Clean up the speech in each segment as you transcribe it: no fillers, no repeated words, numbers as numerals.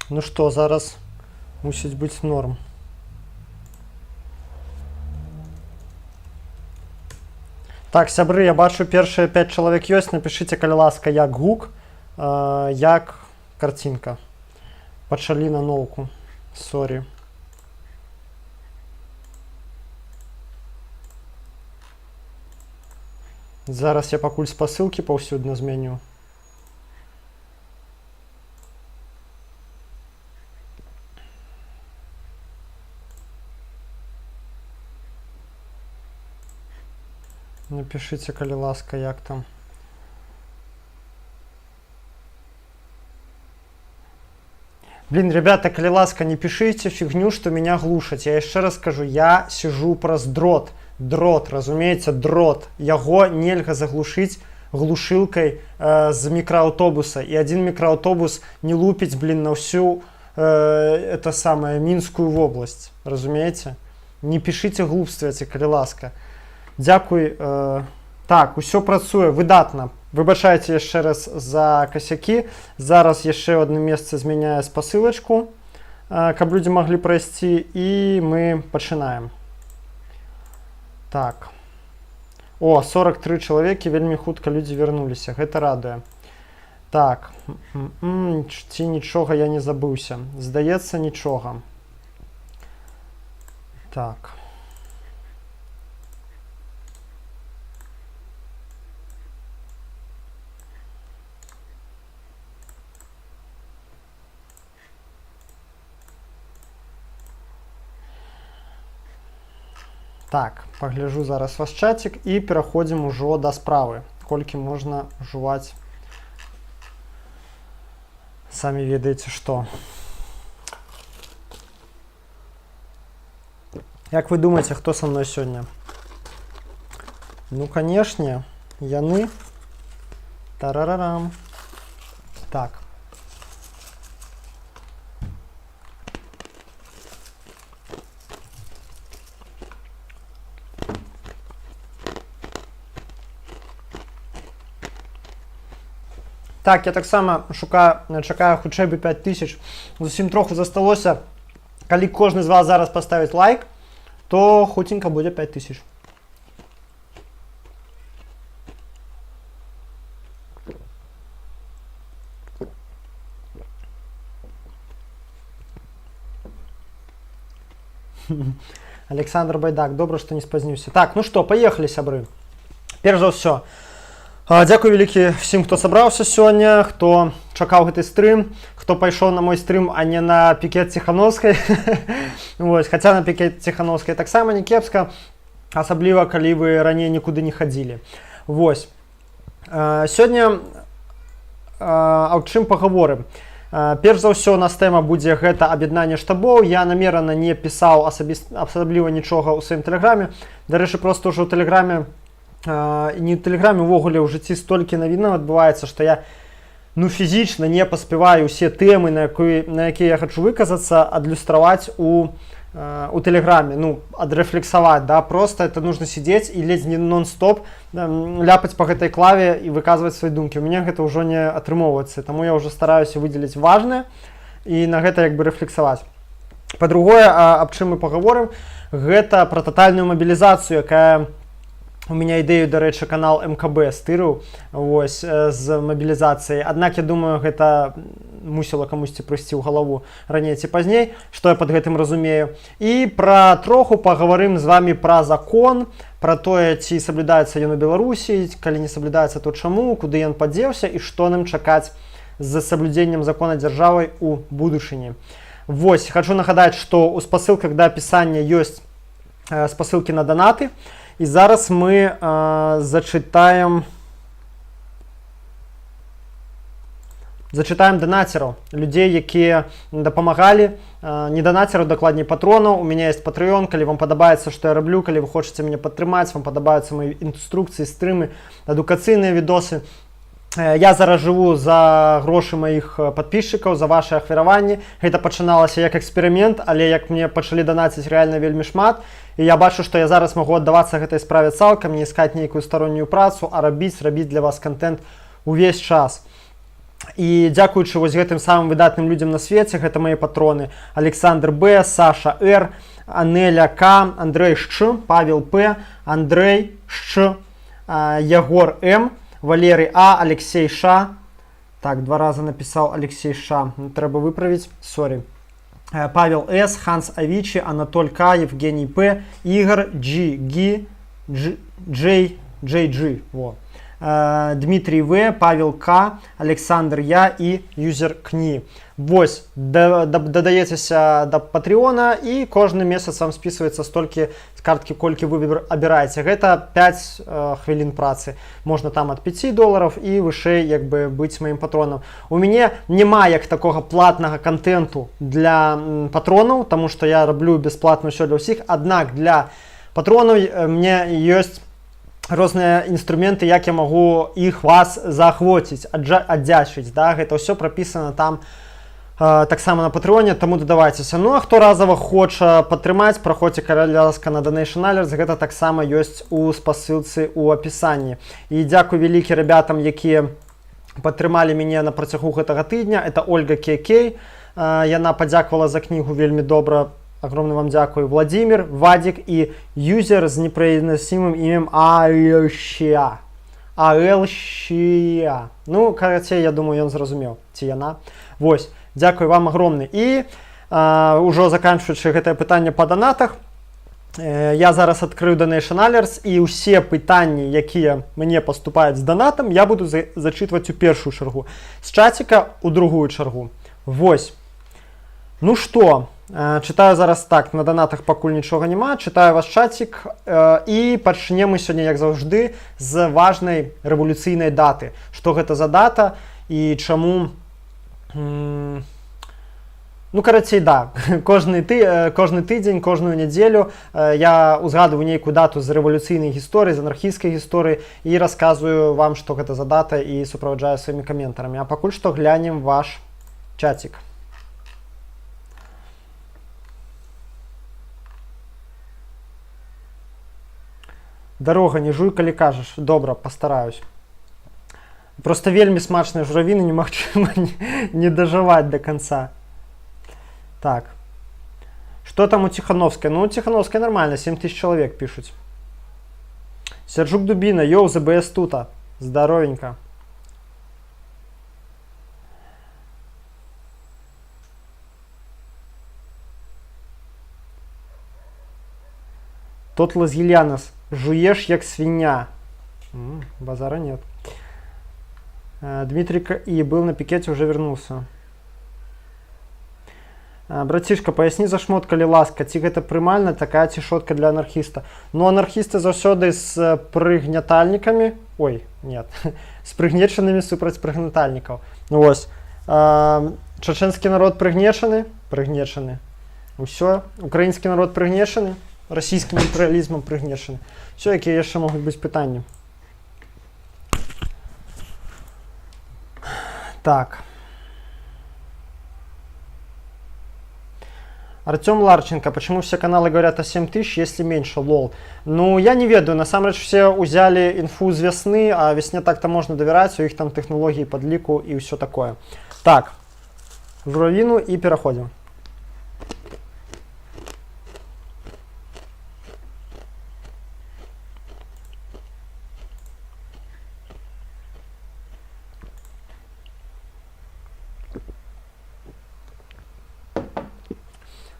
Ну што, зараз мусіць быць норм. Так, сябры, я бачу, першыя 5 чалавек ёсць. Напішыце, калі ласка, як гук, як карцінка. Пачалі на ноўку. Сорі. Зараз я пакуль спасылкі паўсюдна змяню. Напишите, калі ласка, як там. Блин, ребята, калі ласка, не пишите фигню, что меня глушать. Я еще раз скажу, я сижу праз дрот. Дрот, разумеется, дрот. Яго нельга заглушить глушилкой з микроавтобуса. И один микроавтобус не лупить, блин, на всю это самое, Минскую область. Разумеете? Не пишите глупства эти, калі ласка. Дзякуй. Так, усё працуе выдатна. Выбачайце яшчэ раз за касякі. Зараз яшчэ ў адным месцы змяняю спасылачку, каб людзі маглі прайсці, і мы пачынаем. Так. О, 43 чалавекі, вельмі хутка людзі вярнуліся. Гэта радуе. Так. Ці нічога я не забыўся. Здаецца, нічога. Так. Так, пагляджу зараз ваш чатик і пераходзім ужо да справы. Колькі можна жуваць, самі ведаеце што. Як вы думаеце, хто са мной сёння? Ну, канешне, яны. Тарарарам. Так. Так, я таксама чакаю хутчэй бы 5000. Зусім троху засталося. Калі кожны з вас зараз паставіць лайк, то хутенька будзе 5000. Александр Байдак, добра, што не спазніўся. Так, ну што, паехалі, сябры. Перш за ўсё, дзякуй вялікі всім, хто сабраўся сёння, хто чакаў гэты стрым, хто пайшоў на мой стрым, а не на пікет Ціхановскай. Хаця на пікет Ціхановскай таксама не кепска, асабліва, калі вы раней нікуды не хадзілі. Вось. Сёння аб чым пагаворым. Перш за ўсё, у нас тэма будзе гэта аб'яднанне штабоў. Я намерана не пісаў асабліва нічога ў сваім тэлеграме. Дарэчы, проста ўжо ў тэлеграме, не ў тэлеграме, увогуле ў жыцці столькі навінаў адбываецца, што я фізічна не паспяваю ўсе тэмы, на якія я хачу выказацца, адлюстраваць у тэлеграме, адрэфлексаваць, да, просто это нужно сидзець і ледзь не нон-стоп ляпаць па гэтай клаве і выказваць свае думкі. У мяне гэта ўжо не атрымоўваецца, таму я ўжо стараюся выдзеліць важнае і на гэта як бы рэфлексаваць. Па-другое, аб чым мы пагаворым, гэта пра татальную мабілізацыю, якая у меня ідэю, дарэчы, канал МКБ стырыў з мабілізацыяй. Аднак, я думаю, гэта мусіла камусьці прыйсці ў галаву раней ці пазней, што я пад гэтым разумею. І пра троху паговорым з вами пра закон, пра тое, ці саблюдаецца ён у Беларусі, калі не саблюдаецца, то чаму, куды ён падзеўся і што нам чакаць з саблюдзеннем закона дзяржавай у будучыні. Вось, хачу нагадаць, што ў спасылках да апісання ёсць спасылкі на данаты. І зараз мы зачытаем данацераў, людзей, якія дапамагалі, не данацераў, дакладней патронаў. У мяне ёсць Patreon, калі вам падабаецца, што я раблю, калі вы хочаце мяне падтрымаць, вам падабаюцца мои інструкцыі, стрымы, адукацыйныя відосы. Я зараз жыву за грошы маіх падпісчыкаў, за вашы ахвяраванні. Гэта пачыналася як эксперымент, але як мне пачалі данаціць рэальна вельмі шмат, і я бачу, што я зараз магу аддавацца гэтай справе цалкам, не іскаць нейкую староннюю працу, а рабіць для вас контент увесь час. І дзякуючы вось гэтым самым выдатным людзям на свеце, гэта мае патроны: Александр Б, Саша Р, Анеля К, Андрей Ш, Павел П, Андрей Ш, Ягор М, Валерий А, Алексей Ш. Так, 2 раза написал Алексей Ш. Треба выправить, сори. Павел С, Ханс Авичи, Анатоль К, Евгений П, Игорь G, Ги, Джей G. Во. Дмитрий В, Павел К, Александр Я і юзер КНИ. Вось, дадаецеся да Патреона і кожны месяц вам спісваецца столькі з карткі, колькі вы абіраеце. Гэта 5 хвілін працы. Можна там ад $5 і вышэй як бы быць маім патронам. У мяне няма як такога платнага контенту для патронаў, таму што я раблю бясплатна ўсё для ўсіх. Аднак для патронаў мне ёсць розныя інструменты, як я магу іх вас заахвоціць, аддзячыць. Да? Гэта ўсё прапісана там таксама на Патреоне, таму дадавайцеся. Ну а хто разова хоча падтрымаць, праходзьце, калі ласка, на Donation Alerts, гэта таксама ёсць у спасылцы ў апісанні. І дзякуй вялікі ребятам, якія падтрымалі мяне на працягу гэтага тыдня. Это Ольга Кей. Яна падзякавала за кнігу вельмі добра. Огромное вам дякую. Владимир, Вадик и юзер с непроизносимым именем Алщия. Алщия. Ну, короче, я думаю, он зразумел. Ці яна. Вось. Дякую вам огромный. И уже заканчиваючи гэтае пытанне по донатах, я зараз открою Donation Alerts, и усе пытанні, якія мне поступаюць з донатом, я буду зачитывать у першую чаргу. З чатика у другую чаргу. Вось. Ну что, читаю зараз так, на донатах пакуль нічога няма, читаю ваш чатик, і пачнем мы сёння, як заўжды, з важнай рэвалюцыйнай даты. Што гэта за дата і чаму... Ну, карацей, да, кожны тыдзень, кожную нядзелю я узгадываю нейкую дату з рэвалюцыйнай гісторыі, з анархійскай гісторыі і расказваю вам, што гэта за дата і суправаджаю сваімі каментарамі. А пакуль што глянем ваш чатик. Дарога, не жуй, калі кажаш. Добра, пастараюсь. Просто вельмі смачныя журавіны, немагчыма не дажываць до конца. Так. Что там у Тихановской? Ну, у Тихановской нормально, 7000 человек пишут. Сержук Дубина, йоу, ЗБС тута. Здоровенько. Тот Лазгильянос. Жуешь, як свинья. Базара нет. Дмитрий И был на пикете, уже вернулся. Братишка, поясни за шмот, калі ласка, ці гэта прымальна такая цішотка для анархіста? Ну, анархісты заўсёды з прыгнятальнікамі, ой, нет, з прыгнечанымі супраць прыгнятальнікаў. Ну, вось, чачэнскі народ прыгнечаны? Прыгнечаны. Усё, украінскі народ прыгнечаны? Расійскім імперыялізмам прыгнечаны. Усё, якія яшчэ могуць быць пытанні? Так. Артем Ларченко, почему все каналы говорят о 7000, если меньше, лол? Ну, я не ведаю, насамрэч все узяли инфу з весны, а весне так-то можно доверять, у их там технологии подліку и все такое. Так, журавину и переходим.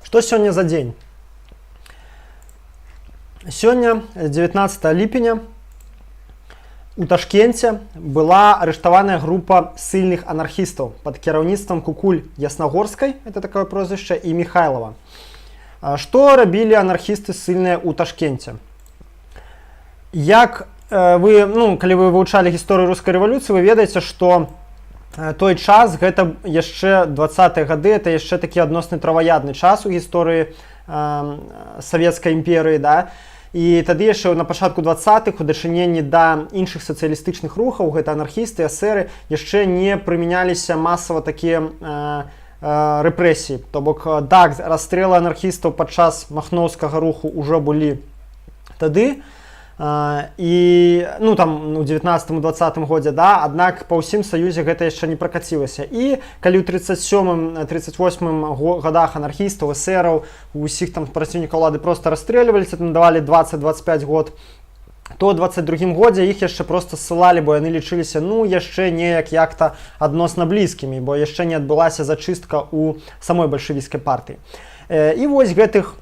Что сегодня за день? Сегодня, 19 ліпеня, у Ташкенте была арыштаваная группа ссыльных анархистов под кіраўніцтвам Кукуль Ясногорской, это такое прозвище, и Михайлова. Что рабілі анархисты ссыльныя у Ташкенте? Як вы, ну, калі вы вывучалі гісторыю рускай рэвалюцыі, вы ведаеце, што той час, гэта яшчэ 20-е гады, это яшчэ такі адносны траваядны час у гісторыі Савецкай імперыі, да? І тады яшчэ на пачатку 20-х у дачыненні да іншых сацыялістычных рухаў, гэта анархісты, эсэры, яшчэ не прымяняліся масава такія рэпрэсіі. То бок, расстрэлы анархістаў падчас махноўскага руху ўжо былі тады, і ну там у 19-20 годзе, да, аднак па ўсім саюзе гэта яшчэ не пракацілася. І калі ў 37-38 годах анархістаў, эсэраў, усіх там праціўнікаў улады проста расстрэльваліся, там давалі 20-25 год, то ў 22 годзе іх яшчэ проста ссылалі, бо яны лічыліся ну яшчэ неяк як-то адносна блізкімі, бо яшчэ не адбылася зачыстка ў самой бальшавіцкай партыі. І вось гэтых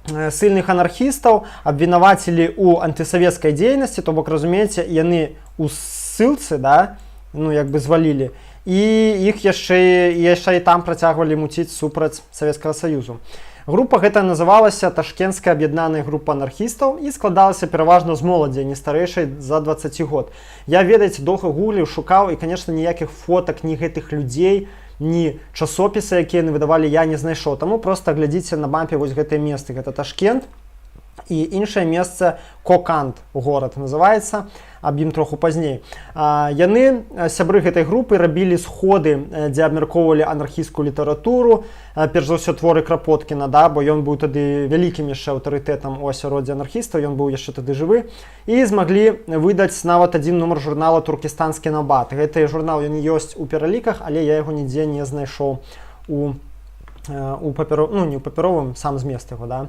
сильных анархістаў абвінавацілі ў антысавецкай дзейнасці, то бок, разумееце, яны ў ссылцы, да, ну, як бы звалілі, і іх яшчэ і там працягвалі муціць супраць Савецкага Саюзу. Група гэта называлася Ташкенская аб'яднаная група анархістаў і складалася пераважна з моладзі, не старэйшай за 20 год. Я, ведаеце, доўга гугліў, шукаў, і, конечно, ніякіх фотак ні гэтых людзей, ні часопісы, якія яны выдавалі, я не знайшоў. Таму проста глядзіце на мапе вось гэтыя месцы. Гэта Ташкент і іншае месца Коканд, горад называецца, аб ім троху пазней. Яны, сябры гэтай групы, рабілі сходы, дзе абмяркоўвалі анархісцкую літаратуру, перш за ўсё творы Крапоткіна, да, бо ён быў тады вялікім яшчэ аўтарытэтам у асяроддзі анархістаў, ён быў яшчэ тады жывы, і змаглі выдаць нават адзін нумар журнала «Туркестанскі набат». Гэты журнал ён ёсць у пераліках, але я яго нідзе не знайшоў у паперовым, ну не ў паперовым, сам змест яго, да.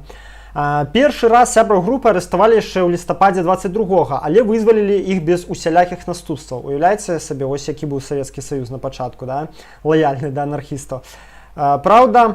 Першы раз сябраў групы арыштавалі яшчэ ў лістападзе 22-го, але вызвалілі іх без усялякіх наступстваў. Уяўляеце сабе, ось які быў Савецкі Саюз на пачатку, да? Лаяльны да анархістаў. Праўда,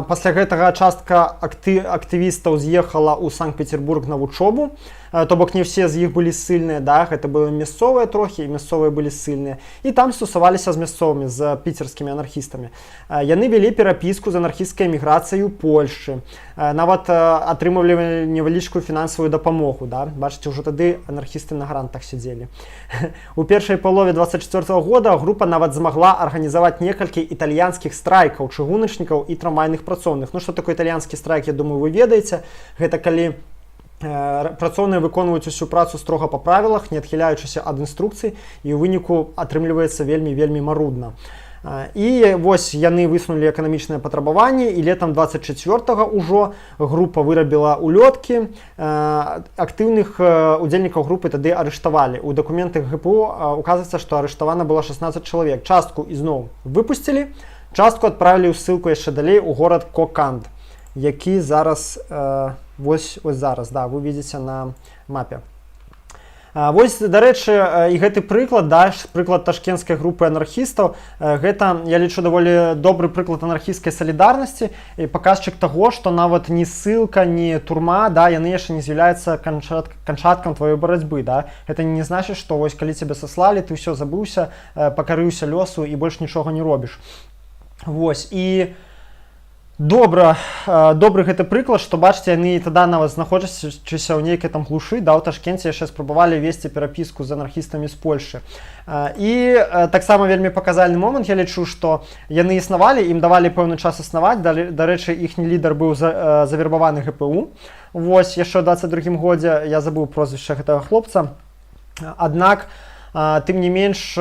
пасля гэтага частка актывістаў з'ехала ў Санкт-Петербург на вучобу, то бок не все з іх былі ссыльныя, да, гэта былі мясцовыя трохі, і мясцовыя былі ссыльныя. І там стасаваліся з мясцовымі, з піцерскімі анархістамі. Яны вялі перапіску з анархісцкай эміграцыяй у Польшы, нават атрымлівалі невялічкую фінансавую дапамогу, да. Бачыце, ўжо тады анархісты на грантах сядзелі. У першай палове 24-го года група нават змагла арганізаваць некалькі італьянскіх страйкаў, чыгуначнікаў і трамвайных працоўных. Ну, што такое італьянскі страйк, я думаю, вы ведаеце. Гэта калі працоўныя выконваюць усю працу строга па правілах, не адхіляючыся ад інструкцый, і ў выніку атрымліваецца вельмі марудна. І вось яны высунулі эканамічныя патрабаванні, і летам 24-го ўжо група вырабіла улёткі. Актыўных удзельнікаў групы тады арыштавалі. У дакументах ГПУ указваецца, што арыштавана было 16 чалавек. Частку ізноў выпусцілі, частку адправілі ў ссылку яшчэ далей у горад Коканд, які зараз, вось зараз, да, вы видите на мапе. Вось, дарэчы, і гэты прыклад, да, прыклад ташкенскай групы анархістаў, гэта, я лічу, даволі добры прыклад анархісцкай салідарнасці і паказчык таго, што нават ні ссылка, ні турма, да, яны яшчэ не з'яўляюцца канчаткам тваёй барацьбы, да. Гэта не значыць, што вось калі цябе саслалі, ты ўсё забыўся, пакарыўся лёсу і больш нічога не робіш. Вось, і добры гэты прыклад, што, бачыце, яны тада нават знаходзячыся ў нейкай там глушы, да, ў Ташкенце яшчэ спрабавалі весці перапіску з анархістамі з Польшы. І таксама вельмі паказальны момант, я лічу, што яны існавалі, ім давалі пэўны час існаваць, дарэчы, іхні лідар быў завербаваны ГПУ. Вось, яшчэ ў 22-м годзе, я забыў прозвішча гэтага хлопца, аднак, тым не менш,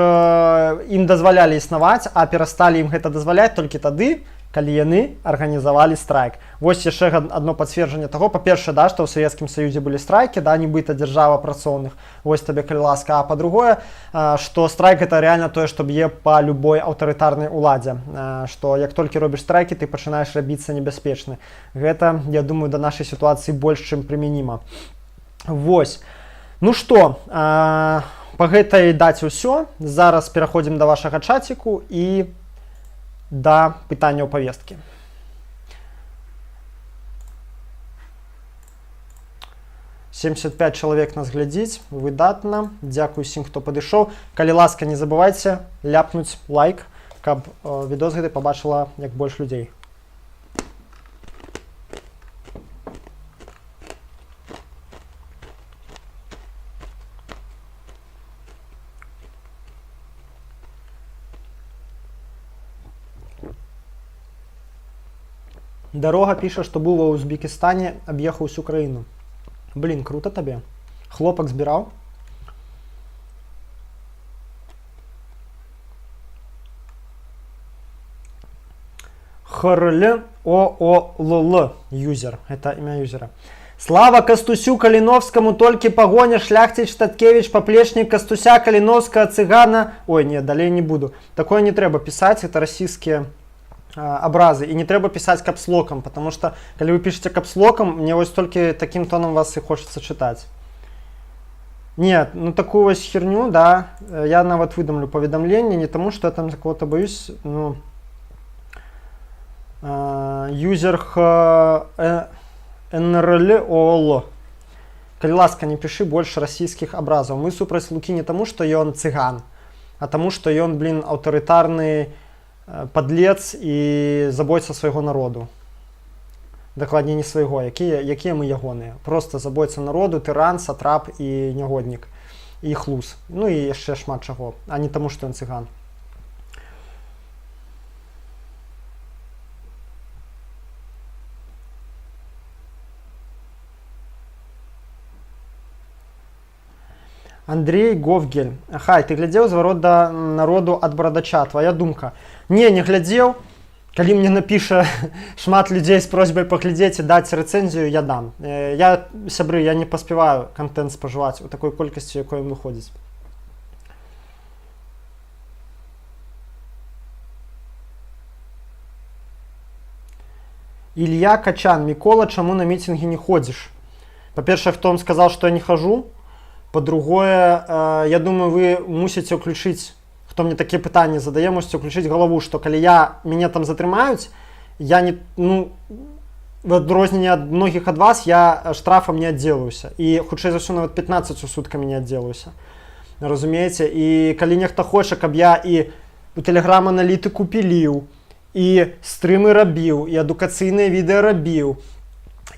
ім дазвалялі існаваць, а перасталі ім гэта дазваляць толькі тады, калі яны арганізавалі страйк. Вось яшчэ адно пацверджанне таго, па-першае, да, што ў Савецкім Саюзе былі страйкі, да, нібыта дзяржава працоўных, вось табе калі ласка, а па-другое, што страйк гэта реально тое, што б'е па любой аўтарытарнай уладзе, што як толькі робіш страйкі, ты пачынаеш рабіцца небяспечны. Гэта, я думаю, да нашай сітуацыі больш чым прымяніма. Вось. Ну што, па гэтай даце ўсё. Зараз пераходзім да вашага чаціку і да пытанняў павесткі. «75 чалавек нас глядзіць, выдатна. Дзякуй усім, хто падышоў. Калі ласка, не забывайце ляпнуць лайк, каб відос гэты пабачыла як больш людзей. Дарога піша, што быў ва Узбекістане, аб'ехаў усю краіну. Блін, круто табе. Хлопак збіраў? Харле ООЛЛ юзер. Это имя юзера. Слава Кастусю Калиновскому, только погоня, Шляхтич, Штаткевич, Поплечник, Кастуся, Калиновского, Цыгана. Ой, нет, далее не буду. Такое не треба писать, это российские образы. И не треба писать капслоком, потому что, когда вы пишете капслоком, мне вот только таким тоном вас и хочется читать. Нет, ну такую вот херню, да, я нават выдамлю поведомление, не тому, что я там за кого-то боюсь, ну, юзер НРЛ ООЛ. Калі ласка, не пиши больше российских образов. Мы супраць Луки не тому, что он цыган, а тому, что он, блин, авторитарный подлец и заботится своего народу. Дакладней не свайго, якія мы ягоныя. Просто забойца народу, тыран, сатрап і нягоднік. І хлус. Ну і яшчэ шмат чаго, а не таму, што ён цыган. Андрей Говгель. Хай, ты глядзеў зварот да народу ад барадача? Твоя думка? Не глядзеў. Калі мне напіша шмат людзей з просьбай паглядзець і даць рэцэнзію, я дам. Я, сябры, я не паспяваю контент спажываць у такой колькасці, якой ён выходзіць. Илья Качан. Мікола, чаму на мітинги не ходзіш? Па-першае, хто вам сказал, што я не хожу? Па-другое, я думаю, вы мусіце ўключыць, хто мне такія пытанні задае, можете ўключыць галаву, што калі мяне там затрымаюць, я не, ну, в адрозненне ад многіх ад вас, я штрафам не аддзелаюся. І хутчэй за ўсё нават 15 суткамі не аддзелаюся. Разумееце? І калі нехта хоча, каб я і у тэлеграм-аналітыку піліў, і стрымы рабіў, і адукацыйныя відэа рабіў,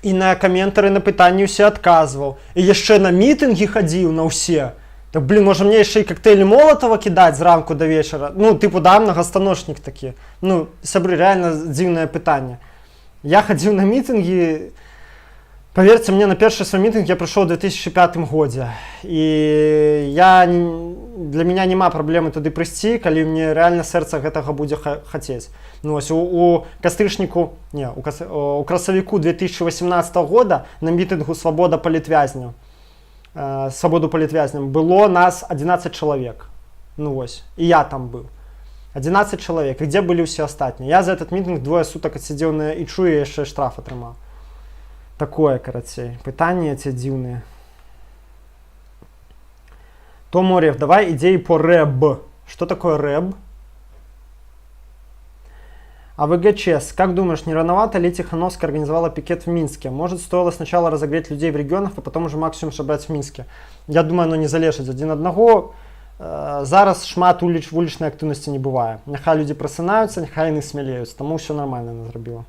і на каментары на пытанні ўсе адказваў, і яшчэ на мітынгі хадзіў на ўсе, так, блин, можа мне яшчэ і коктейлі Молотова кідаць зранку до вечара? Ну, типу, да, многостаночник такі. Ну, сябры, реально дзіўнае пытанне. Я хадзіў на мітынгі, поверьте мне, на першы свой мітынг я прыйшоў у 2005 годзе. І для меня няма праблемы туды прыйсці, калі мне реально сэрца гэтага будзе хацець. Ну, ось у кастрычніку, не, у красавіку 2018 года на мітынгу «Свобода палітвязняў», свободу палітвязням, было нас 11 человек. Ну вось, и я там был. 11 человек. И где были все остальные? Я за этот митинг 2 суток отсидел на ічу и еще штраф атрымаў. Такое, карацей. Пытанні эти дзіўныя. Том Орев, давай идеи по рэб. Что такое рэб? А ВГЧС, как думаешь, не рановато ли Тихановская организовала пикет в Минске? Может, стоило сначала разогреть людей в регионах, а потом уже максимум собрать в Минске? Я думаю, оно не залежить один одного. Зараз шмат вулічнай актыўнасці не бывае. Няхай людзі прасынаюцца, няхай яны смялеюць, таму ўсё нармальна яна зрабіла.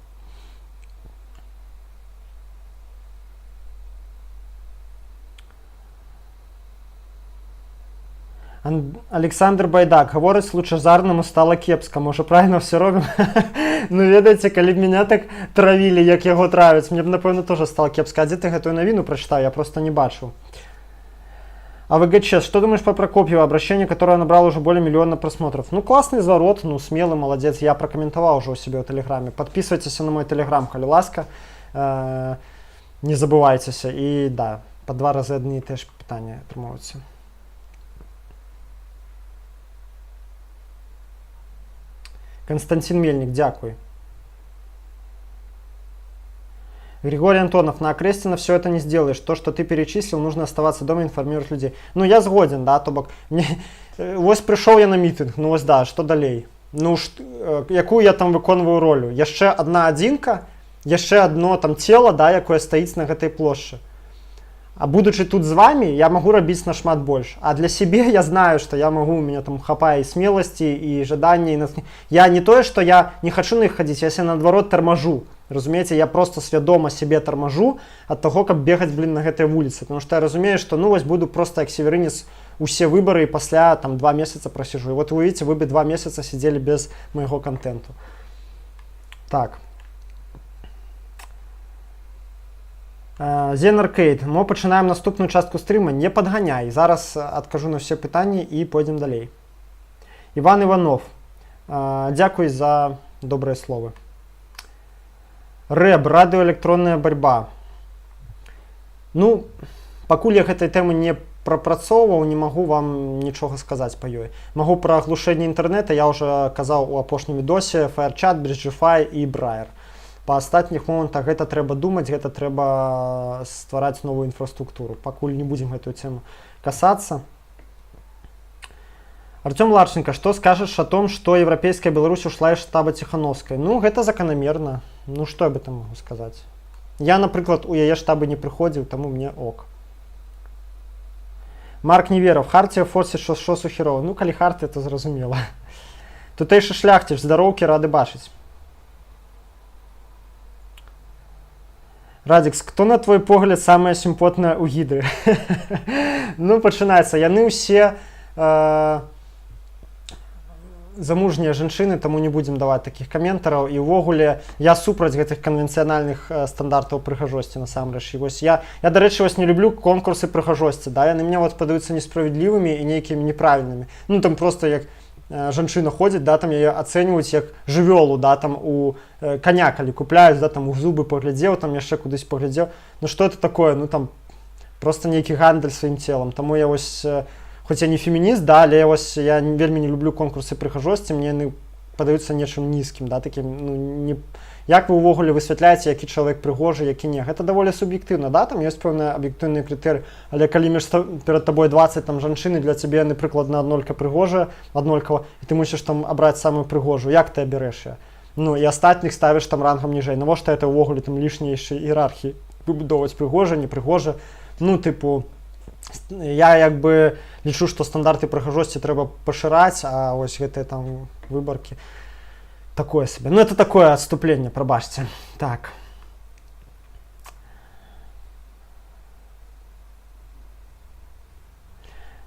Александр Байдак. Гаворыць, лучазарнаму стала кепска. Можа, правильно все робім? Ну, ведаеце, калі б меня так травілі, як яго травяць, мне б, напэўна, тоже стала кепска. А дзе ты гэтую навіну прачытаў? Я просто не бачыў. А ВГЧ, что думаешь про Прокопьева? Обращение, которое набрало уже более миллиона просмотров. Ну, классный изворот, ну, смелый, молодец. Я прокомментовал уже у себя в Телеграме. Подписывайтесь на мой Телеграм, калі ласка. Не забывайтесь. И да, по 2 разы одни и те ж питания атрымоўваюцца. Константин Мельник, дякуй. Григорий Антонов, на Окрестина все это не сделаешь. То, что ты перечислил, нужно оставаться дома и информировать людей. Ну, я згоден, да, то бок. Вось пришел я на митинг, ну вось да, что далей? Ну, якую я там выконваю ролю? Яшчэ одна адзінка, яшчэ одно там тело, да, якое стаіць на гэтай плошчы. А будучи тут с вами, я могу робить нашмат больше. А для себя я знаю, что я могу, у меня там хапает и смелости, и жадания. И я не то, что я не хочу на них ходить, я себя наоборот торможу. Разумеете, я просто свядома себе торможу от того, как бегать, блин, на этой улице. Потому что я разумею, что, ну, вот буду просто как северинец усе выборы и после там 2 месяца просижу. И вот вы видите, вы бы 2 месяца сидели без моего контента. Так. Zen Arcade. Мы пачынаем наступную частку стрыма. Не подганяй. Зараз адкажу на все пытанні і пойдем далей. Иван Иванов. Дякуй за добрые словы. Рэб, радыёэлектронная барьба. Ну, пакуль я гэтай тэмы не прапрацоўваў, не магу вам нічога сказаць па ёй. Магу пра аглушэнне інтэрнэта, я ўжо казаў у апошнім відосе, Firechat, Bridgefy і Braille. Па астатніх момантах гэта трэба думаць, гэта трэба ствараць новую інфраструктуру. Пакуль не будзем гэтую тему касацца. Артём Ларченко, што скажаш о том, што Еўрапейская Беларусь ушла из штаба Ціхановскай? Ну, гэта заканамерна. Ну, што я об этом могу сказаць? Я, напрыклад, у яе штабы не прыходзіў, таму мне ок. Марк Неверов, Хартія форсіць што сухірова. Ну, калі Хартія, то зразумела. Тутэйшы шляхціш, здароўкі, рады бачыць. Радзікс, хто на твой погляд самая сімпотная ў гідры? Ну, пачынаецца. Яны ўсе замужнія жанчыны, таму не будзем даваць такіх каментараў. І ўвогуле, я супраць гэтых канвенцыянальных стандартаў прыгажосці, насамрэч. І вось я, дарэчы, вось не люблю конкурсы прыгажосці, да? Яны мне вот падаюцца несправядлівымі і нейкімі неправільнымі. Ну, там просто як жанчына ходзіць, да, там яе ацэньваюць як жывёлу, да, там у коня, калі купляюць, да, там у зубы паглядзеў, там яшчэ кудысь паглядзеў. Ну, што это такое? Ну, там просто нейкі гандаль сваім целам. Таму я вось хоць я не фемініст, да, але вось я вельмі не люблю конкурсы прыгажосці, мне яны падаюцца нечым нізкім, да, такім, ну, не... Як вы ўвогуле высвятляеце, які чалавек прыгожы, які не? Гэта даволі суб'ектыўна, да, там ёсць пэўныя аб'ектыўныя крытэрыі, але калі перад табой 20 там жанчыны, для цябе яны прыкладна аднолькава прыгожыя, аднолькава, і ты мусіш там абраць самую прыгожую, як ты абярэш яе? Ну, і астатніх ставіш там рангам ніжэй. Навошта это ўвогуле там лішняйшай іерархіі выбудоўваць прыгожа, непрыгожа? Ну, тыпу, я як бы лічу, што стандарты прыгажосці трэба пашыраць, а вось гэтыя там выбаркі такое себе. Ну, это такое отступление, пробачьте. Так.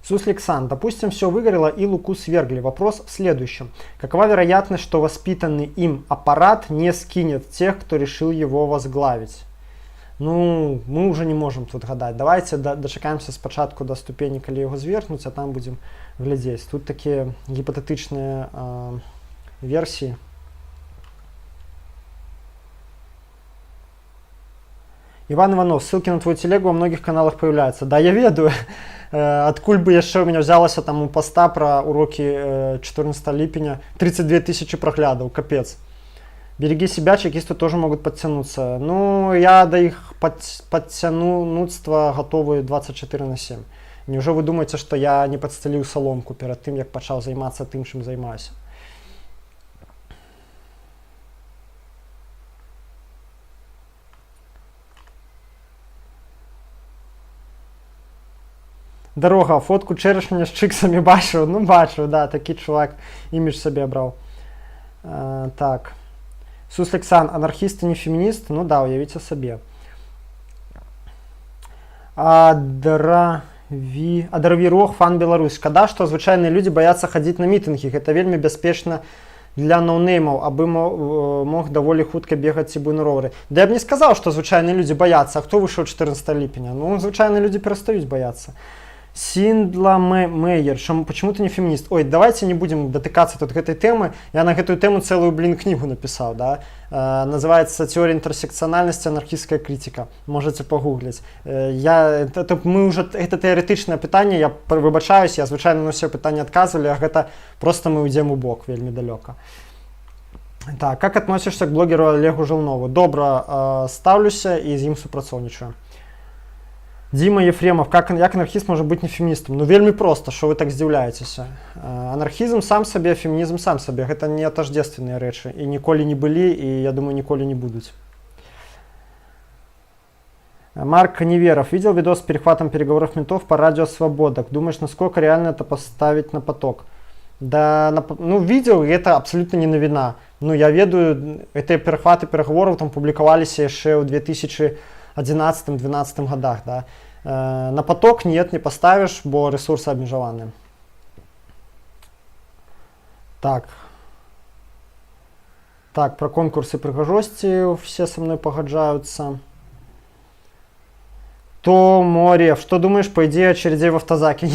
Суслик-сан, допустим, все выгорело и Луку свергли. Вопрос в следующем. Какова вероятность, что воспитанный им аппарат не скинет тех, кто решил его возглавить? Ну, мы уже не можем тут гадать. Давайте дочекаемся спочатку до ступени, коли его звергнуть, а там будем глядеть. Тут такие гипотетичные версии. Иван Иванов, ссылки на твою телегу во многих каналах появляются. Да, я ведаю. Адкуль бы яшчэ у меня взялася там у поста про уроки 14 липеня 32 тысячи проглядов, капец. Береги себя, чекисты тоже могут подтянуться. Ну, я до их подтянуцтва готовы 24/7. Неужели вы думаете, что я не подстелил соломку перед тем, как начал заниматься тем, чем занимаюсь? Дорога, фотку черешня з чиксами бачив? Ну, бачив, да, такий чувак імідж собі обрав. Так. Суслик-сан, анархист и не феминист? Ну да, уявите себе. Адаравірог, фан Беларусь. Шкада, што звычайныя людзі баяцца хадзіць на мітынгі. Гэта вельмі бяспечна для ноунеймаў, абы мог даволі хутка бегаць ці бы на ровары. Да я б не сказаў, што звычайныя людзі баяцца. А хто выйшаў 14 ліпеня? Ну, звычайныя людзі перастаюць баяцца. Синдла Мейер, почему ты не феминист? Ой, давайте не будем дотыкаться тут к этой темы. Я на эту тему целую, книгу написал, да. Называется «Теория интерсекциональности. Анархистская критика». Можете погуглить. Это теоретичное питание, я выбачаюсь, я звычайно на все питания отказывали, а это просто мы уйдем у бок вельми далеко. Так, как относишься к блогеру Олегу Желнову? Добро ставлюся и з ім супрацоўнічаю. Дима Ефремов, як анархіст може бути не феміністом? Ну, вельмі просто, що ви так здзіўляецеся. Анархізм сам сабе, фемінізм сам сабе. Гэта не отождественные рэчы. І ніколі не былі, і, я думаю, ніколі не будуць. Марк Неверов. Видел видос с перехватом переговоров ментов по радио «Свобода». Думаешь, насколько реально это поставить на поток? Да, ну, видео, это абсолютно не новина. Ну, я ведаю, эти перехваты переговоров там публиковались еще в 2011-2012 годах, да. На поток нет, не поставишь, бо ресурсы обмежованы. Так, про конкурсы пригожости все со мной погоджаются. То Морев, что думаешь, по идее, очередей в автозаке?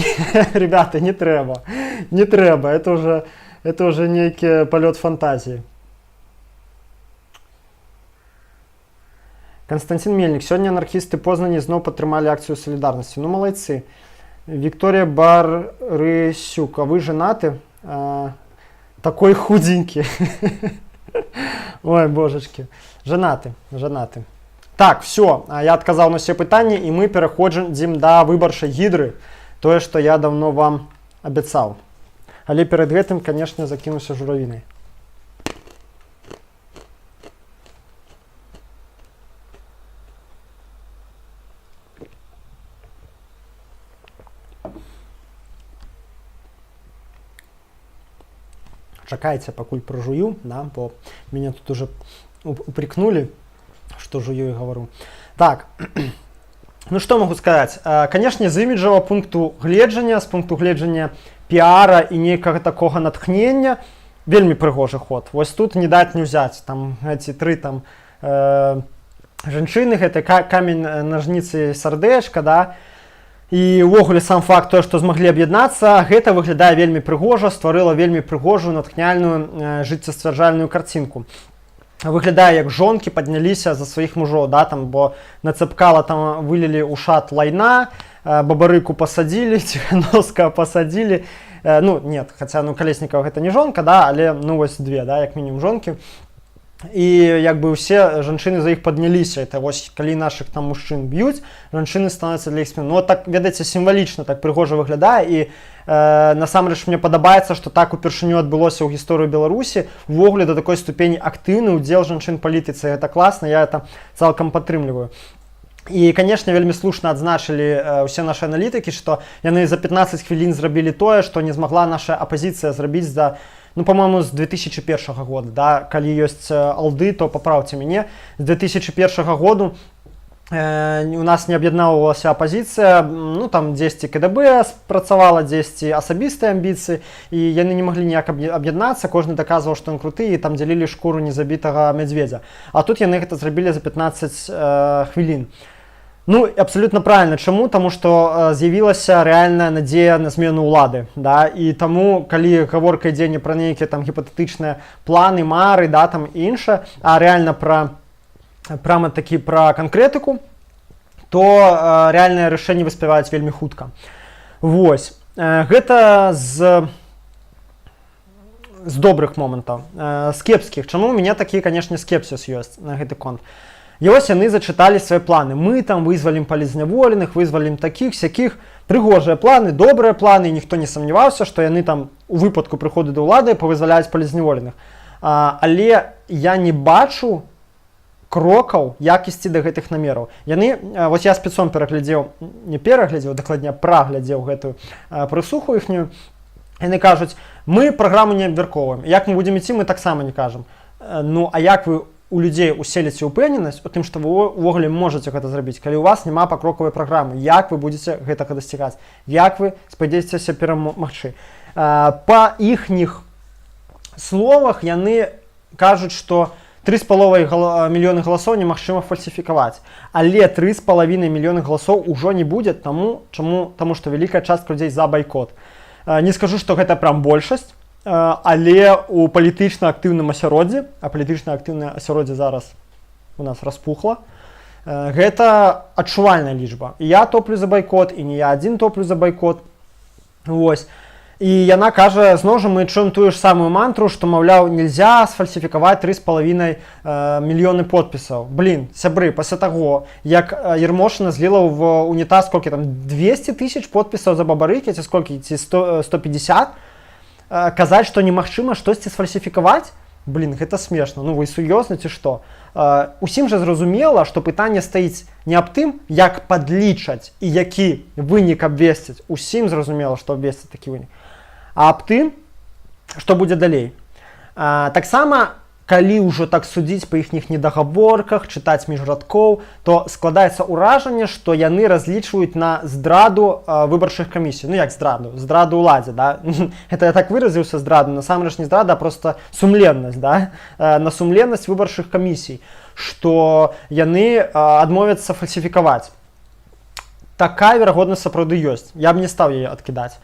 Ребята, не треба, это уже некий полет фантазии. Константин Мельник. Сёння анархісты Познані зноў падтрымалі акцыю салідарнасці. Ну, малайцы. Вікторія Барысюк. А вы женаты? Такой худенький. Ой, божечки. Женаты. Так, все. Я адказаў на все пытанні, і мы пераходзім да выбарчай гідры. Тое, што я давно вам абяцаў. Але перад гэтым, канешне, закінуўся журавінай. Чакайце, пакуль прожую, да, бо меня тут уже упрекнули, что жую и говорю. Так, ну что могу сказать? Конечно, з іміджавага пункту гледжання, з пункту гледжання піара і нейкага такога натхнення, вельмі прыгожы ход. Вось тут не даць не ўзяць. Там эти тры там жанчыны, гэта камень, ножницы, сардэчка, да. І ўвогуле сам факт того, што змаглі аб'яднацца, гэта выглядае вельмі прыгожа, стварыла вельмі прыгожую, натхняльную, жыццесцвярджальную карцінку. Выглядае, як жонкі падняліся за сваіх мужоў, да, там, бо на цэпкала там вылілі ў шат лайна, бабарыку пасадзілі, Ціхановскага пасадзілі. Ну, нет, хаця, ну, Калеснікава гэта не жонка, да, але, ну, вось две, да, як мінімум жонкі. І як бы ўсе жанчыны за іх падняліся. Это вось калі нашых там мужчын б'юць, жанчыны становяцца для іх спін. Ну так, ведаеце, сімвалічна так прыгожа выглядае, і насамрэч мне падабаецца, што так упершыню адбылося ў гісторыі Беларусі, увогуле да такой ступені актыўны ўдзел жанчын палітыцы. Гэта класна, я это цалкам падтрымліваю. І, канешне, вельмі слушна адзначылі ўсе нашы аналітыкі, што яны за 15 хвілін зрабілі тое, што не змагла наша апазіцыя зрабіць за, ну, по-моему, з 2001 года, да, калі ёсць алды, то папраўце мяне. З 2001 году у нас не аб'яднаўвалася апазіцыя, ну, там дзесьці КДБ спрацавала, дзесьці асабістыя амбіцыі, і яны не маглі ніяк аб'яднацца, кожны даказваў, што ён круты, і там дзялілі шкуру незабітага мядзведзя. А тут яны гэта зрабілі за 15 хвілін. Ну, абсолютно правильно. Чаму? Таму што з'явілася рэальная надзея на змену ўлады, да? І таму, калі гаворка ідзе не пра нейкія там гіпатэтычныя планы, мары, да, там і іншае, а рэальна прямо такі пра канкрэтыку, то рэальныя рашэнні выспяваюць вельмі хутка. Вось. Гэта з добрых момантаў. З кепскіх. Чаму у мяне такі, канешне, скепсіс ёсць на гэты конт? І ось яны зачыталі свае планы. Мы там вызвалім палізняволеных, вызвалім такіх, сякіх. Прыгожыя планы, добрыя планы, і ніхто не сумняваўся, што яны там у выпадку прыходу да ўлады павызваляюць палізняволеных. Але я не бачу крокаў, як ісці да гэтых намераў. Яны, вось я спецом пераглядзеў, не пераглядзеў, дакладней праглядзеў гэтую прысуху іхнюю. Яны кажуць, мы праграму не абмяркоўваем. Як мы будзем ісці, мы таксама не кажам. Ну, а як вы у людзей уселіце ўпэўненасць у тым, што вы ўвогуле можаце гэта зрабіць, калі ў вас няма пакрокавай праграмы, як вы будзеце гэтага дасцігаць, як вы спадзеецеся перамагчы. Па іхніх словах яны кажуць, што 3,5 мільёны галасоў немагчыма фальсіфікаваць, але 3,5 мільёны галасоў ужо не будзе, таму што вялікая частка людзей за байкот. Не скажу, што гэта прям большасць, але у палітычна актыўным асяроддзі, а палітычна актыўнае асяроддзе зараз у нас распухла, гэта адчувальная лічба. І я топлю за байкот, і не я адзін топлю за байкот. Вось. І яна кажа, зноў жа мы чуем тую ж самую мантру, што, маўляў, нельзя сфальсіфікаваць 3,5 мільёны подпісаў. Блін, сябры, пасля таго, як Ермошына зліла ў унітаз, сколькі там, 200 тысяч подпісаў за бабарыкі, ці сколькі, ці 150, казаць, што немагчыма штосьці сфальсіфікаваць? Блін, гэта смешна. Ну, вы сур'ёзна ці што? Усім жа зразумела, што пытанне стаіць не аб тым, як падлічаць і які вынік абвесціць. Усім зразумела, што абвесціць такі вынік. А аб тым, што будзе далей. Таксама, калі ўжо так судзіць па іхніх недагаворках, чытаць між радкоў, то складаецца ўражанне, што яны разлічваюць на здраду выбарчых камісій. Ну як здраду? Здраду ўладзе, да? Это я так выразіўся, здраду. Насамрэч не здрада, а проста сумленнасць, да? На сумленнасць выбарчых камісій, што яны адмовяцца фальсіфікаваць. Такая верагоднасць сапраўды ёсць. Я б не стаў яе адкідаць.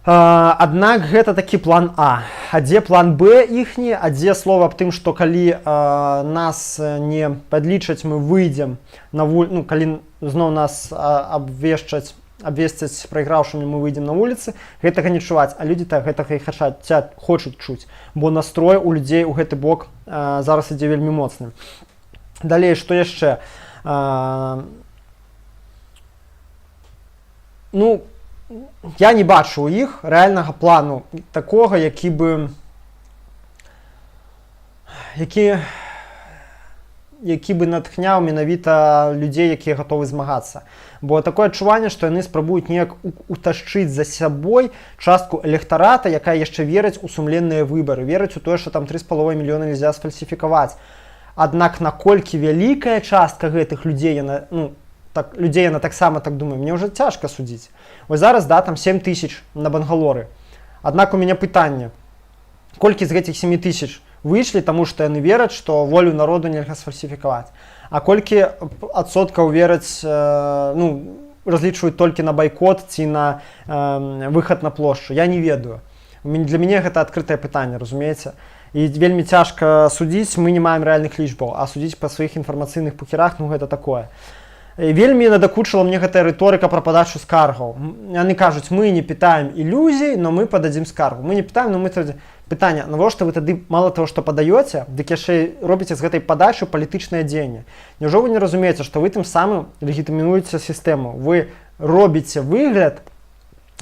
Аднак гэта такі план А. А дзе план Б іхні, а дзе слова аб тым, што калі нас не падлічаць, мы выйдзем на вуліцу, калі зноў нас абвесцяць прайграўшымі, мы выйдзем на вуліцы, гэтага не чуваць, а людзі так гэтага і хочуць чуць, бо настрой у людзей у гэты бок зараз ідзе вельмі моцны. Далей, што яшчэ? Я не бачу у іх рэальнага плану такога, які бы натхняў менавіта людзей, якія гатовы змагацца. Бо такое адчуванне, што яны спрабуюць неяк уташчыць за сябой частку электарата, якая яшчэ верыць у сумленныя выбары, верыць у тое, што там 3,5 мільёна нельзя сфальсіфікаваць. Аднак наколькі вялікая частка гэтых людзей, яна таксама так думае, мне ўжо цяжка судзіць. Вось зараз, там 7 тысяч на Бангалоры. Аднак у мяне пытанне, колькі з гэтых 7 тысяч выйшлі, таму што яны вераць, што волю народу нельга сфальсіфікаваць. А колькі адсоткаў вераць, разлічваюць толькі на байкот ці на выхад на плошчу, я не ведаю. Для мяне гэта адкрытае пытанне, разумееце? І вельмі цяжка судзіць, мы не маем рэальных лічбаў, а судзіць па сваіх інфармацыйных пухерах, гэта такое. Вельмі надакучыла мне гэтая рыторыка пра падачу скаргаў. Яны кажуць, мы не пытаем ілюзій, но мы пададзім скаргу. Мы не пытаем, но мы пытанне, навошта вы тады мала таго, што падаёце, дык яшчэ робіце з гэтай падачы палітычнае дзеянне. Няўжо вы не разумееце, што вы тым самым легітымінуеце сістэму. Вы робіце выгляд,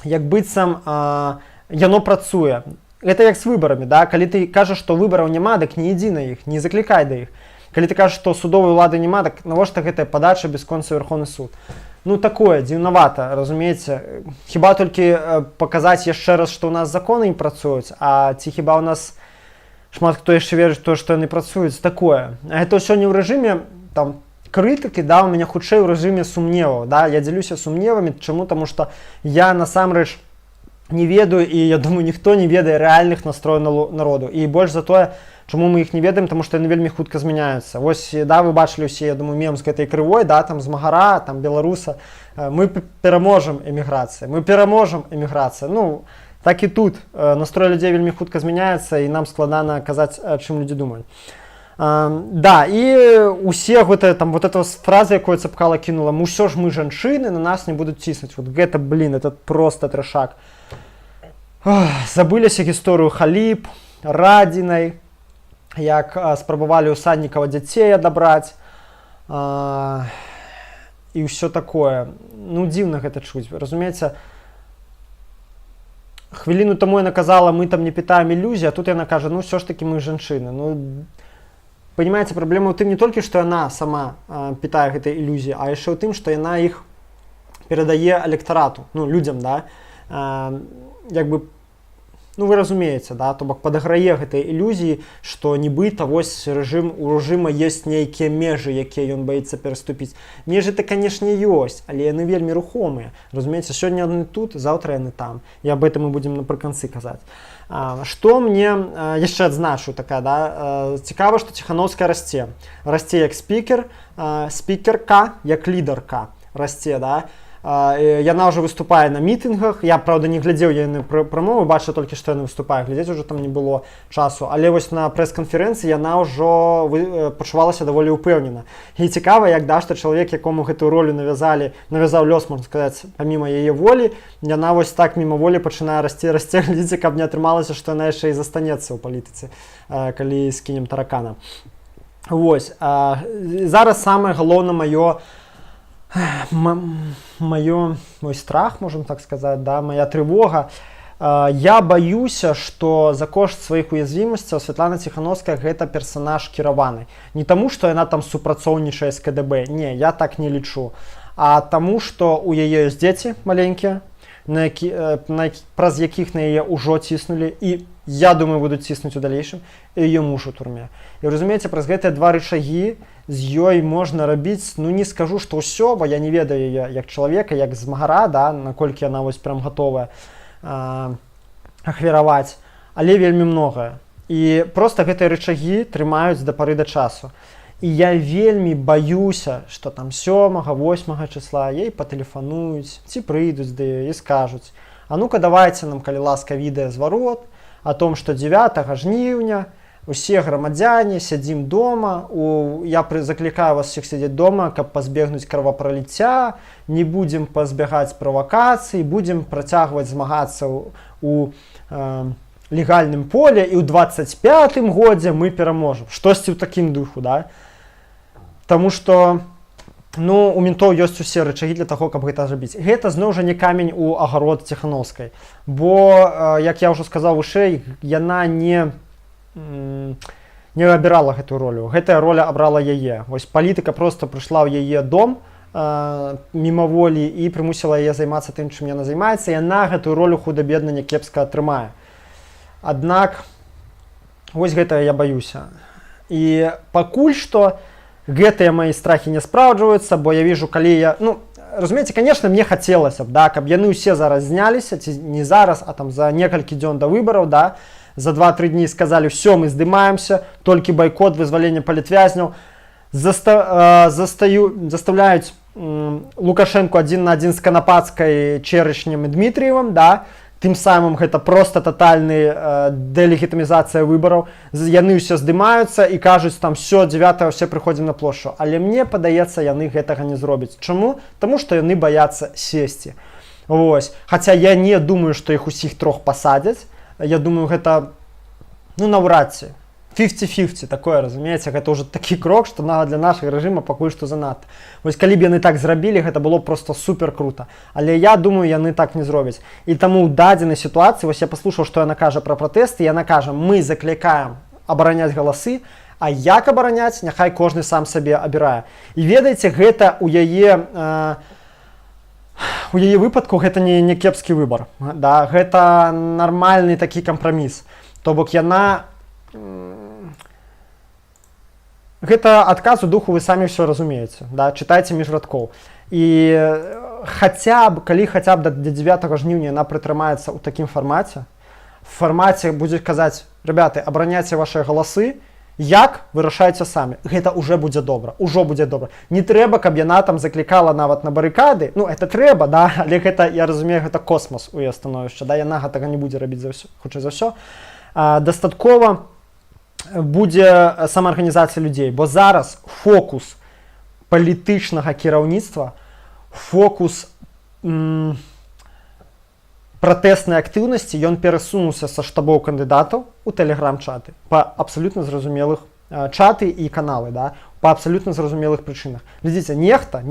як быццам яно працуе. Гэта як з выбарамі, калі ты кажаш, што выбараў няма, дык не ідзі на іх, не заклікай да іх. Калі ты кажаш, што судовай улады няма, так навошта гэтая падача бясконцый Верховны суд? Такое, дзіўнавата, разумееце? Хіба толькі паказаць яшчэ раз, што ў нас законы не працуюць, а ці хіба ў нас шмат хто яшчэ верыць то, што яны працуюць? Такое. А гэта ўсё не ў рэжыме крытыкі, у мяне хутчэй у рэжыме сумневаў. Я дзелюся сумневамі, чаму? Таму што я насамрэч не ведаю, і я думаю, ніхто не ведае рэальных настрояў народу. І больш за тое, чаму мы іх не ведаем, таму што яны вельмі хутка змяняюцца. Вось, вы бачылі ўсе, я думаю, мем з гэтай крывой, там з Магара, там беларуса. Мы пераможам эміграцыі, так і тут. Настрой людзей вельмі хутка змяняецца, і нам складана казаць, чым людзі думаюць. І усе эта фраза, якую Цапкала кінула, ўсё ж мы жанчыны, на нас не будуць ціснуць. Гэта, это просто трэшак. Забыліся гісторыю Халіп, Радзінай, як спрабавалі ў Саднікава дзяцей адабраць і ўсё такое. Дзіўна гэта чуць, разумееце? Хвіліну таму яна казала, мы там не пытаем ілюзій, а тут яна кажа, ўсё ж такі мы жанчыны. Понимаете, праблема ў тым не толькі, што яна сама пытае гэтай ілюзіі, а яшчэ ў тым, што яна іх перадае электарату, людзям, вы разумееце, то бок падаграе гэтай ілюзіі, што нібыта вось у рэжыма ёсць нейкія межы, якія ён баіцца пераступіць. Межы-то, канешне, ёсць, але яны вельмі рухомыя. Разумееце, сёння яны тут, заўтра яны там. І аб гэтым мы будзем напрыканцы казаць. Што мне яшчэ адзначу такая, цікава, што Ціханаўская расце. Расце як спікерка, як лідарка расце, яна ўжо выступае на мітынгах. Я, правда, не глядзеў яны прамовы, бачу толькі, што яны выступае, глядзець ужо там не было часу. Але вось на прэс-канферэнцыі яна ўжо пачувалася даволі ўпэўнена. І цікава, як што чалавек, якому гэтую ролю навязаў лёс, можна сказаць, паміма яе волі, яна вось так мімаволі пачынае расці, глядзіце, каб не атрымалася, што яна яшчэ і застанецца ў палітыцы, калі скінем таракана. Вось. Зараз самае галоўнае мой страх, можем так сказаць, моя трывога. Я баюся, што за кошт сваіх уязвімасцяў Святлана Ціханаўская гэта персанаж кіраваны. Не таму, што яна там супрацоўнічае з КДБ, не, я так не лічу, а таму, што ў яе ёсць дзеці маленькія, праз якіх на яе ўжо ціснулі, і я думаю, будуць ціснуць у далейшым, і яе муж у турме. І разумееце, праз гэтыя два рычагі з ёй можна рабіць, не скажу, што ўсё, бо я не ведаю яе як чалавека, як з Магара, наколькі яна вось прям гатовая ахвяраваць, але вельмі многае. І проста гэтыя рычагі трымаюць да пары да часу. І я вельмі баюся, што там 7-8 числа ей патэлефануюць, ці прыйдуць да яе і скажуць: А ну-ка давайте нам, калі ласка, відэазварот о том, што 9 жніўня усе грамадзяне сядзім дома, я заклікаю вас всех сядзець дома, каб пазбегнуць кровапраліцця, не будзем пазбягаць правакацый, будзем працягваць змагацца у легальным поле, і ў 25-м годзе мы пераможам. Штосьці ў такім духу, да? Таму што ну, у ментоў ёсць усе рычагі для таго, каб гэта зрабіць. Гэта зноў жа не камень у агарод Ціханаўскай, бо, як я ўжо сказаў вышэй, яна не абірала гэтую ролю. Гэтая роля абрала яе. Вось палітыка проста прыйшла ў яе дом мімаволі і прымусіла яе займацца тым, чым яна займаецца. Яна гэтую ролю худа-бедна някепска атрымае. Аднак, вось гэта я баюся. І пакуль што гэтыя мои страхи не спраўджваюцца, бо я вижу, калі я, ну, разумееце, конечно, мне хацелася б, да, каб яны ўсе зараз зняліся, ці не зараз, а там за некалькі дзён да выбараў, да, за 2-3 дні сказалі, все, мы здымаемся, толькі байкот, вызвалення палітвязняў, заставляюць Лукашенко адзін на адзін з Канапацкай, Черешнем і Дмітрыевым, да, тым самым гэта проста татальная дэлегітымізацыя выбараў. Яны ўсе здымаюцца і кажуць там все, 9 все прыходзім на плошчу. Але мне падаецца, яны гэтага не зробяць. Чаму? Таму што яны баяцца сесці. Вось. Хаця я не думаю, што іх усіх трох пасадзяць. Я думаю, гэта ну наўрад ці. 50-50, такое, разумееце, гэта ўжо такі крок, што нават для нашага рэжыма пакуль што занадта. Вось калі б яны так зрабілі, гэта было проста супер крута. Але я думаю, яны так не зробяць. І таму ў дадзенай сітуацыі, вось я паслушаў, што яна кажа пра пратэсты, яна кажа, мы заклікаем абараняць галасы, а як абараняць, няхай кожны сам сабе абірае. І ведаеце, гэта у яе выпадку гэта не кепскі выбар. Да? Гэта нармальны такі кампраміс. То бок яна гэта адказ у духу, вы самі ўсё разумееце, да? Чытайце між радкоў. І калі хаця б да 9 жніўня яна прытрымаецца ў такім фармаце, в фармаце будзе казаць, ребята, абараняйце ваши галасы, як вырашайце самі. Гэта ўжо будзе добра, Не трэба, каб яна там заклікала нават на барыкады, ну это трэба, да? Але гэта, я разумею, гэта космос у яе становішча, да? Яна гэтага не будзе рабіць хутчэй за ўсё. Дастаткова будзе самаарганізацыя людзей, бо зараз фокус палітычнага кіраўніцтва, фокус пратэснай актыўнасці, ён перасунуўся са штабоў кандыдатаў у тэлеграм-чаты па абсалютна зразумелых чаты і каналы, да, па абсалютна зразумелых прычынах. Глядзіце, нехта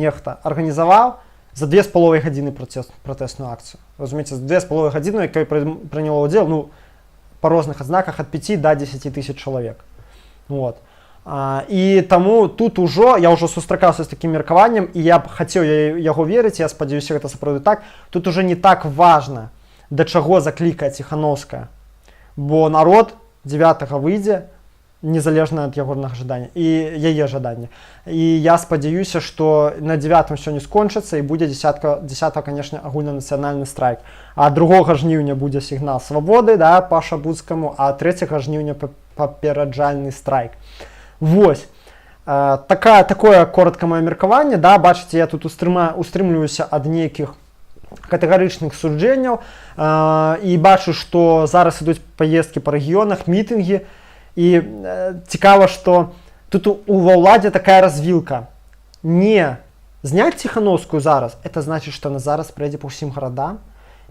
арганізаваў за 2,5 гадзіны пратэсную акцыю. Разумееце, за 2,5 гадзіны, якой прыняло ўдзел, ну, по розных адзнаках ад 5 до 10 тысяч чалавек. Вот. І таму тут ужо, я ўжо сустракаўся з такім меркаваннем, і я б хацеў яго верыць, я спадзяюся, гэта сапраўды так, тут уже не так важна, да чаго заклікае Ціханаўская, бо народ 9 выйдзе, незалежна ад ягонага жадання і яе жадання. І я спадзяюся, што на 9 ўсё не скончыцца і будзе 10, конечно, агульнанацыянальны страйк. А 2 жніўня будзе сігнал свабоды, да, па Шабуцкаму, а 3 жніўня папераджальны страйк. Вось. Такое коротка маё меркаванне, да, бачыце, я тут устрымліваюся ад нейкіх катэгарычных суджэнняў і бачу, што зараз ідуць паездкі па рэгіёнах, мітынгі. І цікава, што тут ва ўладзе такая развілка. Не зняць Ціханаўскую зараз, это значыць, што она зараз прыйдзе па ўсім гарадам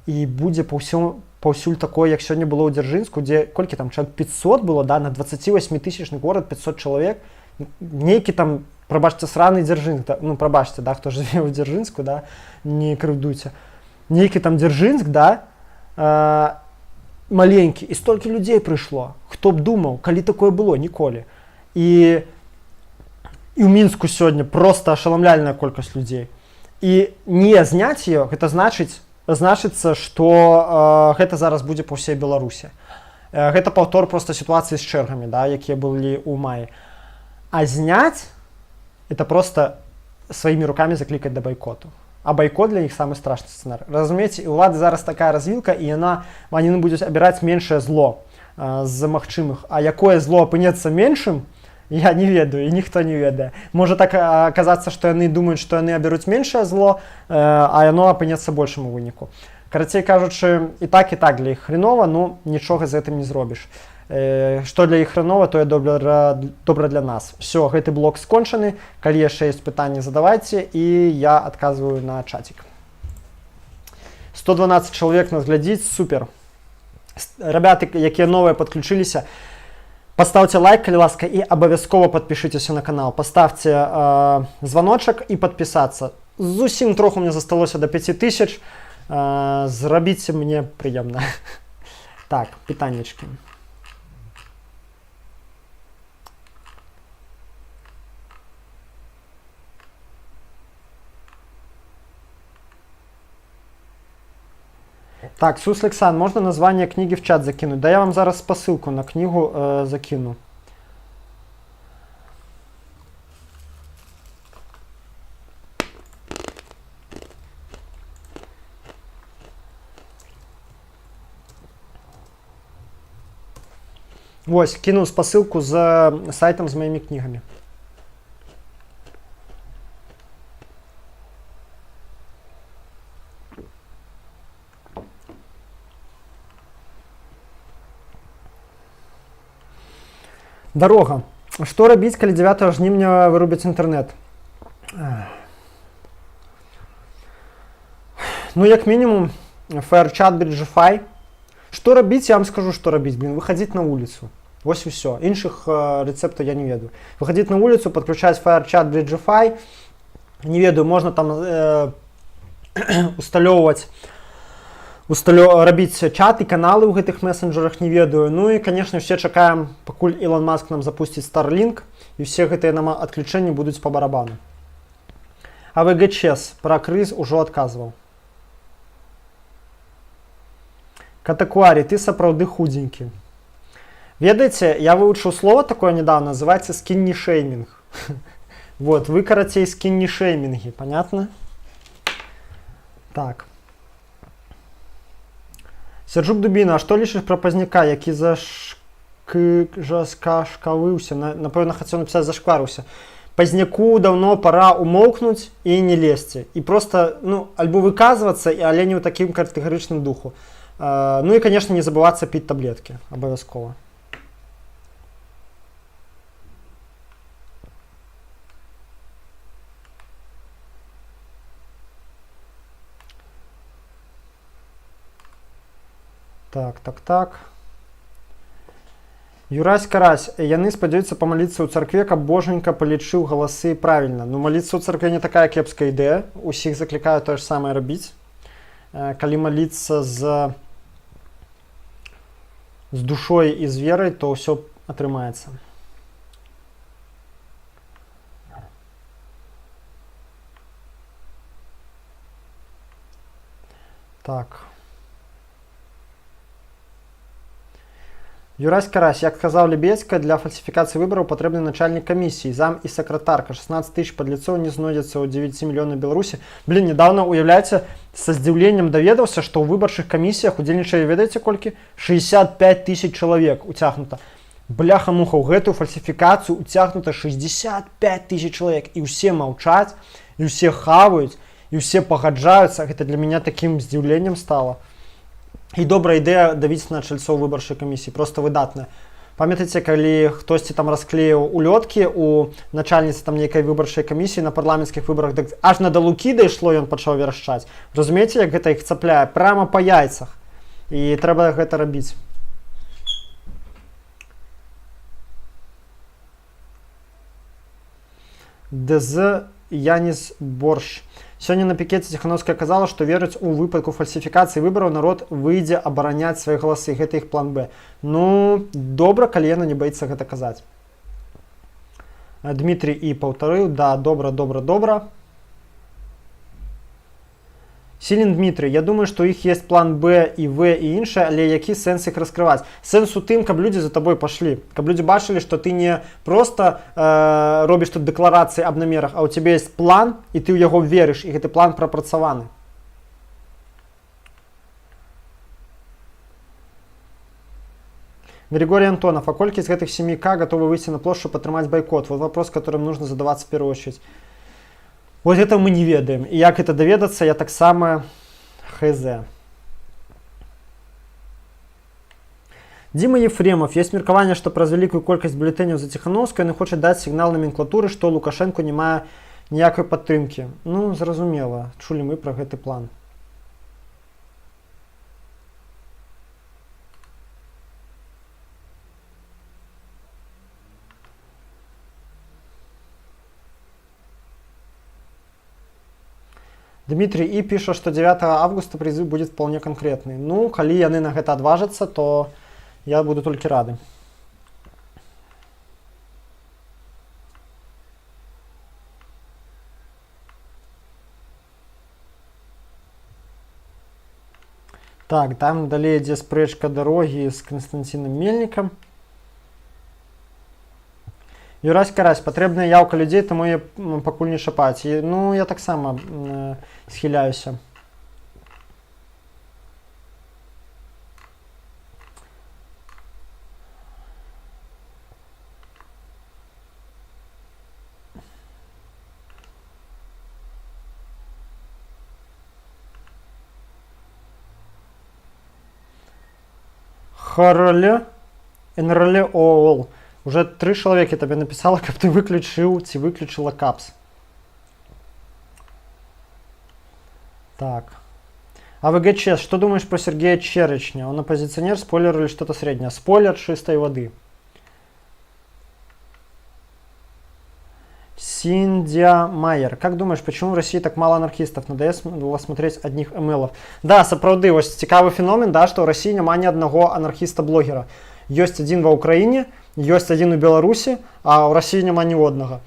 і будзе паўсюль такое, як сёння было ў Дзяржынску, дзе колькі там, 500 было, да, на 28-тысячны горад, 500 чалавек. Нейкі там, прабачце, сраны Дзяржынск, да, ну, прабачце, да, хто жыве ў Дзяржынску, да, не крыўдуйце. Нейкі там Дзяржынск, да, маленькі, і столькі людзей прыйшло. Хто б думаў, калі такое было, ніколі. І ў Мінску сёння проста ашаламляльная колькасць людзей. І не зняць яе, гэта значыцца, што гэта зараз будзе па ўсей Беларусі. Гэта паўтор проста сітуацыі з чэргамі, да, якія былі ў маі. А зняць это проста сваімі рукамі заклікаць да байкоту. А байкот для них самый страшный сценарий. Разумееце, у ўлады зараз такая развілка, і яны будуць абіраць меншае зло з магчымых. А якое зло апынецца меншым, я не ведаю, і ніхто не ведае. Можа так аказацца, што яны думаюць, што яны абяруць меншае зло, а яно апынецца большым у выніку. Карацей кажучы, і так для іх хренова, ну нічога з гэтым не зробіш. Што для іх хренова, то добра для нас. Все, гэты блок скончаны. Калі яшчэ ёсць пытанні, задавайце, і я адказваю на чатик. 112 чалавек нас глядзіць, супер. Ребята, якія новыя падключыліся, поставьте лайк, калі ласка, і абавязкова подпишитеся на канал. Поставьте звоночек і подписаться. Зусім троху мне засталося до 5000. Зрабіце мне прыемна. Так, пытаннячкі. Так, Суслексан, можно название книги в чат закинуть? Да я вам зараз посылку на книгу закину. Вось, кинул посылку за сайтом с моими книгами. Дорога. Что рабіць, калі 9 жнівня вырубяць інтэрнэт? Ну, як мінімум, Firechat, Bridgefy. Что рабіць, я вам скажу, что рабіць. Блин, выходить на улицу. Вось и все. Іншых рецептов я не ведаю. Выходить на улицу, подключать Firechat, Bridgefy. Не ведаю, можно там рабіць чаты, каналы ў гэтых месенджерах, не ведаю. Ну і, конечно, все чакаем, пакуль Илон Маск нам запусціць Starlink, і все гэтыя нам адключэнні будуць по барабану. А ВГЧС про крыз ужо адказваў. Катакуарі, ты сапраўды худенькі. Ведаеце, я вывучыў слово такое недавно, называется скинни-шейминг. Вот, вы, карацей, скинни-шейминги, понятно? Так. Серджук Дубіна, а што лічыш пра пазняка, які заскашкавыўся, напэўна, хацеў напісаць зашкварыўся. Пазняку даўно пора умоўкнуць і не лезці. І проста, ну, альбо выказвацца, але не ў такім катэгарычным духу. Ну і, конечно, не забывацца піць таблеткі, абавязкова. Так. Юрась Карась, яны спадзяюцца памаліцца ў царкве, каб божанька палічыў галасы правільна. Ну, маліцца ў царкве не такая кепская ідэя. Усіх заклікаю тое ж самае рабіць. Калі маліцца з душой і з верай, то ўсё атрымаецца. Так. Юрась Карась, як сказаў Лебедька, для фальсификации выборов патрэбны начальник комиссии, зам и секретарка. 16 тысяч подлецов не знойдется у 9 миллионов Беларуси. Блин, недавно, уявляете, со здзіўленнем даведаўся, что ў выбарчых камісіях удзельнічалі, ведаеце колькі? 65 тысяч человек уцягнута. Бляха-муха, ў гэтую фальсификацию уцягнута 65 тысяч человек. И все молчат, и все хавают, и все пагаджаюцца. Гэта для меня таким здзіўленнем стало. І добрая ідэя давіць на чальцоў выбарчай камісіі, просто выдатная. Памятаеце, калі хтосьці там расклеіў улёткі у начальніцы там нейкай выбарчай камісіі на парламенцкіх выбарах, так аж на да Лукі дайшло, ён пачаў верашчаць. Разумееце, як гэта іх цапляе? Прямо па яйцах. І трэба гэта рабіць. ДЗ Янис Борщ. Сёння на пікеце Ціхановская казала, што верыць у выпадку фальсіфікацыі выбараў народ выйдзе абараняць свае галасы. Гэта іх план Б. Ну, добра, калі яна не баіцца гэта казаць. Дмітрий і паўтарыў. Да, добра. Сілін Дмітрий, я думаю, што у іх есть план Б і В і іншае, але які сэнс іх раскрываць? Сэнс у тым, каб людзі за табой пашлі. Каб людзі бачылі, што ты не проста робіш тут дэкларацыі аб намерах, а ў цябе есть план, і ты ў яго верыш, і гэты план прапрацаваны. Григорий Антонов, а колькі з гэтых 7К готовы выйти на плошчу, падтрымаць байкот? Вот вопрос, которым нужно задаваться в первую очередь. Вот это мы не ведаем. И як это даведацца, я таксама хз. Дима Ефремов. Есть меркаванне, што праз вялікую колькасць бюлетэняў за Ціханаўскай яны хочуць даць сігнал наменклатуры, што Лукашэнку не мае ніякай падтрымкі. Ну, зразумела, чулі мы пра гэты план. Дмитрий И піша, што 9 августа призыв будет вполне конкретный. Ну, калі яны на гэта адважацца, то я буду толькі рады. Так, там далей ідзе спрэчка дарогі з Канстанціном Мельнікам. Юрась Карась, патрэбная яўка людзей, таму я пакуль не шапаць. Ну, я таксама схіляюся. Харле, НРЛ ООЛ. Уже 3 чалавекі табе напісала, каб ты выключыў ці выключыла капс. Так. АВГЧ, что думаешь про Сергея Черечня? Он оппозиционер, спойлер или что-то среднее? Спойлер чистой воды. Синдия Майер. Как думаешь, почему в России так мало анархистов? Надоело было смотреть одних МЛов. Да, сапраўды, вось цікавы феномен, да, что в России няма ни одного анархиста-блогера. Есть один в Украине, есть один у Беларуси, а в России няма ни одного.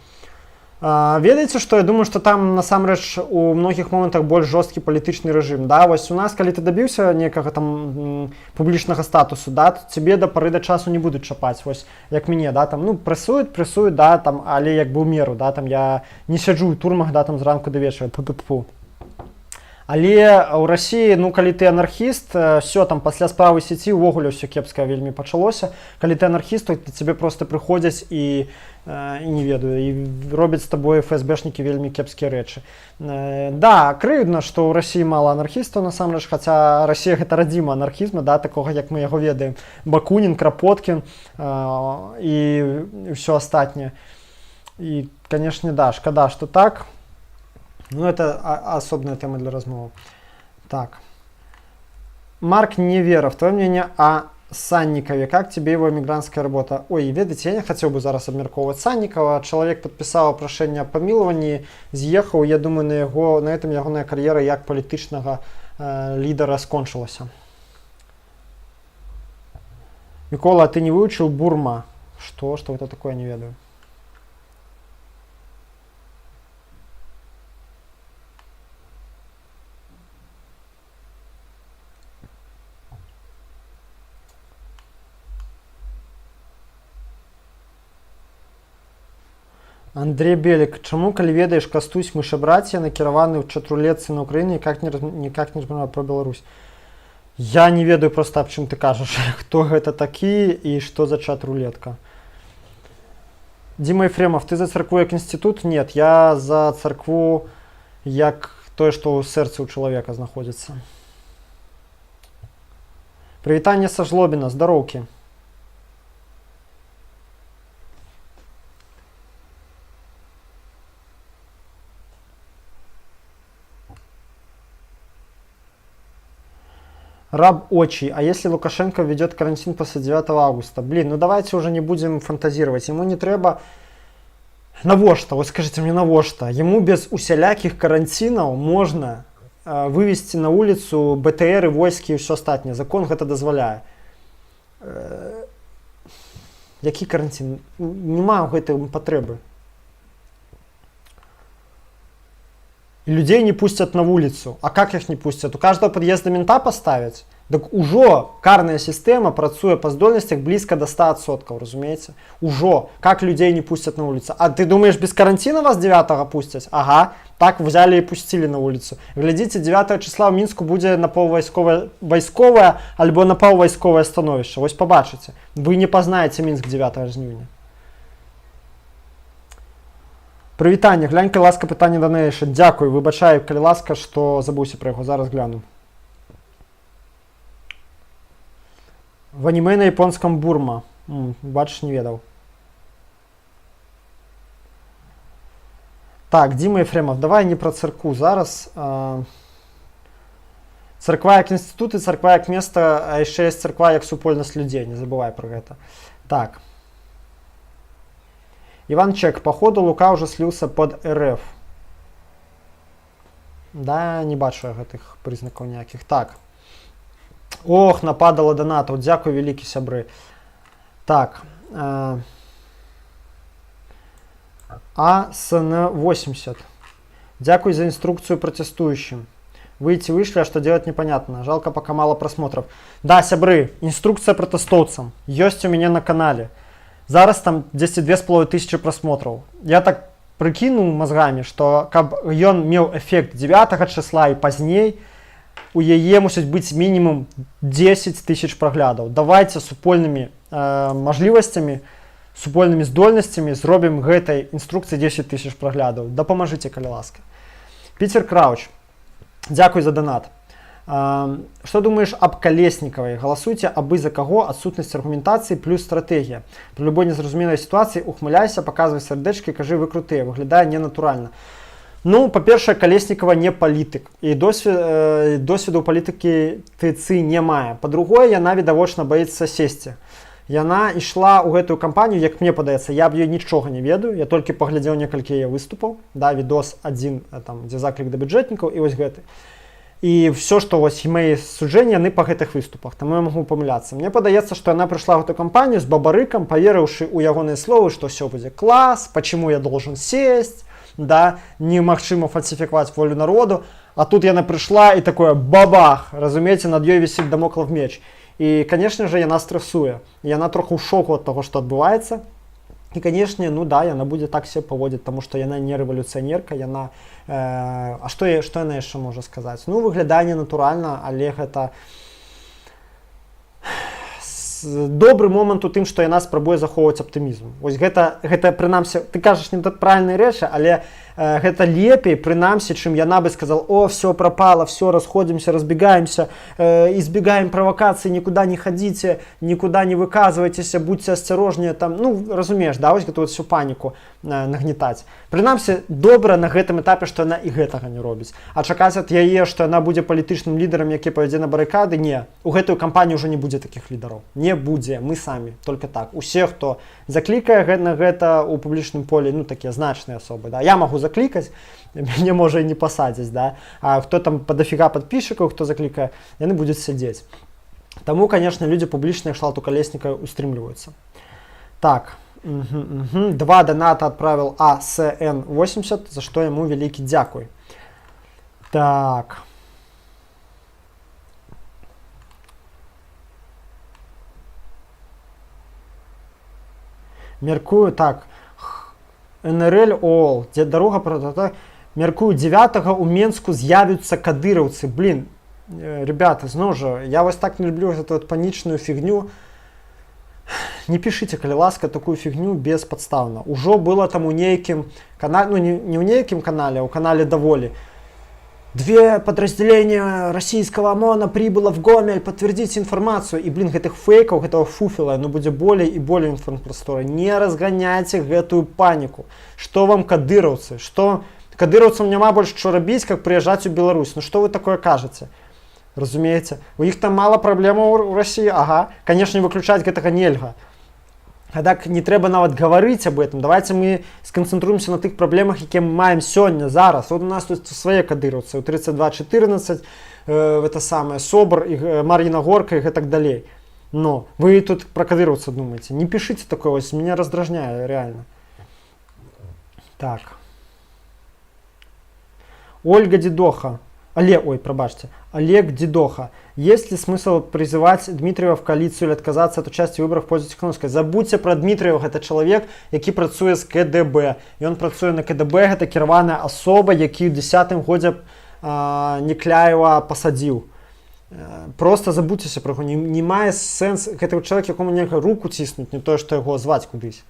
Ведаеце, што я думаю, што там насамрэч у многіх момантах больш жорсткі палітычны рэжым. Да? Вось у нас, калі ты дабіўся некага там публічнага статусу, да, то цябе да пары да часу не будуць чапаць. Вось як мяне, да, там, ну, прэсуюць, да, там, але як бы ў меру, да, там, я не сяджу ў турмах, да, там, зранку да вечара. Але ў Расіі, ну, калі ты анархіст, все, там, пасля справы сеці ўвогуле ўсё кепска вельмі пачалося. Калі ты анархіст, то цябе проста прыходзяць і не ведаю, і робяць з табой ФСБшнікі вельмі кепскія рэчы. Да, крыўдна, што ў Расіі мала анархістаў, насамрэч, хаця Расія гэта радзіма анархізма, да, такога, як мы яго ведаем. Бакунін, Крапоткін і ўсё астатняе. І, канешне, да, шкада, што так. Ну, это особная тема для размовы. Так. Марк Неверов, твое мнение о Санникове. Как тебе его эмигрантская работа? Ой, ведаеце, я не хотел бы зараз абмяркоўваць Санникова. Человек подписал прошение о помиловании, з'ехаў. Я думаю, на этом ягоная кар'ера як палітычнага лідара скончылася. Микола, а ты не выучил Бурма? Что это такое, не ведаю. Андрей Белик, чаму, калі ведаеш, Кастусь мышабрацья накіраваны ў чатрулетцы на Украіне, никак не размаўляе про Беларусь? Я не ведаю просто, аб чым ты кажаш, хто гэта такі і што за чат-рулетка. Дима Ефремов, ты за царкву як інстытут? Нет, я за царкву як тое, што ў сэрцы ў чалавека знаходзіцца. Прывітанне са Жлобіна, здароўкі. Раб Очи, а если Лукашенко введет карантин после 9 августа? Блин, ну давайте уже не будем фантазировать. Ему не трэба... Навошта? Вот скажите мне, навошта? Ему без усялякіх карантинаў можна вывести на улицу БТР, войскі и все астатняе. Закон гэта дазваляе. Які карантин? Нема гэтай патрэбы. И людей не пустят на улицу. А как их не пустят? У каждого подъезда мента поставить? Так ужо карная система працуе по здольностях близко до 100%, разумеется? Ужо. Как людей не пустят на улицу? А ты думаешь, без карантина вас 9-го пустят? Ага. Так взяли и пустили на улицу. Глядите, 9 числа в Минску будет напаўвайсковае альбо напаўвайсковае становішча. Вось побачыце. Вы не познаете Минск 9 жніўня. Прывітанне, глянь, калі ласка, пытанне Donation. Дзякуй, выбачаю, калі ласка, што забыўся пра яго, зараз гляну. В аніме на японском Бурма. Бачиш, не ведаў. Так, Дима Ефремов, давай не про церкву зараз. Церква як інститут і церква як место, а ще є церква як супольність людей, не забувай про гэта. Так. Иван Чек, походу Лука уже слился под РФ. Да, не бачу я гэтых прызнакаў ніякіх. Так. Ох, нападало донатаў. Дзякуй, вялікі сябры. Так. АСН80. Дякую за инструкцию протестующим. Выйти вышли, а что делать непонятно. Жалко, пока мало просмотров. Да, сябры, инструкция протестовцам есть у меня на канале. Зараз там 10-2500 просмотров. Я так прикинул мозгами, что каб ён меў эффект 9 числа и поздней, у яе мусіць быць мінімум 10 000 праглядаў. Давайте супольнымі мажлівасцямі, супольнымі здольнасцямі зробім гэтай інструкцыі 10 000 праглядаў. Дапамажыце, калі ласка. Питер Крауч, дзякуй за донат. Что думаешь об Колесниковой? Голосуйте абы за кого, отсутность аргументации плюс стратегия. При любой незразумелой ситуации ухмыляйся, показывай сердечки, кажи вы крутые, выглядая ненатурально. Ну, по-перше, Колесникова не політик, і досвіду політики не мае. По-другое, яна відавочна боїцца сесці. Яна ішла ў гэтую кампанію, як мне падаецца, я б ёй нічога не ведаю, я толькі паглядзеў некалькі яе выступаў, да, відос адзін, там, дзе заклік да бюджэтнікаў, і вось гэты. І все, што вось мои суджэнні, яны па гэтых выступах, таму я магу памыляцца. Мне падаецца, што яна прыйшла ў гэтую кампанію з бабарыкам, паверыўшы ў ягоныя словы, што ўсё будзе клас, почему я должен сесть, да, немагчыма фальсификовать волю народу, а тут яна пришла и такое бабах, разумеете, над ёй висит дамоклов меч. И, конечно же, яна стрессуе, яна троху ў шоку от того, что отбываецца. И, конечно, ну да, яна будет так себя поводить, потому что яна не революционерка, яна... А что яна яшчэ можа сказаць? Ну, выглядае ненатуральна, але гэта... Добры момант у тым, што яна спрабуе захоўваць аптымізм. Вось гэта прынамсі, ты кажаш не правільныя рэчы, але гэта лепей, прынамсі, чым яна бы сказала: о, все пропало, все, расходимся, разбегаемся, избегаем провокаций, никуда не ходите, никуда не выказывайтесь, будьте осторожнее, там, ну, разумееш, да, вось гэту вот всю паніку нагнетаць. Прынамсі, добра на гэтым этапе, што яна і гэтага не робіць. А чакаць ад яе, што яна будзе палітычным лідарам, які павядзе на барыкады, не. У гэтую кампанію ўжо не будзе такіх лідараў. Не будзе, мы самі, только так. Усе, хто заклікае на гэта ў публічным полі, ну, такія значныя асобы, да. Я магу заклікаць, мяне можа і не пасадзяць, да. А хто там дофіга подписчикаў, хто заклікае, яны будуць сядзець. Таму, конечно, люди публічныя кшталту Колесника устрымліваюцца. Так, 2 доната отправил АСН80, за что ему великий дякуй. Так. Меркую, так. НРЛ ООЛ, где дорога продата. Меркую, 9-го у Менску з'являются кадыровцы. Блин, ребята, зноў жа, я вас так не люблю эту вот панічную фигню. Не пишите, калі ласка, такую фигню бесподставно. Ужо было там у нейкім канале, ну не у нейкім канале, а у канале Даволі. 2 подразделения российского ОМОНа прибыло в Гомель, подтвердить информацию. И, блин, гэтых фейков, гэтого фуфела, ну, будет более и более информпростора. Не разгоняйте гэтую панику. Что вам кадыровцы? Что кадыровцам няма больше что робить, как приезжать в Беларусь? Ну, что вы такое кажете? Разумеете? У них там мало проблем у России? Ага. Конечно, выключать гэтага нельга. А так не трэба нават гаварыць об этом. Давайте мы сконцентруемся на тых праблемах, якія мы маем сёння, зараз. Вот у нас тут свае кадыровцы, 3214, это самое, СОБР, Мар'їна Горка и так далее. Но вы тут про кадыровца думаете. Не пишите такое, вот, меня раздражняет реально. Так. Ольга Дидоха. Пробачьте. Олег Дидоха. Есть ли смысл призывать Дмитриева в коалицию или отказаться от участия в выборах в пользу Тихановскай? Забудьте про Дмитриева, это человек, який працуе з КДБ. І він працує на КДБ, это керована особа, який у 10-м годі Некляєва посадил. Просто забудьтеся про його. Не має сенс, это человек, якому нельга руку тиснуть, не то, что його звать кудись.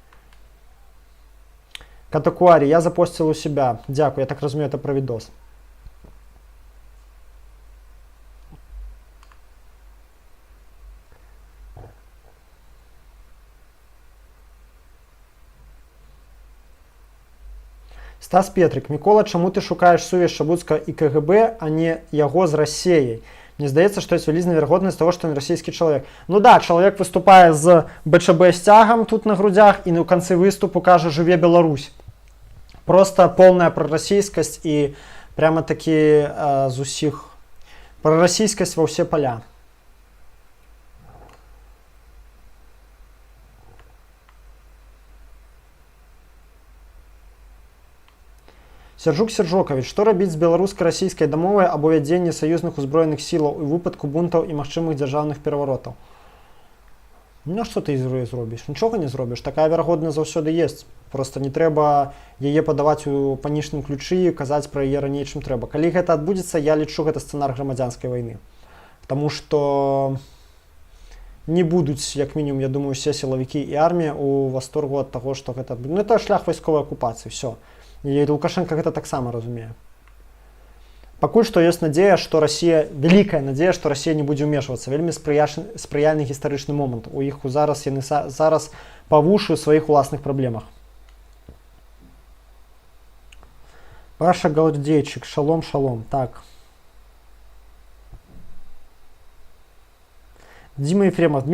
Катакуарі, я запостил у себя. Дякую, я так розумію, это про відос. Стас Петрик, Мікола, чаму ты шукаеш сувязь Шабуцкага і КГБ, а не яго з Расіяй? Мне здаецца, што ёсць вялізная верагоднасць таго, што ён расійскі чалавек. Ну да, чалавек выступае з БЧБ сцягам тут на грудзях і на канцы выступу кажа «Жыве Беларусь». Просто полная прарасійскасць і прямо такі з усіх прарасійскасць ва ўсе паля. Сяржук Сяржокович, што рабіць з беларуска-расійскай дамовай або вядзенне саюзных узброеных сілаў у выпадку бунтаў і магчымых дзяржаўных пераваротаў? Ну што ты зробіш? Нічога не зробіш. Такая верагоднасць заўсёды ёсць. Просто не трэба яе падаваць у панічным ключы і казаць пра яе раней, чым трэба. Калі гэта адбудзецца, я лічу гэта сцэнар грамадзянскай вайны. Таму што не будуць, як мінімум, я думаю, усе сілавікі і армія у восторгу ад таго, што гэта адбудзе. Ну, это шлях вайсковай акупацыі, всё. І Лукашенко гэта таксама разумее. Пакуль што ёсць надзея, што Расія, вялікая надзея, што Расія не будзе ўмешвацца. Вельмі спрыяльны гістарычны момант. У іх зараз яны зараз па вушы ў сваіх уласных праблемах. Паша Галдзейчык, шалом, шалом. Так. Дзіма Ефремов,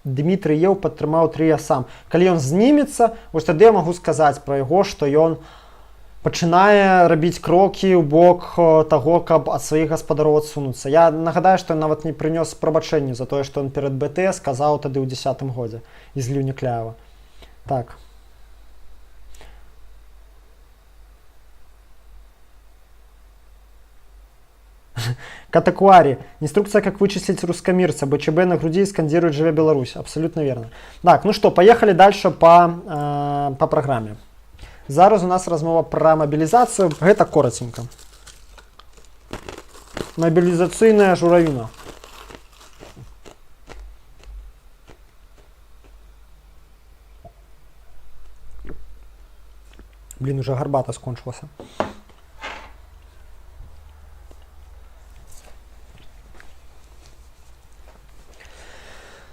Дмітрыеў падтрымаў трыя сам. Калі ён знімецца, вось тады я магу сказаць пра яго, што ён пачынае рабіць крокі ў бок таго, каб ад сваіх гаспадароў адсунуцца. Я нагадаю, што ён нават не прынёс прабачэнне за тое, што ён перад БТ сказаў тады ў 10-м годзе і зліў Някляева. Так. Катакуари. Инструкция, как вычислить русскомирца. БЧБ на груди скандирует «Живе Беларусь». Абсолютно верно. Так, ну что, поехали дальше по программе. Зараз у нас размова про мобилизацию. Это коротенько. Мобилизационная журавина. Блин, уже гарбата скончилась.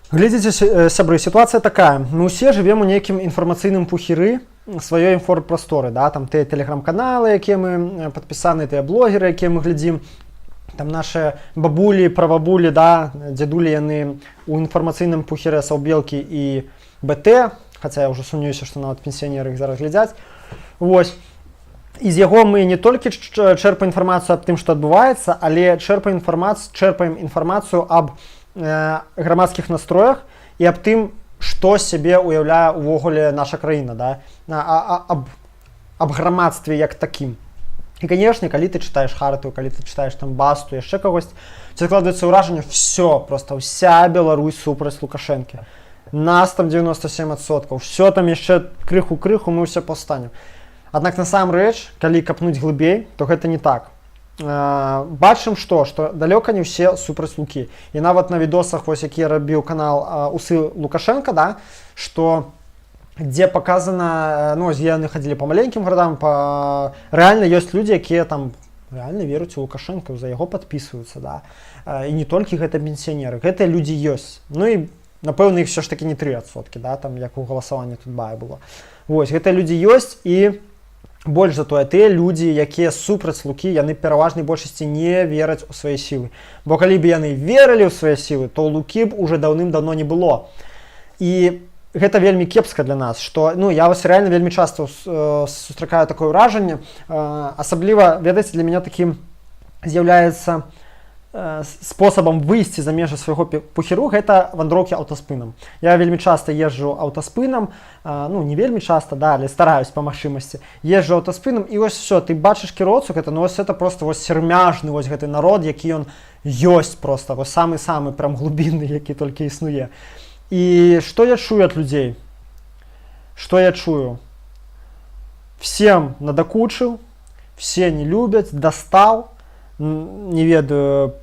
Глядзіце, сябры, сітуацыя такая. Мы ўсе жывем у нейкім інфармацыйным пухіры сваёй інфорпрасторы, да? Там тыя тэлеграм-каналы, якія мы падпісаны, тыя блогеры, якія мы глядзім, там нашы бабулі, правабулі, да? Дзядулі яны у інфармацыйным пухіры Саўбелкі і БТ, хаця я ўжо сумнююся, што нават пенсіянеры іх зараз глядзяць. Вось. І з яго мы не толькі чэрпаем інфармацыю аб тым, што адбываецца, але чэрпаем інфармацыю аб грамадскіх настроях і аб тым, што сябе уяўляе увогуле наша краіна, да? аб грамадстве як такім. І, канешне, калі ты чытаеш Хартыю, калі ты чытаеш там Басту, яшчэ кагось, ці складваецца ўражанне, все, просто ўся Беларусь супраць Лукашэнкі. Нас там 97%, все там яшчэ крыху-крыху, мы ўсе паўстанем. Аднак насамрэч, калі капнуць глыбей, то гэта не так. Бачым, што далёка не ўсе супраць Лукі. І нават на відосах, вось які рабіў канал «Усы Лукашенка», да, што дзе паказана, ну, яны хадзілі па маленькім гарадам, рэальна ёсць людзі, якія там рэальна веруць у Лукашенка, за яго падпісваюцца, да. І не толькі гэта пенсіянеры, гэтыя людзі ёсць. Ну і, напэўна, іх все ж такі не 3%, да, там, як у галасаванні тут бая было. Вось, гэтыя людзі ёсць, і больш за тое, тыя людзі, якія супраць Лукі, яны пераважнай большасці не вераць у свае сілы. Бо калі б яны верылі ў свае сілы, то Лукі б уже даўным-даўно не было. І гэта вельмі кепска для нас, што, ну, я вось рэальна вельмі часта сустракаю такое ўражанне. Асабліва, ведаеце, для мяне такім з'яўляецца спосабам выйсці за межы свайго пухіру, гэта вандроўкі аўтаспынам. Я вельмі часта езджу аўтаспынам, ну, не вельмі часта, да, але стараюсь па магчымасці. Езджу аўтаспынам, і вось все, ты бачыш кіроўцу, гэта, ну, вось это просто вось сермяжны вось гэты народ, які ён ёсць просто, вось самы-самы прям глубінны, які толькі існуе. І што я чую ад людзей? Што я чую? Всем надакучыў, все не любяць, дастаў, не ведаю,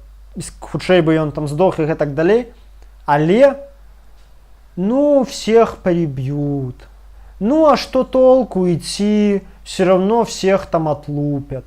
хутчэй бы ён там здох і гэтак далей, але, ну, всех перебьют. Ну, а что толку идти? Все равно всех там отлупят.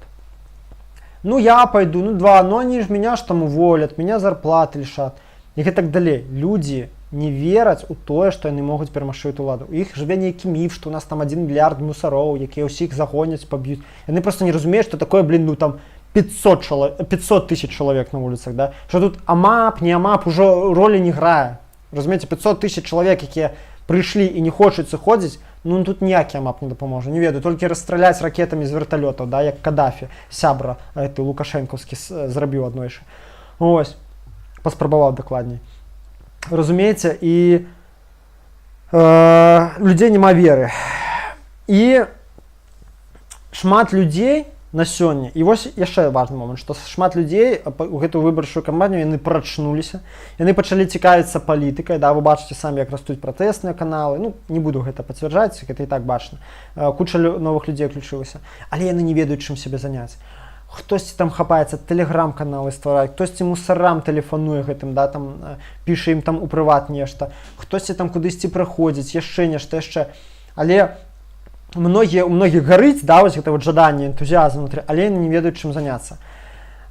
Ну, я пойду, ну, 2, но они же меня ж там уволят, меня зарплаты лишат. И гэтак далей. Люди не вераць у тое, што яны могуць перамагчыць уладу. У іх жыве нейкі міф, што у нас там 1 мільярд мусароў, якія ўсіх загоняць, паб'юць. Яны проста не разумеюць, што такое, ну там 500 тысяч чалавек на вуліцах, да? Што тут амап, не амап, ужо ролі не грае. Разумееце, 500 тысяч чалавек, якія прыйшлі і не хочуць сыходзіць, ну тут ніякі амап не дапаможа. Не ведаю, толькі расстраляць ракетамі з верталётаў, да, як Кадафі, сябра, гэты лукашэнкаўскі зрабіў аднойчы. Ось, паспрабаваў дакладней. Разумееце, і людзей няма веры. І шмат людзей на сёння, і вось яшчэ важны момант, што шмат людзей у гэтую выбарчую кампанію яны прачнуліся, яны пачалі цікавіцца палітыкай, да, вы бачыце самі, як растуць пратэсныя каналы, ну, не буду гэта пацвярджаць, гэта і так бачна. Куча новых людзей уключылася, але яны не ведаюць, чым сябе заняць. Хтосьці там хапаецца, тэлеграм-каналы ствараць, хтосьці мусарам тэлефануе гэтым, да, там, піша ім там у прыват нешта, хтосьці там кудысьці прыходзіць, яшчэ нешта, яшчэ. Але у многіх гарыць, да, вось гэта вот жаданне, энтузіазм внутры, але яны не ведаюць, чым заняцца.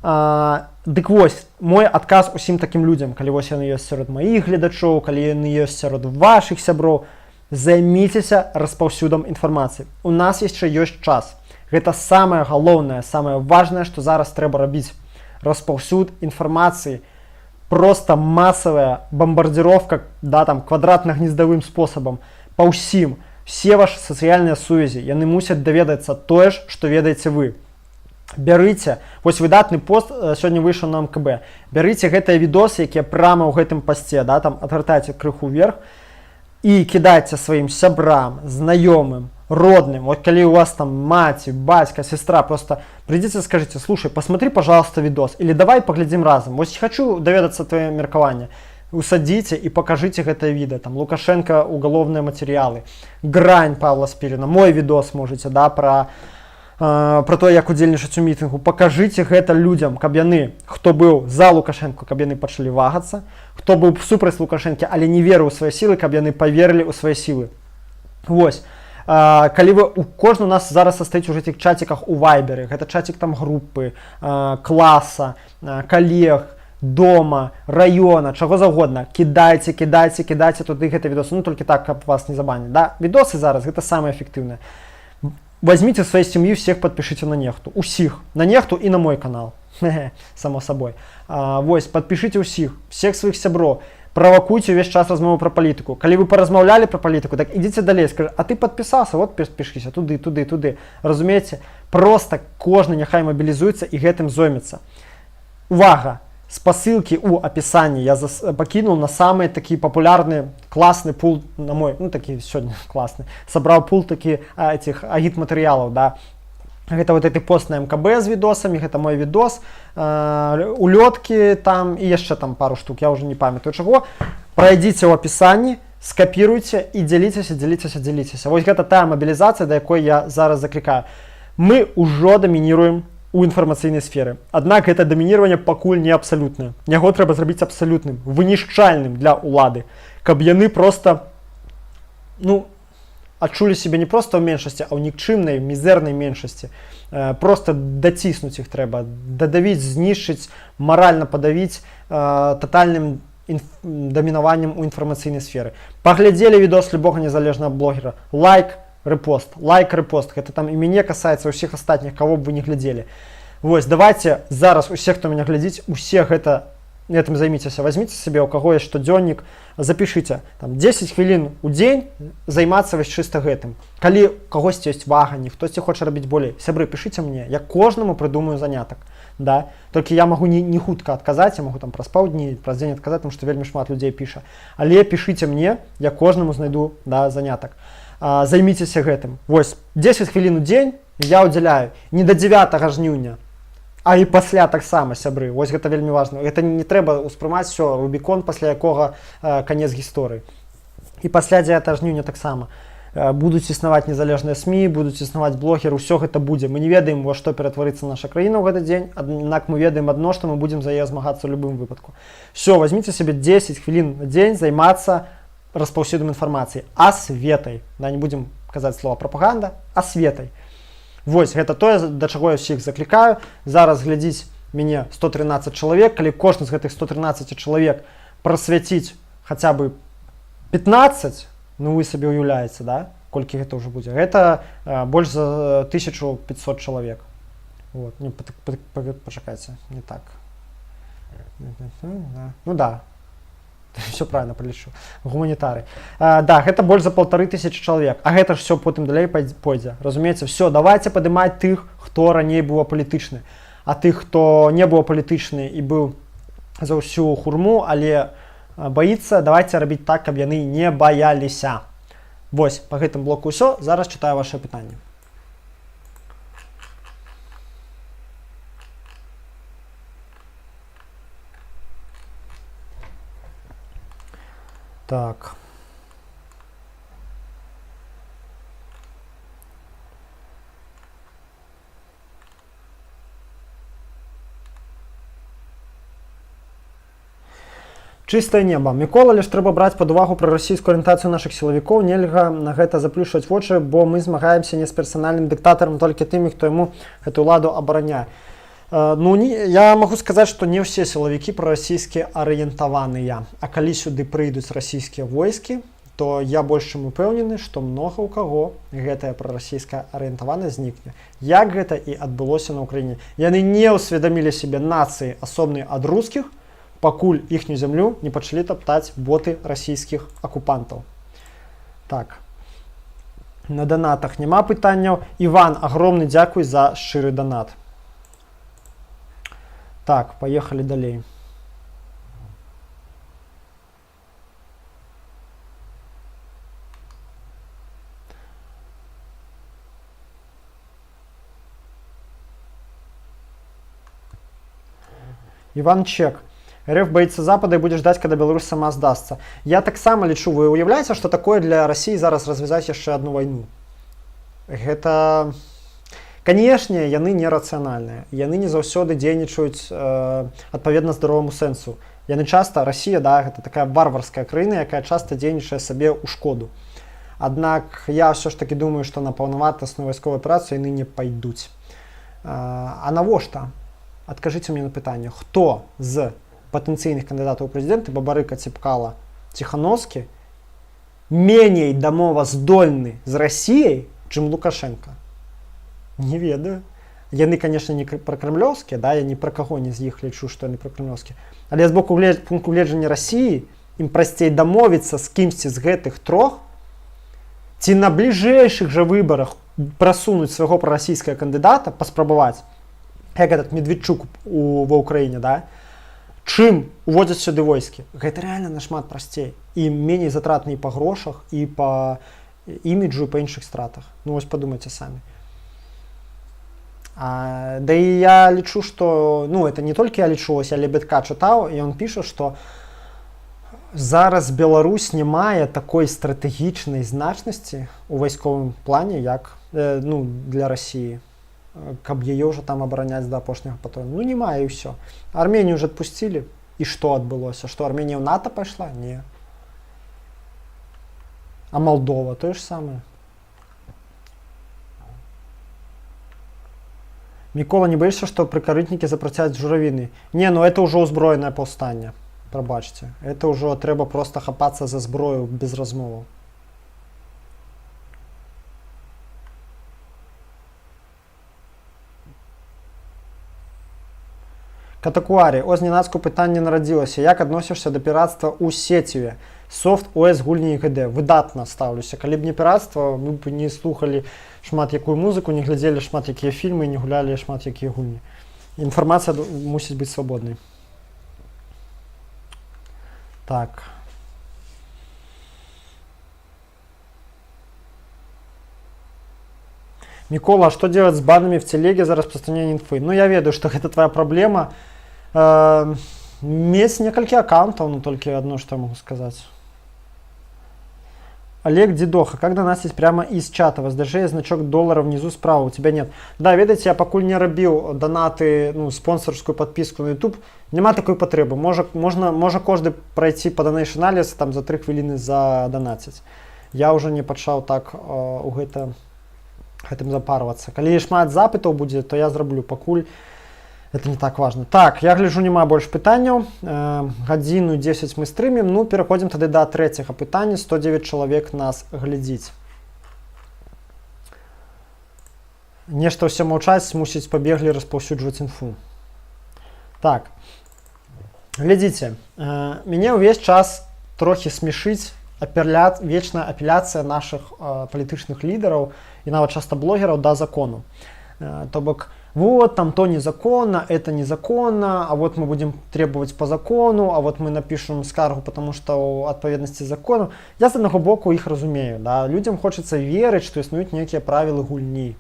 Дык вось, мой адказ усім такім людзям, калі вось яны ёсць сярод маіх гледачоў, калі яны ёсць сярод вашых сяброў, займіцеся распаўсюдам інфармацыі. У нас яшчэ ёсць час. Гэта самае галоўнае, самае важнае, што зараз трэба рабіць. Распаўсюд інфармацыі, проста масавая бомбардзіроўка, да, там, квадратна-гнездавым спосабам, па ўсім. Все ваши сацыяльныя сувязі, яны мусяць даведацца тое ж, што ведаеце вы. Бярыце, вось выдатны пост сёння выйшаў на МКБ. Бярыце гэтыя відосы, якія прама ў гэтым пасце, да, там адвяртайце крыху вверх і кідайце сваім сябрам, знаёмым, родным. Вот калі у вас там маці, бацька, сестра, просто придите, скажите: слушай, посмотри, пожалуйста, видос, или давай поглядим разом. Вот хочу доведацца твоё меркаванне. Усадите и покажите гэта відэа, там Лукашенко, уголовные материалы, Грань Павла Спіріна, мой видос можете, да, про то, як удзельнічаць у мітынгу. Покажите гэта людям, каб яны, хто быў за Лукашенко, каб яны пачалі вагацца, хто быў супраць Лукашэнкі, але не верыў у свае сілы, каб яны поверылі ў свае сілы. Вось. Калі вы, у кожны у нас зараз састаіць у гэтых чаціках у Вайберы, гэта чацік там групы, класа, калег, дома, района, чаго заўгодна, кідайце туды гэты відосы, ну толькі так, каб вас не забанілі, да? Відосы зараз гэта самае эфектыўнае. Возьмите сваёй сям'і, всех подпишите на нехту, усіх, на нехту і на мой канал, само собой. Вось, подпишите усіх, всех сваіх сяброў, правакуйте увесь час размову про палітыку. Калі вы паразмаўлялі про палітыку, так ідзіце далей, скажи: а ты подпісаўся, вот подпішыся туды. Разумееце, просто кожны няхай мобілізуецца і гэтым зоймецца. Увага! Спасылкі у апісанні я пакінуў на самы такі папулярны класны пул, на мой, ну такі сёння класны, сабраў пул такі этих агітматэрыялаў, да. Гэта вот гэты пост на МКБ з відосамі, гэта мой відос, улёткі там і яшчэ там пару штук, я ўжо не памятаю чаго. Прайдзіце ў апісанні, скапіруйце і дзяліцеся. Вось гэта тая мабілізацыя, да якой я зараз заклікаю. Мы ўжо дамініруем у інфармацыйнай сферы. Аднак гэта дамінірванне пакуль не абсалютнае. Яго трэба зрабіць абсалютным, вынішчальным для ўлады, каб яны проста, ну, адчулі сябе не проста ў меншасці, а ў нікчымнай, мізэрнай меншасці. Проста даціснуць іх трэба, дадавіць, знішчыць, маральна падавіць татальным дамінаваннем у інфармацыйнай сферы. Паглядзелі відос любога незалежнага блогера, лайк, рэпост, гэта там і мяне касаецца, ўсіх астатніх, кого б вы не глядзелі. Вось, давайте зараз усе, хто мяне глядзіць, усе гэтым займіцеся, возьміце сабе, у каго ёсць штодзённік, запішыце там 10 хвілін у дзень займацца вось чыста гэтым. Калі у кагосьці ёсць ваганні, хтосьці хоча рабіць болей, сябры, пішыце мне, я кожнаму прыдумаю занятак, да? Толькі я магу не хутка адказаць, я магу там праз паўдні, праз дзень адказаць, тому што вельмі шмат людзей піша. Але пішыце мне, я кожнаму знайду, да, занятак. Займіцеся гэтым. Вось, 10 хвілін у дзень я ўдзяляю не да 9 жніўня, а і пасля таксама, сябры. Вось гэта вельмі важна. Гэта не трэба ўспрымаць усё, рубікон, пасля якога канец гісторыі. І пасля 9 жніўня таксама. Будуць існаваць незалежныя СМІ, будуць існаваць блогеры, ўсё гэта будзе. Мы не ведаем, во што ператварыцца наша краіна ў гэты дзень, аднак мы ведаем адно, што мы будзем за яе змагацца ў любым выпадку. Всё, возьміце сабе 10 хвілін на дзень займацца распаўсюдам інфармацыі, асветай. Да, не будзем казаць слова прапаганда, асветай. Вось, гэта тое, да чаго я ўсіх заклікаю. Зараз глядзіць мяне 113 чалавек, калі кожны з гэтых 113 чалавек прасвяціць хаця бы 15, ну вы сабе уяўляеце, да? Колькі гэта ўжо будзе. Гэта больш за 1500 чалавек. Вот. Не, пачакайце, не так. Ну да. Все правильно полічу. Гуманітары. Да, гэта больш за 1500 чалавек. А гэта ж все потым далей пойдзе. Разумееце, все, давайте падымаць тых, хто раней быў апалітычны. А тых, хто не быў апалітычны і быў за ўсю хурму, але баіцца, давайте рабіць так, каб яны не баяліся. Вось, па гэтым блоку ўсё. Зараз чытаю ваше пытанне. Так. Чыстае неба. Мікола, лишь трэба браць пад увагу пра расійскую арыентацыю нашых сілавікоў. Нельга на гэта заплюшваць вочы, бо мы змагаемся не з персанальным дыктатарам, толькі тымі, хто яму гэту ўладу абараняе. Я магу сказаць, што не ўсе сілавікі прарасійскія арыентаваныя. А калі сюды прыйдуць расійскія войскі, то я больш чым упэўнены, што многа ў каго гэтая прарасійская арыентаванасць знікне. Як гэта і адбылося на Ўкраіне. Яны не ўсведамілі сябе нацыі асобнай ад рускіх, пакуль іхнюю зямлю не пачалі таптаць боты расійскіх акупантаў. Так. На данатах няма пытанняў. Іван, агромны дзякуй за шчыры данат. Так, поехали далей. Иван Чек. РФ боится Запада и будет ждать, когда Беларусь сама сдастся. Я так само лечу. Вы уявляете, что такое для России зараз развязать еще одну войну? Это... Конечно, яны нерацыянальныя. Яны не заўсёды дзейнічаюць адпаведна здароваму сэнсу. Яны часта, Россия, да, гэта такая варварская краіна, якая часта дзейнічае сабе ў шкоду. Аднак я ўсё ж таки думаю, што на паўнавартасную вайсковую аперацыю яны не пайдуць. А навошта? Адкажыце мне на пытанне, хто з патэнцыйных кандыдатаў у прэзідэнты Бабарыка, Цепкала, Ціхановскі меней дамоваздольны з Расіяй, чым Лукашенко? Не ведаю. Яны, конечно, не пракрэмлёўскія, да, я ні пра каго не з іх лічу, што яны пракрэмлёўскія. Але з боку пункту гледжання Расіі ім прасцей дамовіцца з кімсьці з гэтых трох, ці на бліжэйшых жа выбарах прасунуць свайго прарасійскага кандыдата, паспрабаваць, як этот Медведчук ва Ўкраіне, да, чым уводзяць сюды войскі. Гэта рэальна нашмат прасцей. І меней затратна і па грошах, і па іміджу, і па іншых стратах. Ну, вось падумайце самі. Да і я лічу, што, ну, это не толькі я лічу, ось я Лебедка чытаў, і ён піша, што зараз Беларусь не мае такой стратэгічнай значнасці ў вайсковым плане, як, ну, для Расіі, каб яе ўжо там абараняць да апошняга патрона. Ну, не мае, і ўсё. Арменію ўжо адпусцілі, і што адбылося? Што Арменія ў НАТО пайшла? Не. А Молдова тое ж самае. Мікола, не боишься, что прикорытники запрацяць журавіны? Не, ну это уже узброенае паўстанне. Прабачце. Это уже трэба просто хапацца за зброю без размоваў. Катакуарі, о зненацку пытанне нарадзілася. Як адносішся да пірацтва ў сеціве? Софт, ОС, гульні і ГД. Выдатна стаўлюся. Калі б не пірацтва, мы б не слухалі шмат якую музыку, не глядзелі шмат якія фільмы, не гулялі шмат якія гульні. Інфармацыя мусіць быць свабоднай. Так. Микола, а что делать с банами в телеге за распространение инфы? Ну, я ведаю, что это твоя проблема. Мець некалькі аккаунтов, но только одно, что я могу сказать. Олег Дедоха, как донатить прямо из чата? ВСДЖ значок доллара внизу справа, у тебя нет. Да, ведаеце, я пакуль не рабіў донаты, ну, спонсорскую подписку на YouTube. Нема такой патрэбы. Можа кожны пройти по donation анализ там за 3 хвіліны задонатіць. Я уже не пачаў так у гэтым запарвацца. Калі шмат запытаў будзе, то я зраблю. Пакуль Это не так важно. Так, я гляджу, няма больш пытанняў. Гадзіну 10 мы стрымім. Ну, пераходзім тады да трэцяга пытання. 109 чалавек нас глядзіць. Нешта ўсе маўчаць, мусіць, пабеглі распаўсюджваць інфу. Так, глядзіце, мяне ўвесь час трохі смешыць вечная апеляцыя нашых палітычных лідараў і нават часта блогераў да закону. То бок, вот, там то незаконно, это незаконно, а вот мы будем требовать по закону, а вот мы напишем скаргу, потому что у отповедности закону. Я з аднаго боку іх разумею. Да? Людям хочется верыць, што існуюць нейкія правілы гульні,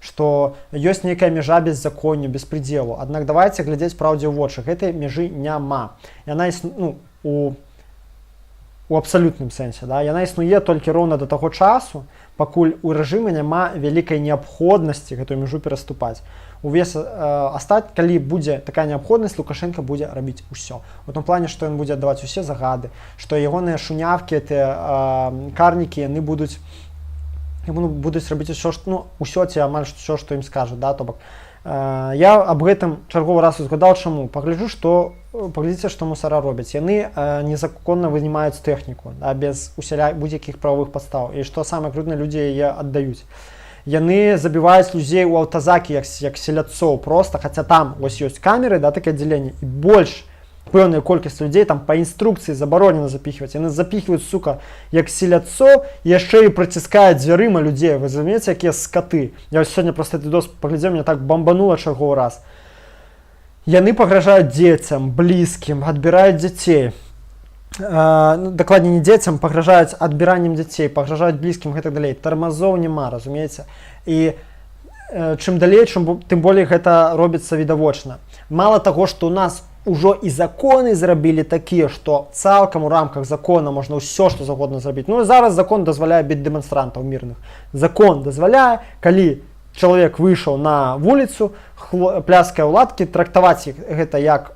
што ёсць нейкая мяжа беззаконню, беспределу. Аднак давайте глядзець праўдзе ў вочы. Гэтай мяжы няма. Яна існуе, у абсалютным сэнсе. Да? Яна існуе толькі роўна да таго часу, пакуль у рэжыма няма вялікай неабходнасці гэтую мяжу пераступаць. Калі будзе такая неабходнасць, Лукашенко будзе рабіць усё. У том плане, што ён будзе аддаваць усе загады, што ягоныя шунявкі, карнікі, яны будуць рабіць усё, усё ці амаль усё, што ім скажа. Да? То бок, я аб гэтым чарговы раз узгадаў, чаму. Паглядзіце, што мусара робяць. Яны незаконна вынімаюць тэхніку, да, без будь-якіх правовых падстаў. І што самае крутнае, людзі яе аддаюць. Яны забіваюць людзей у аўтазакі, як селядцоў проста, хаця там вось ёсць камеры, да, такія аддзяленні, і больш пэўная колькасць людзей там па інструкцыі забаронена запіхваць. Яны запіхваюць, сука, як селядцоў, яшчэ і прыціскаюць дзвярыма людзей. Вы разумееце, якія скаты. Я вось сёння проста відос паглядзеў, мне так бамбанула чарговы раз. Яны пагражаюць дзецям, блізкім, адбіраюць дзяцей. Дакладней, не дзецям, пагражаюць адбіраннем дзяцей, пагражаюць блізкім, гэтак далей. Тармазоў няма, разумееце? І чым далей, тым болей гэта робіцца відавочна. Мала таго, што ў нас ужо і законы зрабілі такія, што цалкам у рамках закона можна ўсё, што загодна зрабіць. Ну і зараз закон дазваляе біць дэманстрантаў мірных. Закон дазваляе, калі чалавек выйшаў на вуліцу, пляскае ўладкі, трактаваць гэта як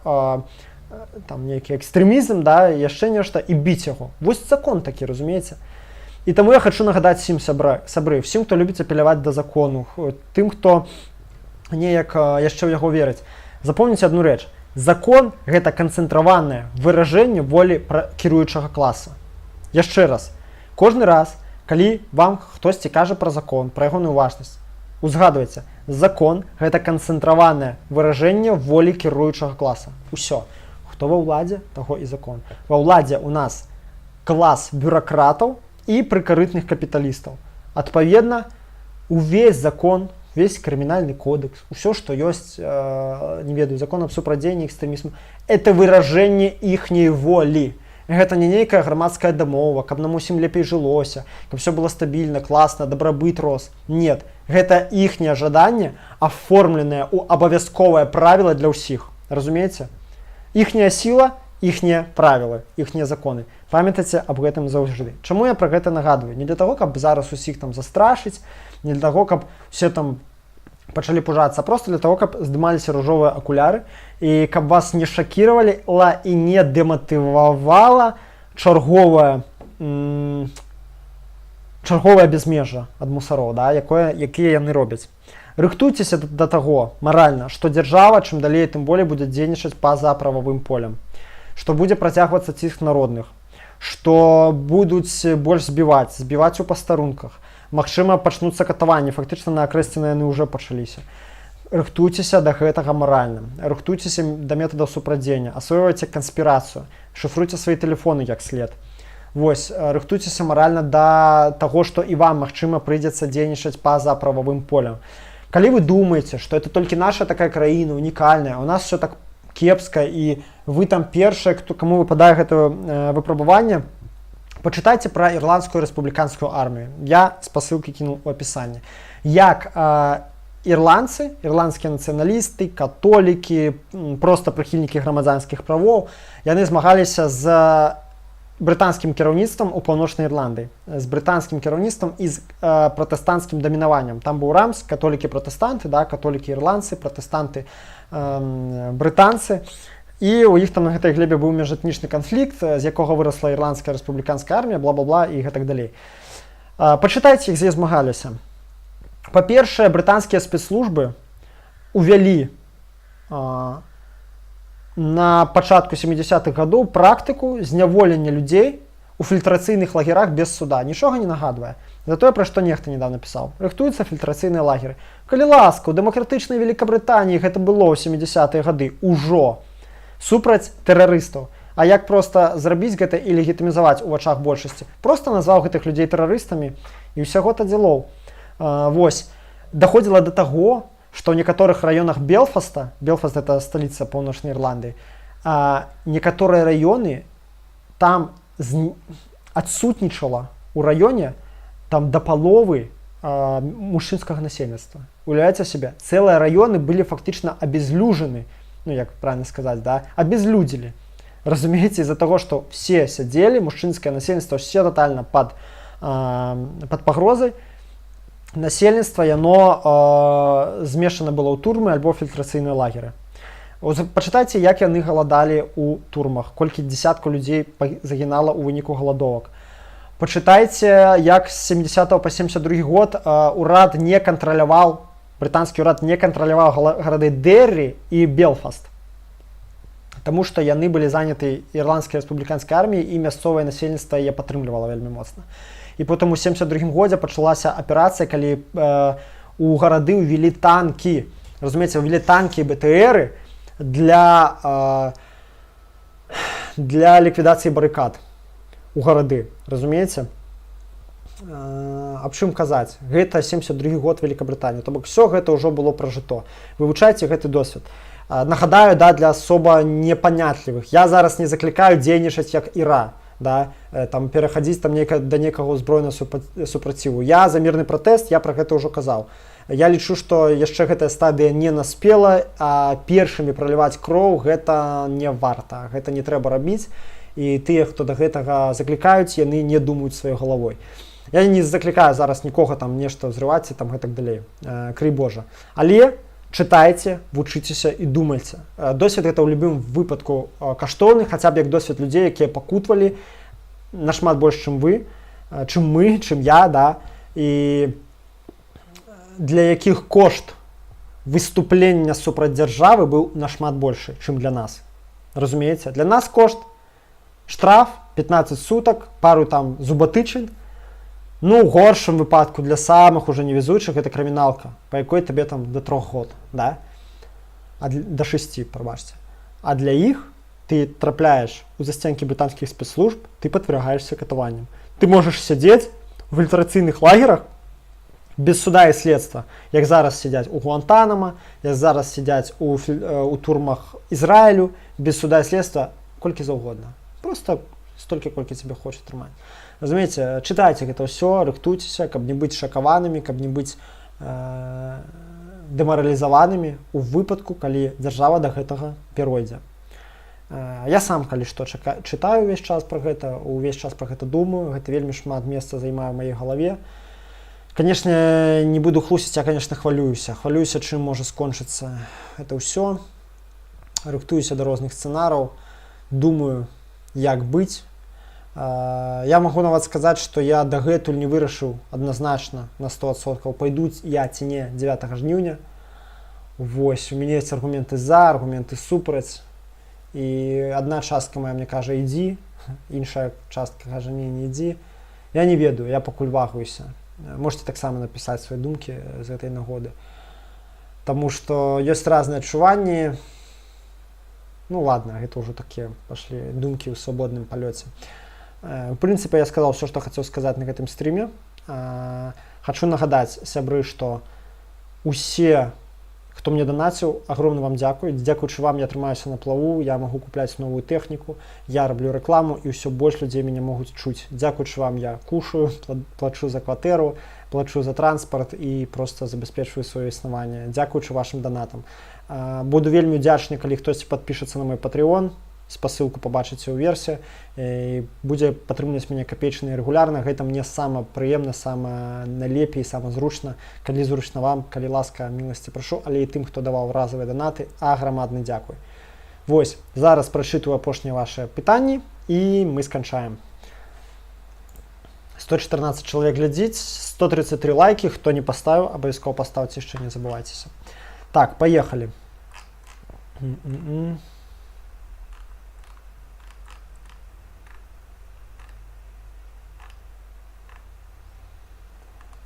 там нейкі экстрэмізм, да, яшчэ нешта, і біць яго. Вось закон такі, разумееце? І таму я хачу нагадаць всім сябры, всім, хто любіць апеляваць да закону, тым, хто неяк яшчэ ў яго верыць. Запомніце адну рэч. Закон – гэта канцэнтраванае выражэнне волі кіруючага класа. Яшчэ раз. Кожны раз, калі вам хтосьці кажа пра закон, пра ягоную важнасць, узгадвайце, закон – гэта канцэнтраванае выражэнне волі кіруючага класа. Усё. Хто ва ўладзе, таго і закон. Ва ўладзе у нас клас бюракратаў і прыкарытных капіталістаў. Адпаведна, увесь закон, весь крымінальны кодекс, усё, што ёсць, не ведаю, закон аб супрадзеянні экстрэмізму, это выражэнне іхняй волі. Гэта не нейкая грамадская дамова, каб нам усім лепей жылося, каб все было стабільна, класна, дабрабыт рос. Нет, гэта іхняе жаданне, аформленае ў абавязковае правіла для ўсіх. Разумееце? Іхняя сіла, іхнія правілы, іхнія законы. Памятайце аб гэтым заўжды. Чаму я пра гэта нагадваю? Не для таго, каб зараз усіх там застрашыць, не для таго, каб все там пачалі пужацца, просто для того, каб здымаліся ружовыя акуляры і каб вас не шакіравала і не дэматывавала чарговае безмежжа ад мусароў, да, якія яны робяць. Рыхтуйцеся да таго маральна, што дзяржава чым далей, тым болей будзе дзейнічаць па-за прававым полем, што будзе працягвацца ціск народных, што будуць больш збіваць у пастарунках. Магчыма, пачнуцца катаванні, фактычна на акрэсціны яны ўжо пачаліся. Рыхтуйцеся да гэтага маральна, рыхтуйцеся да метадаў супрадзення, асвойвайце канспірацыю, шыфруйце свае тэлефоны як след. Вось, рыхтуйцеся маральна да таго, што і вам, магчыма, прыйдзецца дзейнічаць па-за прававым полем. Калі вы думаеце, што это толькі наша такая краіна, унікальная, у нас все так кепска, і вы там першыя, каму выпадае гэтае выпрабаванне, пачытайце пра ірландскую рэспубліканскую армію. Я спасылкі кінуў у апісанні. Як ірландцы, ірландскія нацыяналісты, католікі, проста прыхільнікі грамадзянскіх правоў, яны змагаліся з брытанскім кіраўніцтвам у паўночнай Ірландыі, з брытанскім кіраўніцтвам і з пратэстанцкім дамінаваннем. Там быў рамс, католікі-пратэстанты, да, католікі-ірландцы, пратэстанты, брытанцы. І ў іх там на гэтай глебе быў міжэтнічны канфлікт, з якога вырасла ірландская рэспубліканская армія, бла-бла-бла і гэтак далей. Пачытайце, дзе змагаліся. Па-першае, брытанскія спецслужбы увялі на пачатку 70-х гадоў практыку зняволення людзей у фільтрацыйных лагерах без суда. Нічога не нагадвае. За тое, пра што нехта недавно пісаў. Рыхтуюцца фільтрацыйныя лагеры. Калі ласка, у дэмакратычнай Великабрытаніі гэта было ў 70-е гады ўжо супраць тэрарыстаў. А як проста зрабіць гэта і легітымізаваць у вачах большасці? Проста назваў гэтых людзей тэрарыстамі і ўсяго тадзілоў. Вось, даходзіла да таго, што ў некаторых раёнах Белфаста, Белфаст это сталіца Паўночнай Ірландыі, некаторыя раёны там адсутнічала ў раёне там да паловы мужчынскага насельніцтва. Уявляеце сабе, цэлыя раёны былі фактычна абезлюжаны, ну як правильно сказаць, да, абезлюдзілі. Разумееце, из-за того, што все сядзелі, мужчынскае насельніцтва все тотально пад пагрозай, насельніцтва яно змешана было ў турмы альбо фільтрацыйныя лагеры. Пачытайце, як яны галадалі ў турмах, колькі дзесяткаў людзей загінала ў выніку галадовак. Пачытайце, як з 70 па 72 год урад не кантраляваў, брытанскі ўрад не кантраляваў гарады Дэррі і Белфаст. Таму што яны былі заняты ірландскай рэспубліканскай арміяй і мясцовае насельніцтва яе падтрымлівала вельмі моцна. І потым у 72 годзе пачалася аперацыя, калі у гарады ўвялі танкі. Разумееце, ўвялі танкі і БТРы для ліквідацыі барыкад у гарады. Разумееце? Аб чым казаць? Гэта 72 год Великабрытаніі. То бок все гэта ўжо было пражыто. Вывучайце гэты досвед. Нагадаю, да, для асоба непанятлівых. Я зараз не заклікаю дзейнічаць як Іра, да, там пераходзіць там да некага ўзброенага супраціву. Я за мірны пратэст, я пра гэта ўжо казаў. Я лічу, што яшчэ гэтая стадыя не наспела, а першымі праліваць кроў гэта не варта. Гэта не трэба рабіць. І тыя, хто да гэтага заклікаюць, яны не думаюць сваёй галавой. Я не заклікаю зараз нікога там нешта ўзрываць і там гэтак далей. Крый Божа. Але чытайце, вучыцеся і думайце. Досвед гэта ў любым выпадку каштоўны, хаця б як досвед людзей, якія пакутвалі нашмат больш, чым вы, чым мы, чым я, да, і для якіх кошт выступлення супраць дзяржавы быў нашмат большы, чым для нас. Разумееце? Для нас кошт штраф 15 сутак, пару там зубатычын. Ну, у горшым выпадку для самых уже невезучых это крыміналка, па якой табе там до 3 год, да? До 6, прабачце. А для іх ты трапляеш у засценкі брытанскіх спецслужб, ты падвергаешься катаванням. Ты можаш сядзець у фільтрацыйных лагерах без суда і следства, як зараз сядзяць у Гуантанамо, як зараз сядзяць у турмах Ізраілю, без суда і следства колькі заўгодна. Просто столькі, колькі тебе хоча трымаць. Разумееце, чытайце гэта ўсё, рыхтуйцеся, каб не быць шакаванымі, каб не быць дэмаралізаванымі ў выпадку, калі дзяржава да гэтага перайдзе. Я сам калі што чытаю ўвесь час пра гэта, увесь час пра гэта думаю, гэта вельмі шмат месца займае ў маёй галаве. Канешне, не буду хлусіць, я, канешне, хвалююся. Хвалююся, чым можа скончыцца гэта ўсё. Рыхтуюся да розных сцэнараў, думаю, як быць. Я магу нават сказаць, што я дагэтуль не вырашыў адназначна на 100%, пайдуць я ці не 9 жніўня. Вось, у мяне ёсць аргументы за, аргументы супраць. І адна частка моя мне кажа ідзі, іншая частка кажа не ідзі. Я не ведаю, я пакуль вагаюся. Можете таксама напісаць свае думкі з гэтай нагоды. Таму што ёсць разныя адчуванні. Ну ладно, гэта ўжо такія пашлі думкі ў свабодным палёце. В прынцыпе, я сказаў все, што хацеў сказаць на гэтым стріме. Хачу нагадаць, сябры, што усе, хто мне данаціў, агромна вам дзякую. Дзякуючы вам я трымаюся на плаву, я магу купляць новую тэхніку, я раблю рэкламу і ўсё больш людзей мяне могуць чуць. Дзякуючы вам я кушаю, плачу за кватэру, плачу за транспарт і проста забяспечваю сваё існаванне. Дзякуючы вашым данатам. Буду вельмі ўдзячны, калі хтосьці падпішацца на мой Patreon. Спасылку пабачыце ў версе, будзе падтрымліваць мяне капеечна і рэгулярна. Гэта мне сама прыемна, сама найлепей, сама зручна. Калі зручна вам, калі ласка, міласці прашу, але і тым, хто даваў разавыя данаты, аграмадны дзякуй. Вось, зараз прачытаю апошнія вашыя пытанні і мы сканчаем. 114 чалавек глядзіць, 133 лайкі, хто не паставіў, абавязкова паставце, яшчэ не забывайцеся. Так, паехалі.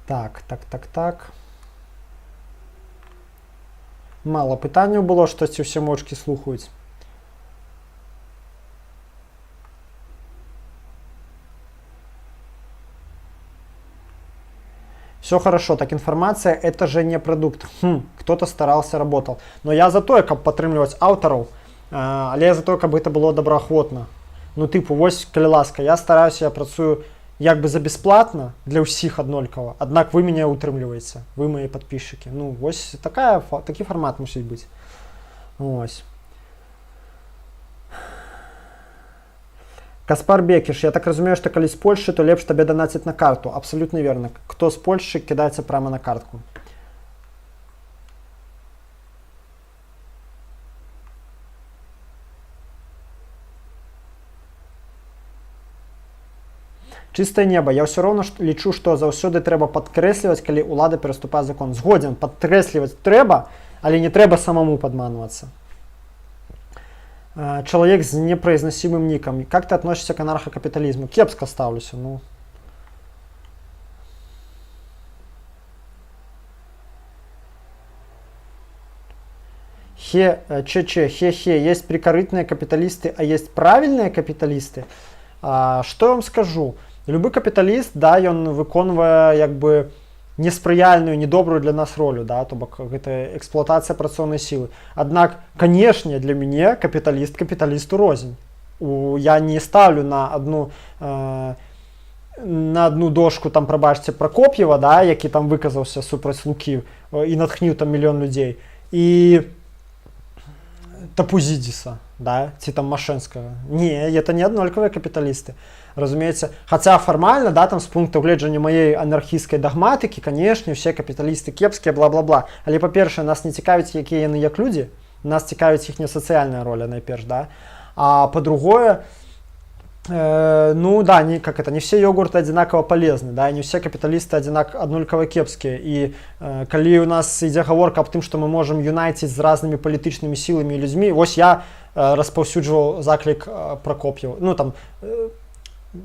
Так. Мало пытанняў было, штосьці ўсе мочкі слухаюць. Все хорошо, так информация это же не продукт. Кто-то старался, работал. Но я за тое, каб падтрымліваць аўтараў, але я за тое, каб гэта было добраахвотна. Ну тыпу, вось, калі ласка, я стараюся, я працую як бы за бесплатно для ўсіх аднолькава, аднак вы мяне утрымліваеце, вы мои подписчики. Ну вось такі фармат мусіць быць. Ось. Каспар Бекіш, я так разумею, што калі з Польшчы, то лепш табе данаціць на карту. Абсолютно верно. Кто з Польшчы, кідаецца прямо на картку. Чыстае неба. Я ўсё роўна лічу, што заўсёды трэба падкрэсліваць, калі ўлада пераступае закон. Згодзін, падкрэсліваць трэба, але не трэба самому падманвацца. Человек с непроизносимым ником. Как ты относишься к анархокапитализму? Кепско ставлюся. Ну. Хе-хе. Есть прикорытные капиталисты, а есть правильные капиталисты. Что я вам скажу? Любы капіталіст, да, ён выконвае як бы неспрыяльную, недобрую для нас ролю, да, то бок гэта эксплуатацыя працоўнай сілы. Аднак, канешне, для мяне капіталіст капіталісту рознь. Я не ставлю на одну дошку, там, прабачце, Прокоп'ева, да, які там выказаўся супраць Лукі і натхніў там мільён людзей, і Тапузідзіса, да, ці там Машэнскага. Не, это не аднолькавыя капіталісты. Разумеется, хотя формально, да, там с пункта гледжання моей анархістскай дагматыкі, канешне, все капіталісты кепскія, бла-бла-бла. Але, па-першае, нас не цікавіць, якія яны як людзі, нас цікавіць іхняя сацыяльная роля, найперш, да. А па-другое, ну да, не все йогурты одинаково полезны, да, не все капиталисты однольково кепские. И калі у нас ідзе гаворка аб тым, што мы можем юнайтіць з разнымі палітычнымі сіламі і людзьмі, вось я распаўсюджваў заклік Прокоп'ева, ну там,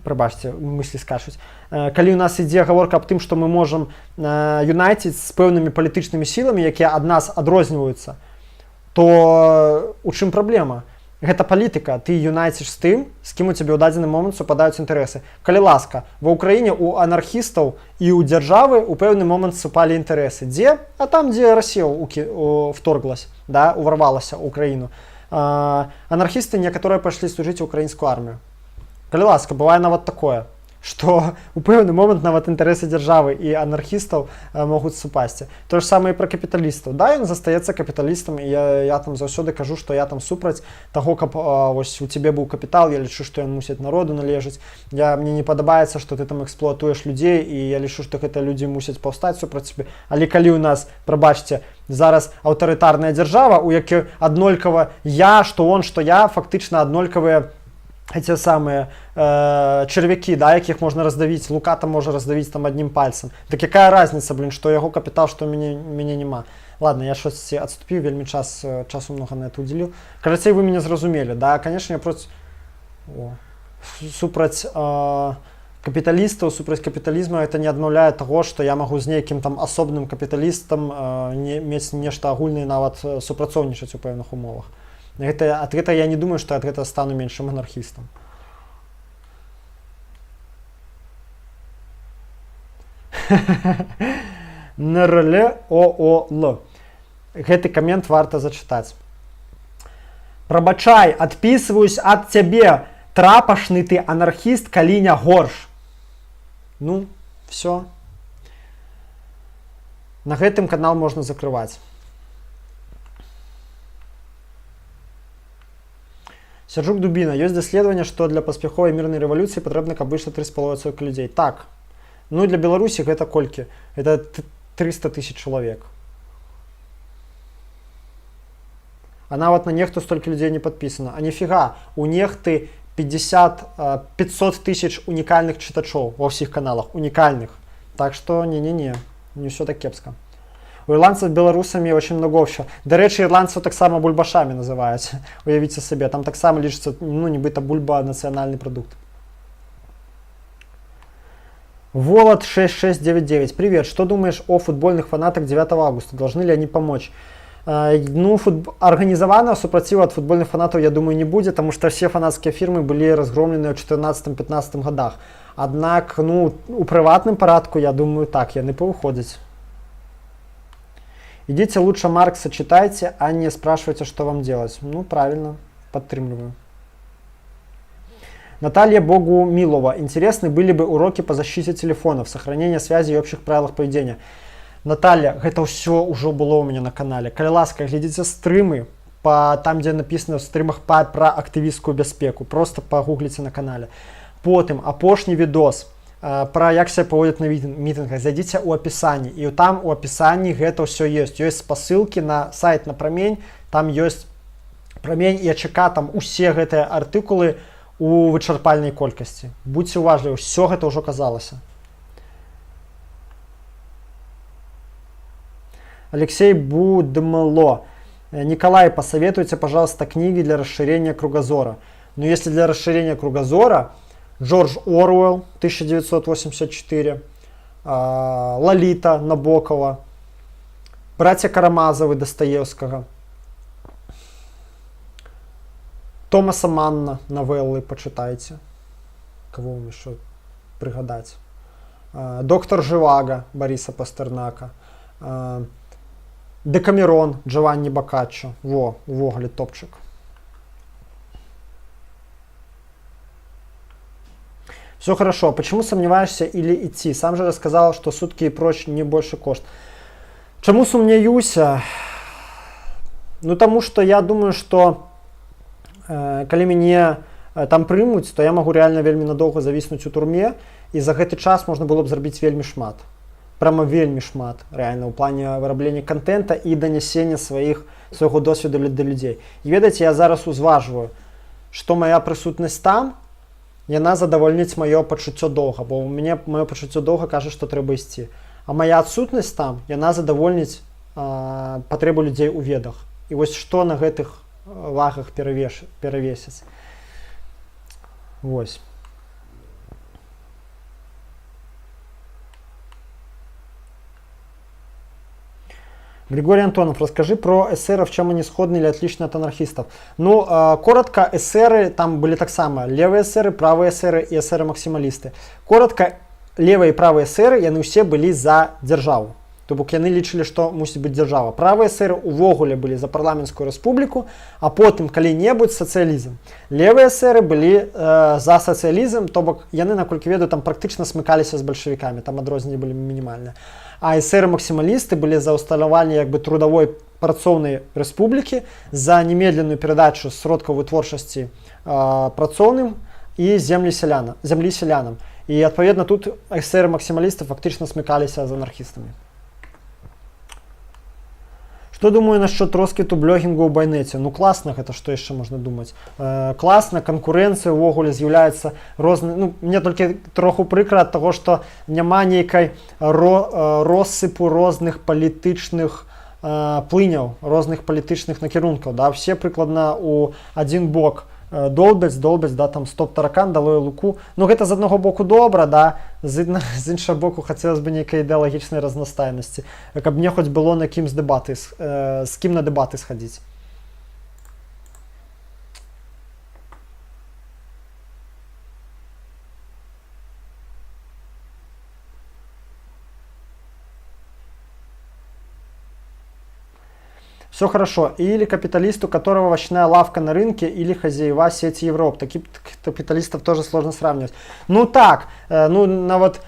прабачце, мыслі скачуць. Калі у нас ідзе гаворка аб тым, што мы можам юнайтіць з пэўнымі палітычнымі сіламі, якія ад нас адрозніваюцца, то у чым праблема? Гэта палітыка, ты юнайціш з тым, з кім у цябе ў дадзены момант супадаюць інтарэсы. Калі ласка, ва ўкраіне у анархістаў і ў дзяржавы ў пэўны момант супалі інтарэсы. Дзе? А там, дзе Расія вторглась, да, уварвалася ў краіну. Анархісты некаторыя пайшлі служыць у украінскую армію. Калі ласка, бывае нават такое, што у пэўны момант нават інтарэсы дзяржавы і анархістаў могуць супасці. То ж самае і пра капіталістаў. Да, ён застаецца капіталістам, і я там заўсёды кажу, што я там супраць таго, каб вось у цябе быў капітал, я лічу, што ён мусіць народу належыць. Мне не падабаецца, што ты там эксплуатуеш людзей, і я лічу, што гэтыя людзі мусяць паўстаць супраць цябе. Але калі ў нас, прабачце, зараз аўтарытарная дзяржава, у якой аднолькава я, што он, што я, фактычна аднолькавыя эти самые червяки, да, якіх можна раздавіць, Лука там можа раздавіць там одним пальцем. Так якая разница, блин, што яго капітал, што мяне няма. Ладно, я щось адступіў, вельмі часу много на это удзеліў. Карацей, вы мяне зразумелі, да, конечно, я супраць капіталістаў, супраць капіталізму, это не адмаўляе таго, што я магу з нейкім там асобным капіталістам мець нешта агульнае, нават супрацоўнічаць у пэўных умовах. Ад гэта я не думаю, што ад гэта стану меншым анархістам. НРЛ. Гэты камент варта зачытаць. Прабачай, адпісваюсь ад цябе, трапашны ты анархіст, калі не горш. Ну, все. На гэтым канал можна закрываць. Сярджук Дубіна. Ёсць даследаванне, што для паспяховай мірнай рэвалюцыі патрэбна, каб выйшла 3,5% людзей. Так. Ну і для Беларусі гэта колькі? Это 300 000 чалавек. А нават на нехту столькі людзей не падпісана. А ніфіга, у нехты 500 000 унікальных чытачоў ва ўсіх каналах. Унікальных. Так што не ўсё так кепска. У ірландців беларусамі очень много общего. До речі, ірландців так само бульбашами називають. Уявіться собі, там так само лічиться, ну, нібито бульба національний продукт. Волод 6699. Привет, что думаешь о футбольных фанатах 9 августа? Должны ли они помочь? Ну, организованного супротива от футбольных фанатов, я думаю, не будет, потому что все фанатские фирмы были разгромлены в 2014-2015 годах. Однако, ну, у приватном порядку, я думаю, так, я не повыходить. Идите лучше Маркса читайте, а не спрашивайте, что вам делать. Ну, правильно, подтримливаю. Наталья Богумилова. Интересны были бы уроки по защите телефонов, сохранение связи и общих правилах поведения. Наталья, это все уже было у меня на канале. Калі ласка, глядите стримы, там, где написано в стримах про активистскую бяспеку. Просто погуглите на канале. Потым, апошні відос про як себя поводят на митингах. Зайдите у описании. И там у описании это все есть. Есть спасылки на сайт на Промень. Там есть Промень и АЧК. Там усе гэтыя артыкулы у вычарпальнай колькасці. Будьте уважлівы, все гэта ўжо казалася. Алексей Будмло. Николай, посоветуйте, пожалуйста, книги для расширения кругозора. Но если для расширения кругозора, Джордж Оруэлл, 1984, Лолита Набокова, братья Карамазовы Достоевского, Томаса Манна новеллы почитайте. Кого вам еще пригадать? Доктор Живаго Бориса Пастернака. Декамерон Джованни Боккаччо. Во, увогуле топчик. Все хорошо. Почему сомневаешься или идти? Сам же рассказал, что сутки и прочь не больше кошт. Чему сумняюся? Ну, тому что я думаю, что калі мяне там прымуць, то я магу реально вельмі надоўга завіснуць у турме, і за гэты час можна было б зрабіць вельмі шмат. Прямо вельмі шмат, реально, у плане выраблення контента і данясення свайго досведу да людзей. І ведаеце, я зараз узважваю, што моя прысутнасць там, яна задавольніць маё пачуццё доўга, бо у мяне маё пачуццё доўга кажа, што трэба ісці. А моя адсутнасць там, яна задавольніць патрэбу людзей у ведах. І вось што на гэтых вагах перавесіць. Вось. Григорий Антонов, расскажи про эсеров, чем они сходны или отличны от анархистов. Ну, коротко, эсеры там были так само. Левые эсеры, правые эсеры и эсеры-максималисты. Коротко, левые и правые эсеры, яны все были за державу. То бок яны лічылі, што мусіць быць дзяржава. Правыя эсеры увогуле былі за парламенцкую рэспубліку, а потым калі-небудзь сацыялізм. Левыя эсеры былі за сацыялізм, то бок яны, наколькі ведаю, там практычна смыкаліся з бальшавікамі, там адрозненні былі мінімальныя. А эсеры-максімалісты былі за ўсталяванне як бы трудовой працоўнай рэспублікі, за немедленную перадачу сродкаў вытворчасці працоўным і зямлі сялянам. І адпаведна тут эсеры-максімалісты фактычна смыкаліся з анархістамі. Что думаю насчет росквіту блогінгу ў байнеце? Ну класна гэта, што яшчэ можна думаць. Класна, канкурэнцыя ўвогуле з'яўляецца розны. Ну, мне толькі троху прыкра ад таго, што няма нейкай россыпу розных палітычных плыняў, розных палітычных накірункаў. Да? Все прыкладна ў адзін бок долбяць, да, там стоп-таракан, далое луку. Ну гэта з аднаго боку добра, да, з іншага боку хацелось бы нейкай ідэалагічнай разнастайнасці, каб мне хоць было на кім з кім на дэбаты схадзіць. Все хорошо. Или капиталист, у которого овощная лавка на рынке, или хозяева сети Европ. Таких капиталистов тоже сложно сравнивать. Ну так, ну на вот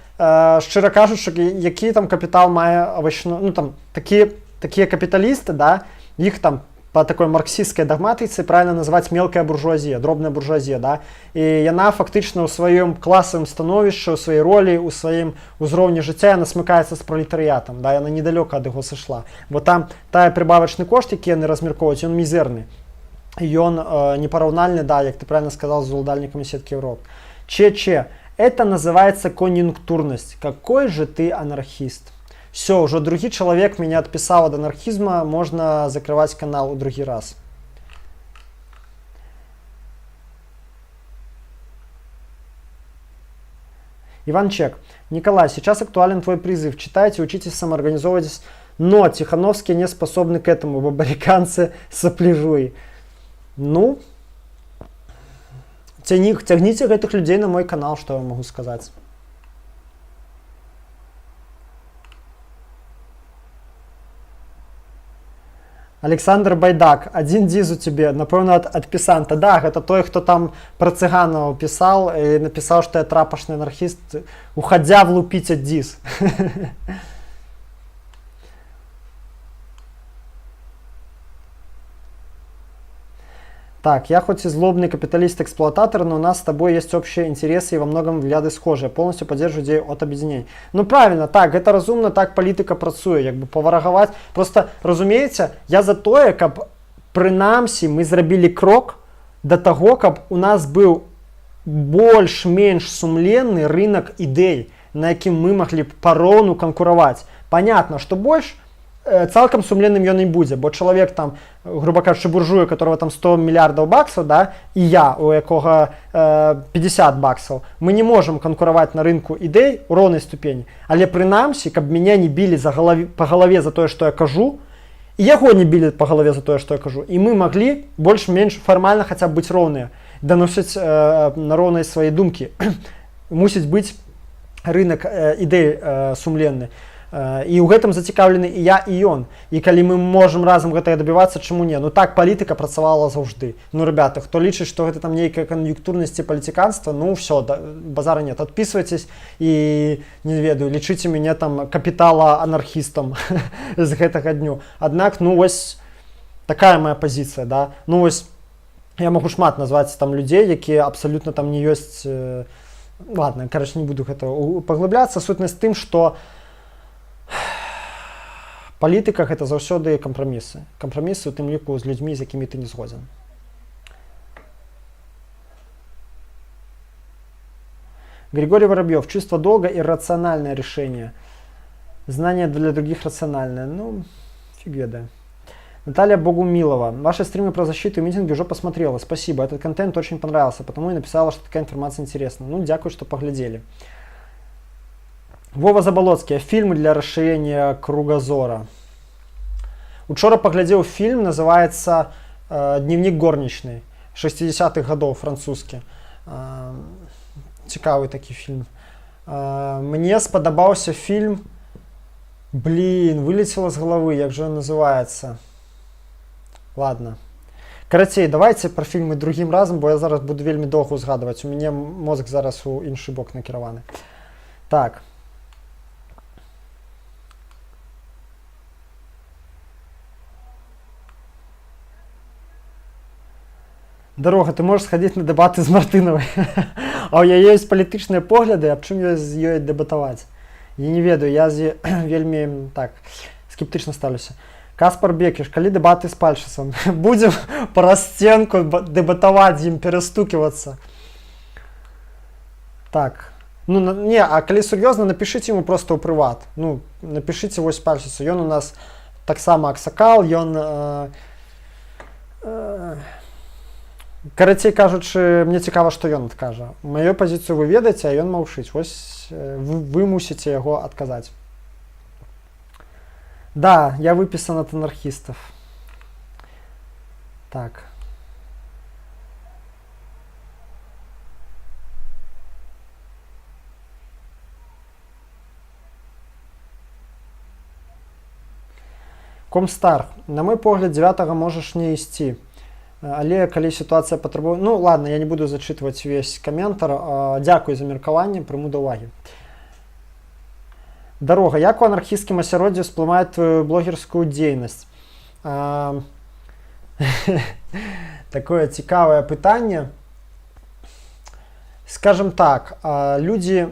щиро кажучи, який там капітал має овощну, ну там такі капіталісти, да, їх там по такой марксистской догматиці правильно называть мелкая буржуазия, дробная буржуазия, да, і яна фактично у своєму класовому становищі, у своїй ролі, у своєму узровні життя, яна смикається з пролетаріатом, да, яна недалеко від його сошла, бо там та прибавочний кошт, який вони розмірковують, він мізерний, і він непорівняльний, да, як ти правильно сказав, з уладальниками сетки Європи. Че, это называется конъюнктурность. Какой же ты анархист? Все, уже другі чалавек меня адпісаў ад анархізма, можна закрываць канал у другі раз. Иван Чек. Николай, сейчас актуален твой призыв. Читайте, учитесь, самоорганизовывайтесь. Но Тихановские не способны к этому. Бабариканцы сопляжуи. Ну, тягните этих людей на мой канал, что я могу сказать. Александр Байдак, один дизу тебе, напэўна, ад пісанта. Да, гэта той, хто там пра цыганаў пісаў і напісаў, што я трапашны анархіст, уходя влупіць ад диз. Так, я хоть и злобный капиталист-эксплуататор, но у нас с тобой есть общие интересы и во многом взгляды схожие. Полностью поддерживаю идею от объединений. Ну правильно, так, это разумно, так политика працуе, як бы паварагаваць. Просто, разумееце, я за тое, каб прынамсі мы зрабілі крок до того, каб у нас быў больш-менш сумленны рынок ідэй, на якім мы маглі б пароўну канкураваць. Понятно, что больш цалкам сумленным ён не будзе, бо чалавек там, грубо кажучы, буржуя, которого там 100 мільярдаў баксаў, да, і я, у якога 50 баксаў, мы не можем канкураваць на рынку ідэй у роўнай ступені. Але прынамсі, каб мяне не білі па галаве за тое, што я кажу, і яго не білі па галаве за тое, што я кажу, і мы маглі больш-менш фармальна хаця б быць роўныя, даносіць на роўнай свае думкі. Мусіць быць рынок ідэй сумленны. І ў гэтым зацікаўлены і я, і ён. І калі мы можам разам гэтага дабівацца, чаму не? Ну так палітыка працавала заўжды. Ну, ребята, хто лічыць, што гэта там нейкая кан'юнктурнасць і палітыканства, ну все, базара нет. Адпісвайцесь і, не ведаю, лічыце мяне там капітала-анархістам з гэтага дню. Аднак, ну вось такая моя пазіцыя, да. Ну вось я могу шмат назваць там людзей, якія абсалютна там не ёсць... Ладно, кароче, не буду гэта паглыбляцца. Сутнасць тым, што палітыка гэта заўсёды кампрамісы. Кампрамісы ў тым ліку з людзьмі, з якімі ты не згодзін. Григорий Воробьев. Чувство долга – иррациональное решение. Знание для других рациональное. Ну, фиг ведаю. Наталья Богумилова. Ваши стримы про защиту и митинги уже посмотрела. Спасибо. Этот контент очень понравился, потому и написала, что такая информация интересна. Ну, дякую, что поглядели. Вова Заболоцкий. Фильмы для расширения кругозора. Учора поглядел фильм, называется «Дневник горничной». 60-х годов, французский. Цікавый такі фільм. Мне спадабаўся фильм. Блин, вылетело з головы, як же он называется. Ладно. Карацей, давайте про фильмы другим разом, бо я зараз буду вельмі доўга узгадываць. У мяне мозг зараз у іншы бок накіраваны. Так. Дорога, ты можешь сходить на дебаты з Мартыновой. А у яе ёсць палітычныя погляды, аб чым з ёй дэбатаваць? Я не ведаю, я вельмі так скептычна ставлюся. Каспар Бекіш, калі дэбаты з Пальшасам? Будзем праз сценку дэбатаваць ім, перастукивацца. Так. Ну, не, а калі сур'ёзна, напішыце ему просто ў прыват. Ну, напішыце вось Пальшасу. Ён у нас таксама аксакал, ён... Карацей кажучы, мне цікава, што ён адкажа. Маю пазіцыю вы ведаеце, а ён маўчыць. Вось вы мусіце яго адказаць. Да, я выписан от анархистов. Так. Комстар. На мой погляд, 9-го можаш не ісці. Але калі сітуацыя патрабуе... Ну, ладно, я не буду зачытваць весь каментар. Дзякуй за меркаванне, прыму да ўвагі. Дорога. Як у анархісцкім асяроддзі ўсплывае твою блогерскую дзейнасць? Такое цікавае пытанне. Скажем так, людзі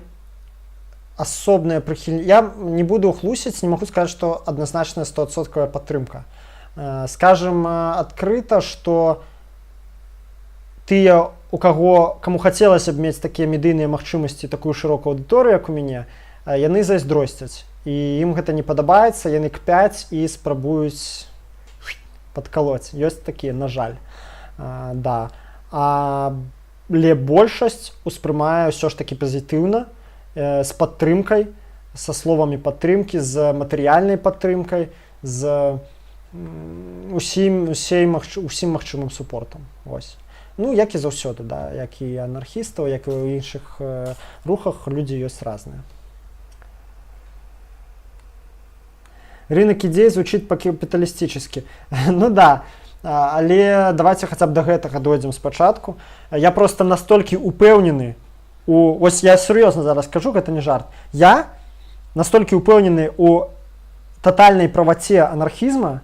асобныя прыхільнікі... Я не буду хлусіць, не магу сказаць, што адназначная 100% падтрымка. Скажем адкрыта, што тыя, каму хацелася б мець такія медыйныя магчымасці, такую шырокую аўдыторыю, як у мяне, яны зайздросцяць. і ім гэта не падабаецца, яны кпяць і спрабуюць падкалоць. Ёсць такія, на жаль. Да. Але большасць успрымае ўсё ж такі пазітыўна, з падтрымкай, са словамі падтрымкі, з матэрыяльнай падтрымкай, з усім магчымым супортам. Вось. Ну, як і заўсёды, да, як і анархістаў, як і ў іншых рухах, людзі ёсць разныя. Рынок ідзей звучыць па-капіталістычна. Ну да, але давайте хаця б да гэтага дойдзем спачатку. Я проста настолькі упэўнены, ось я сур'ёзна зараз кажу, гэта не жарт. Я настолькі упэўнены ў татальнай праваце анархізма,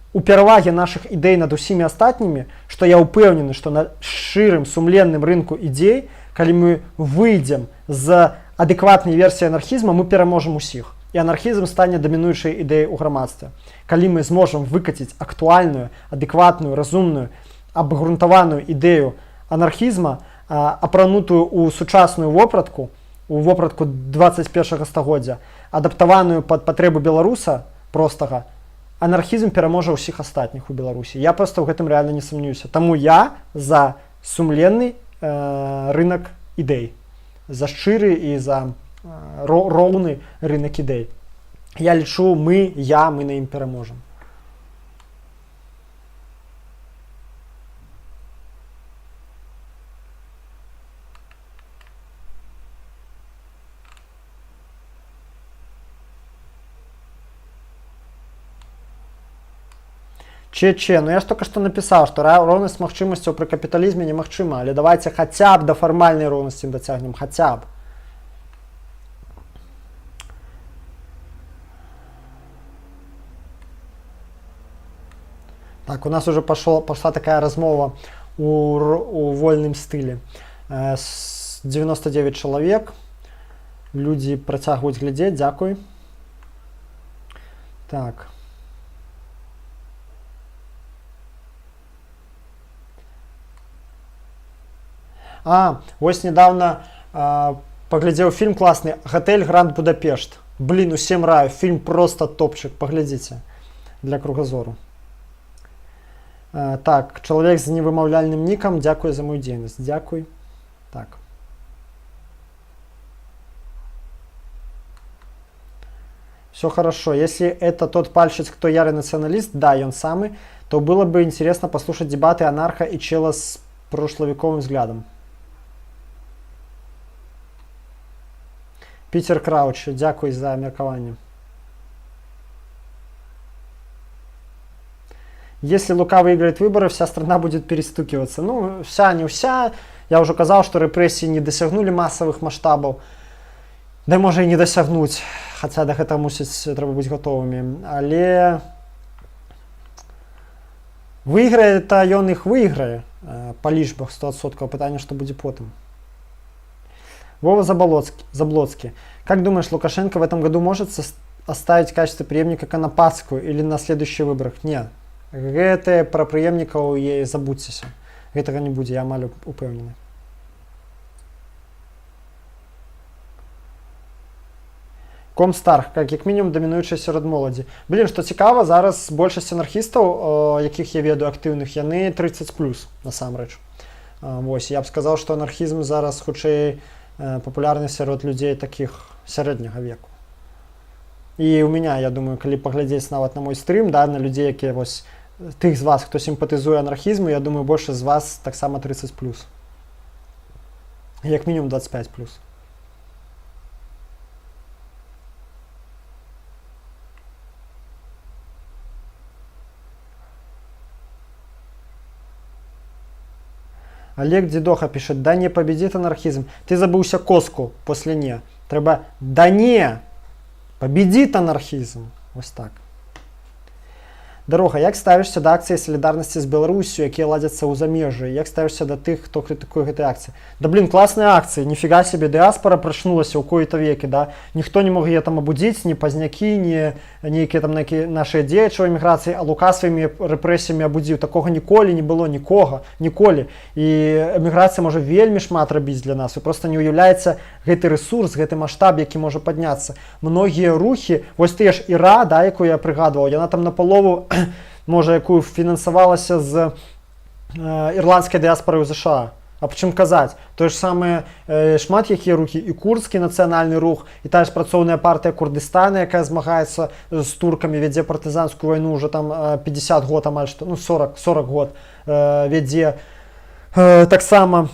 у пераваге нашых ідэй над усімі астатнімі, што я ўпэўнены, што на шчырым сумленным рынку ідзей, калі мы выйдзем з адэкватнай версіі анархізма, мы пераможам усіх. І анархізм стане дамінуючай ідэяй у грамадстве. Калі мы зможам выкаціць актуальную, адэкватную, разумную, абгрунтаваную ідэю анархізма, апранутую ў сучасную вопратку, у вопратку 21 стагоддзя, адаптаваную пад патрэбы беларуса простага, анархізм пераможа ўсіх астатніх у Беларусі. Я проста ў гэтым рэальна не сумнююся. Таму я за сумленны рынак ідэй, за шчыры і за роўны рынак ідэй. Я лічу, мы на ім пераможам. Ну я ж только что написал, что роўнасць магчымасцяў пры капіталізме немагчыма, але давайте хаця б да фармальнай роўнасці дацягнем, хаця б. Так, у нас уже пошла такая размова у вольным стылі. 99 чалавек, людзі працягваюць глядзець, дзякуй. Так. Вось недавно паглядзеў фільм класны «Гатэль Гранд Будапешт». Блин, усім раю, фільм просто топчык, паглядзіце, для кругазору. Так, чалавек з невымаўляльным нікам, дзякуй за мою дзейнасць, дзякуй. Так. Все хорошо. Если это тот пальщик, кто ярый националист, да, и он самый, то было бы интересно послушать дебаты анарха и чела с прошловиковым взглядом. Питер Крауч, дякую за меркаванне. Если Лука выиграет выборы, вся страна будет перестукиваться. Ну, вся, не вся. Я уже казал, что репрессии не досягнули массовых масштабов. Да, може, і не досягнуть. Хаця да гэтага мусіць трэба быць гатовымі. Але выйграе, то ён іх выйграе па лічбах 100%. Пытанне, што будзе потым. Вова Заблоцкий. Как думаешь, Лукашенко в этом году может оставить в качестве преемника Конопатскую или на следующих выборах? Нет. Гэта пра преемнікаў і забудзьцеся. Гэтага не будзе, я амаль упэўнены. Комстар, як мінімум дамінуючая сярод моладзі. Блін, што цікава, зараз большасць анархістаў, якіх я ведаю актыўных, яны 30+, насамрэч. Вось, я б сказаў, што анархізм зараз хутчэй папулярны сярод людзей такіх сярэдняга веку. І ў меня, я думаю, калі паглядзець нават на мой стрым, да, на людзей, якія вось тых з вас, хто сімпатызуе анархізму, я думаю, большасць з вас таксама 30+. Як мінімум 25+. Олег Дедоха пишет, да не победит анархизм. Ты забылся коску после не. Треба, да не победит анархизм. Вот так. Дарога, як ставішся да акцыі салідарнасці з Беларусью, якія ладзяцца ў замежжы? Як ставішся да тых, хто крытыкуе гэтыя акцыі? Да блин, класныя акцыі, ніфіга себе, дыаспора прачнулася ў кои-то векі, да? Ніхто не мог яе там абудзіць, ні пазнякі, ні нейкія там нашыя дзеячы ў эміграцыі, а Лука сваімі рэпрэсіямі абудзіў. Такога ніколі не было нікога, ніколі. І эміграцыя можа вельмі шмат рабіць для нас. Вы проста не уяўляеце гэты рэсурс, гэты маштаб, які можа падняцца. Многія рухі, вось тыя ж Іра, да, якую я прыгадваў, яна там напалову, можа, якую фінансавалася з ірландскай дыаспоры ў ЗША. А прычым казаць, тое ж самае шмат якія рухі, і курдскі нацыянальны рух, і тая ж працоўная партыя Курдыстана, якая змагаецца з туркамі, вядзе партызанскую вайну ўжо там 50 год амаль што, ну 40 год вядзе, таксама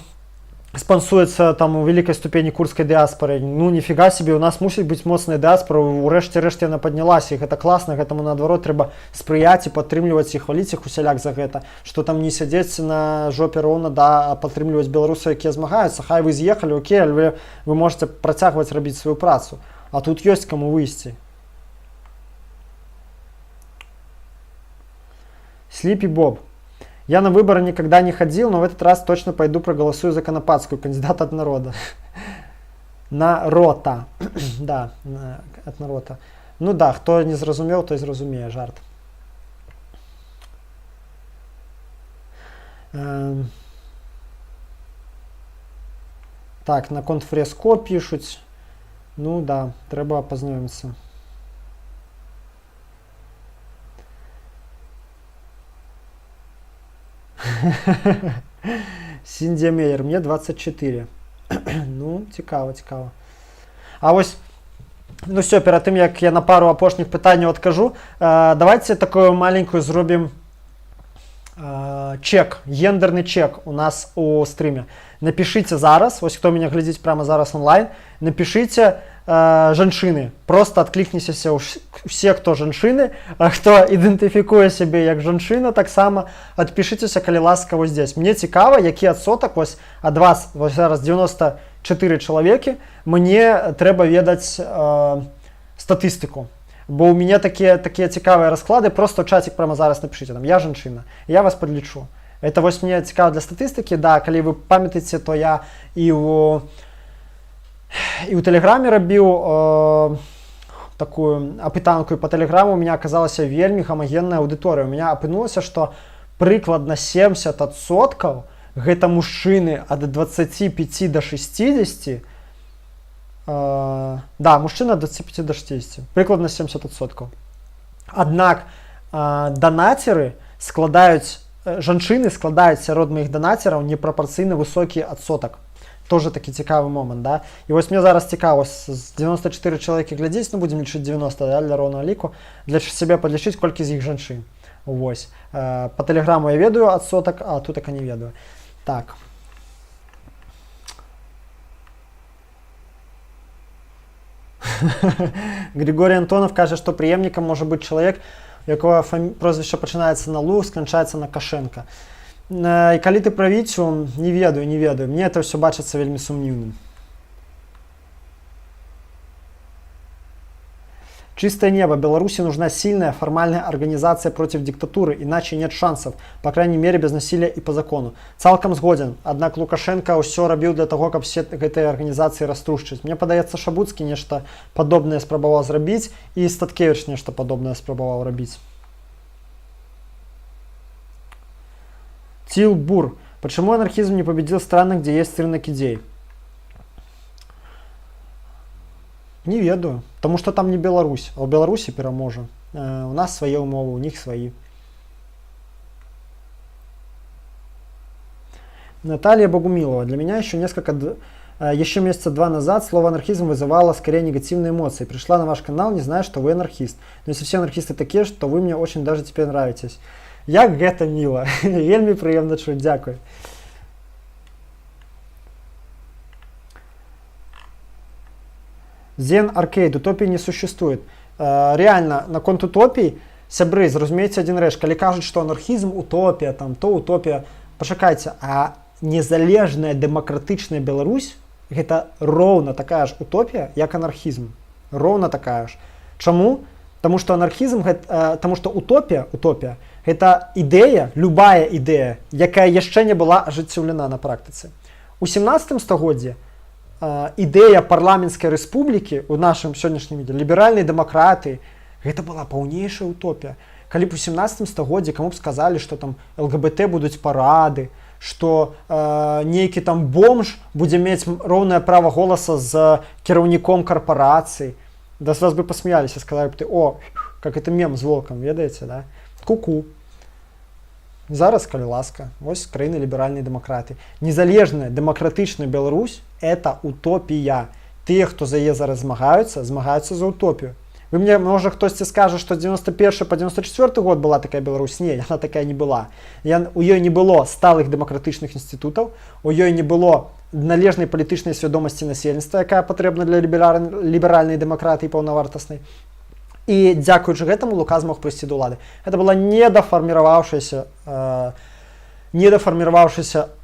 спансуецца там у вялікай ступені курдскай дыаспоры. Ну ніфіга себе, у нас мусіць быць моцная дыаспора, урэшце рэшце яна паднялася, і гэта класна, гэтаму наадварот трэба спрыяць і падтрымліваць і хваліць іх усяляк за гэта, што там не сядзець на жопе роўна, да, а падтрымліваць беларусаў, якія змагаюцца. Хай вы з'ехалі, окей, але вы можете працягваць рабіць сваю працу, а тут ёсць каму выйсці. Слипи Боб. Я на выборы никогда не ходил, но в этот раз точно пойду проголосую за Конопатскую, кандидата от народа. Народа. Да, от народа. Ну да, хто не зразумеў, той зразумее, жарт. Так, на контфреско пишуть. Ну да, треба познайомитися. Сіндзія Меєр, мне 24. Ну, цікаво. А ось, ну все, перед тим, як я на пару апошніх питань откажу, давайте такую маленькую зробім чек, гендерный чек у нас у стріме. Напишите зараз, ось хто мене глядить прямо зараз онлайн, напишите жанчыны. Просто откликніцеся все, хто жанчыны, хто ідэнтыфікуе сябе як жанчына, таксама адпішыцеся, калі ласка, вось здесь. Мне цікава, які адсотак вось ад вас, вось зараз 94 чалавекі, мне трэба ведаць статыстыку. Бо у мяне такія цікавыя расклады, просто чатик прямо зараз напишите, там, я жанчына, я вас подлічу. Это вось мне цікава для статыстыкі, да, калі вы памятаеце, то я і у Телеграме рабіў такую апытанку, і по Телеграму у меня аказалася вельмі гомогенная аўдыторыя. У меня апынулася, што прыкладна 70% гэта мужчыны ад 25 до 60. Да, мужчыны ад 25 до 60. Прыкладна 70%. Аднак данацеры жанчыны складаюць сярод маіх данацераў непрапарцыйна высокі адсотак. Тоже такі цікавы момант, да? І вось мне зараз цікава, з 94 чалавекі глядзець, ну будзем лічыць 90, да, для роўнага ліку, для сябе падлічыць, колькі з іх жанчын. Вось. По Телеграму я ведаю адсотак, а тутака не ведаю. Так. Григорий Антонов кажа, што преемнікам можа быць чалавек, у якого прозвішча пачынаецца на Лу, сканчаецца на Кашенка. І калі ты пра Віцю, не ведаю. Мне это все бачыцца вельмі сумнівным. Чистое небо. Беларуси нужна сильная формальная организация против диктатуры, иначе нет шансов, по крайней мере без насилия и по закону. Цалкам згоден, аднак Лукашенко ўсё рабіў для того, каб все гэтыя арганізацыі раструшчыць. Мне падаецца, Шабуцкі нешта падобнае спрабаваў зрабіць, і Статкевич нешта падобнае спрабаваў рабіць. Тилбур. Почему анархизм не победил в странах, где есть рынок идей? Не ведаю. Потому что там не Беларусь. А у Беларуси пераможа. У нас свои умовы, у них свои. Наталья Богумилова. Для меня еще месяца 2 назад слово анархизм вызывало скорее негативные эмоции. Пришла на ваш канал, не зная, что вы анархист. Но если все анархисты такие, то вы мне очень даже теперь нравитесь. Як гэта міла. Вельмі прыемна чуць, дзякуй. Zen Arcade. Утопии не существует. Реально, на конт утопій, сябры, зразумейце адзін рэч, калі кажуць, што анархізм, утопія, там, то утопія, пачакайце, а незалежная дэмакратычная Беларусь, гэта роўна такая ж утопія, як анархізм. Роўна такая ж. Чаму? Потому что анархізм, потому что утопія, гэта ідэя, любая ідэя, якая яшчэ не была ажыццёўлена на практыцы. У 17 стагоддзі ідэя парламенцкай рэспублікі ў нашым сённяшнім відзе, ліберальнай дэмакратыі, гэта была паўнейшая утопія. Калі б у 17 стагоддзі каму б сказалі, што там ЛГБТ будуць парады, што нейкі там бомж будзе мець роўнае права голаса з кіраўніком карпорацыі, да з вас бы посмеялись, сказали бы, о, как это мем з волком, ведаеце, да? Ку-ку. Зараз, калі ласка, вось краіны ліберальнай дэмакраты. Незалежная дэмакратычная Беларусь – это утопія. Тыя, хто за яе зараз змагаюцца за утопію. Вы мне, можа, хтосьці скажа, што з 91 по 94 год была такая Беларусь. Не, яна такая не была. У ёй не было сталых дэмакратычных інстытутаў, у ёй не было належнай палітычнай свядомасці насельніцтва, якая патрэбна для ліберальнай дэмакратыі паўнавартаснай. І дзякуючы гэтаму Лука змог прыйсці да ўлады. Гэта была недафарміраваўшаяся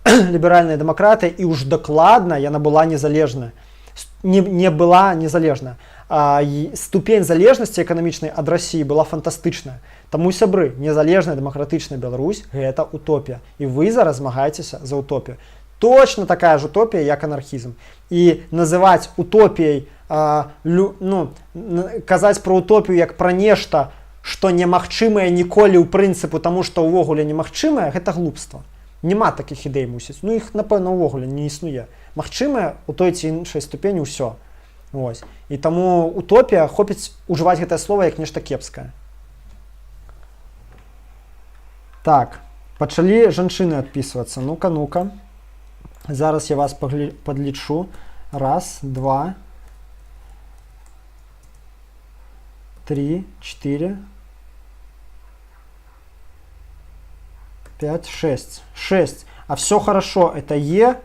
ліберальная дэмакратыя, і ўж дакладна яна была незалежная. Не была незалежная. Ступень залежнасці эканамічнай ад Расіі была фантастычная. Таму, сябры, незалежная дэмакратычная Беларусь – гэта утопія. І вы зараз змагаецеся за утопію. Точно такая ж утопія, як анархізм. І называць утопіяй, казаць пра утопію як пра нешта, што немагчымае ніколі ў прынцыпу, таму што ўвогуле немагчымае, гэта глупства. Няма такіх ідэй, мусіць. Ну, іх, напэўна, ўвогуле не існуе. Магчымае у той ці іншай ступені ўсё. Вось. І таму утопія, хопіць ужываць гэтае слова як нешта кепскае. Так, пачалі жанчыны адпісвацца. Ну-ка, ну-ка. Зараз я вас подлічу. Раз, два, 3, 4, 5, 6. 6. А все хорошо. Это Е.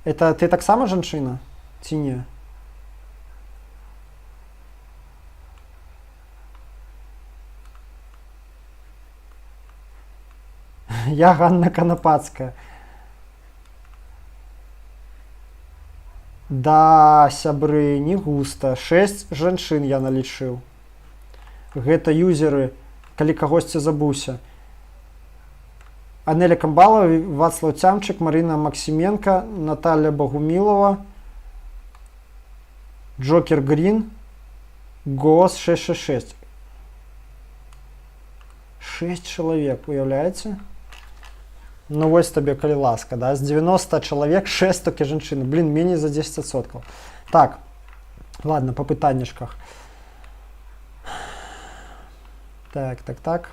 Это ты так само жанчына? Ці не? Я Ганна Канапацкая. Да, сябры, не густа. 6 жанчын я налічыў. Гэта юзеры, калі кагосьці забыўся. Анеля Камбалова, Вацлаў Цямчык, Марина Максименко, Наталья Богумилова, Джокер Грин, ГОС 666. 6 чалавек, уяўляеце? Ну вось табе, калі ласка, да? З 90 чалавек 6 толькі жанчыны. Блин, меней за 10%. Так, ладно, по пытаннішках. Так.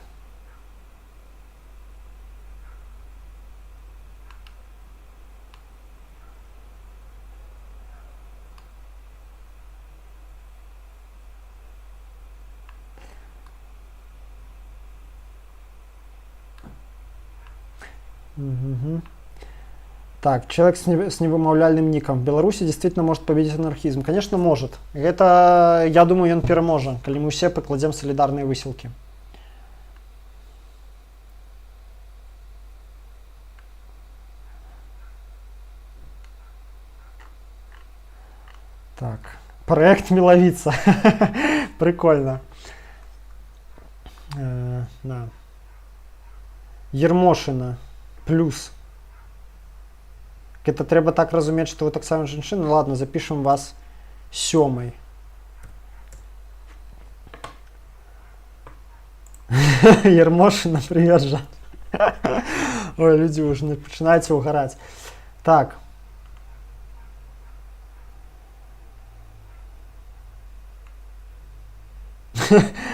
Угу. Так, человек с невымаўляльным ником. В Беларуси действительно может победить анархизм. Конечно, может. Это, я думаю, он переможет, коли мы все покладем солидарные выселки. Так, проект Миловица. Прикольно. Да. Ермошина. Плюс. Это треба так разуметь, что вы так само женщина. Ладно, запишем вас 7. Ермошина, привет, Жан. Ой, люди уже начинаете угорать. Так.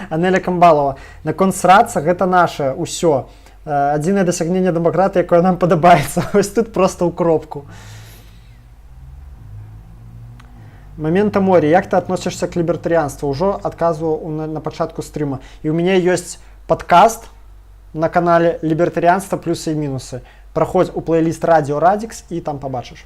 Анеля Камбалова. Наконт срацца, гэта наше усё. Адзінае дасягненне дэмакратыі, якое нам падабаецца. Вось тут просто ў кропку. Момента моря. Як ты относишься к либертарианству? Уже отказывал на початку стрима. И у меня есть подкаст на канале «Либертарианство. Плюсы и минусы». Проходь у плейлист «Радио Радикс» и там побачишь.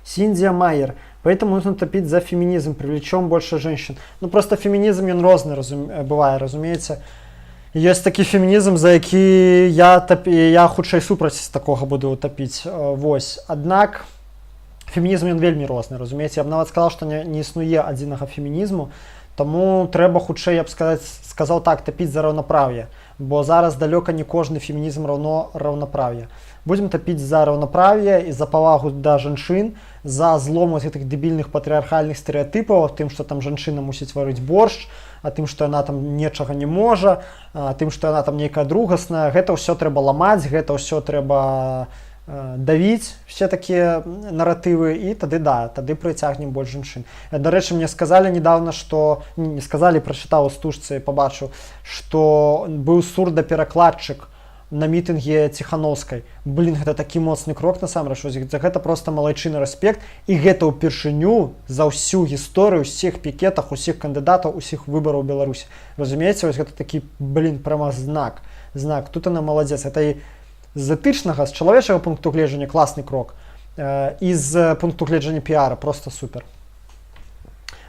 Синдия Майер. Поэтому нужно топить за феминизм, привлечем больше женщин. Ну просто феминизм, он розный бывает, разумеется. Ёсць такі фемінізм, за які я хутчэй супраць такога буду тапіць. Вось. Аднак фемінізм ён вельмі розны, разумееце. Я б нават сказаў, што не існуе адзінага фемінізму, таму трэба хутчэй, я б сказаў так, тапіць за раўнапраўе, бо зараз далёка не кожны фемінізм раўнапраўе. Будзем тапіць за раўнапраўе і за павагу да жанчын, за злом гэтых дэбільных патрыархальных стэрэатыпаў, тым, што там жанчына мусіць варыць боршч, а тым, што яна там нечага не можа, тым, што яна там нейкая другасная. Гэта ўсё трэба ламаць, гэта ўсё трэба давіць, все такія наратывы, і тады прыцягнем больш жанчын. Дарэчы, мне сказалі недавно, што не сказалі, прачытаў у стужцы, пабачыў, што быў сурдаперакладчык на мітынге Ціхановскай. Блін, гэта такі моцны крок насамрэч, гэта проста малайчына, рэспект, і гэта ўпершыню за ўсю гісторыю ўсіх пікетах, усіх кандыдатаў, усіх выбараў Беларусі. Разумееце, вось гэта такі, блін, прямо знак. Тут она маладзец. Гэта і з этычнага, з чалавечага пункту гледжання класны крок, і з пункту гледжання піара просто супер.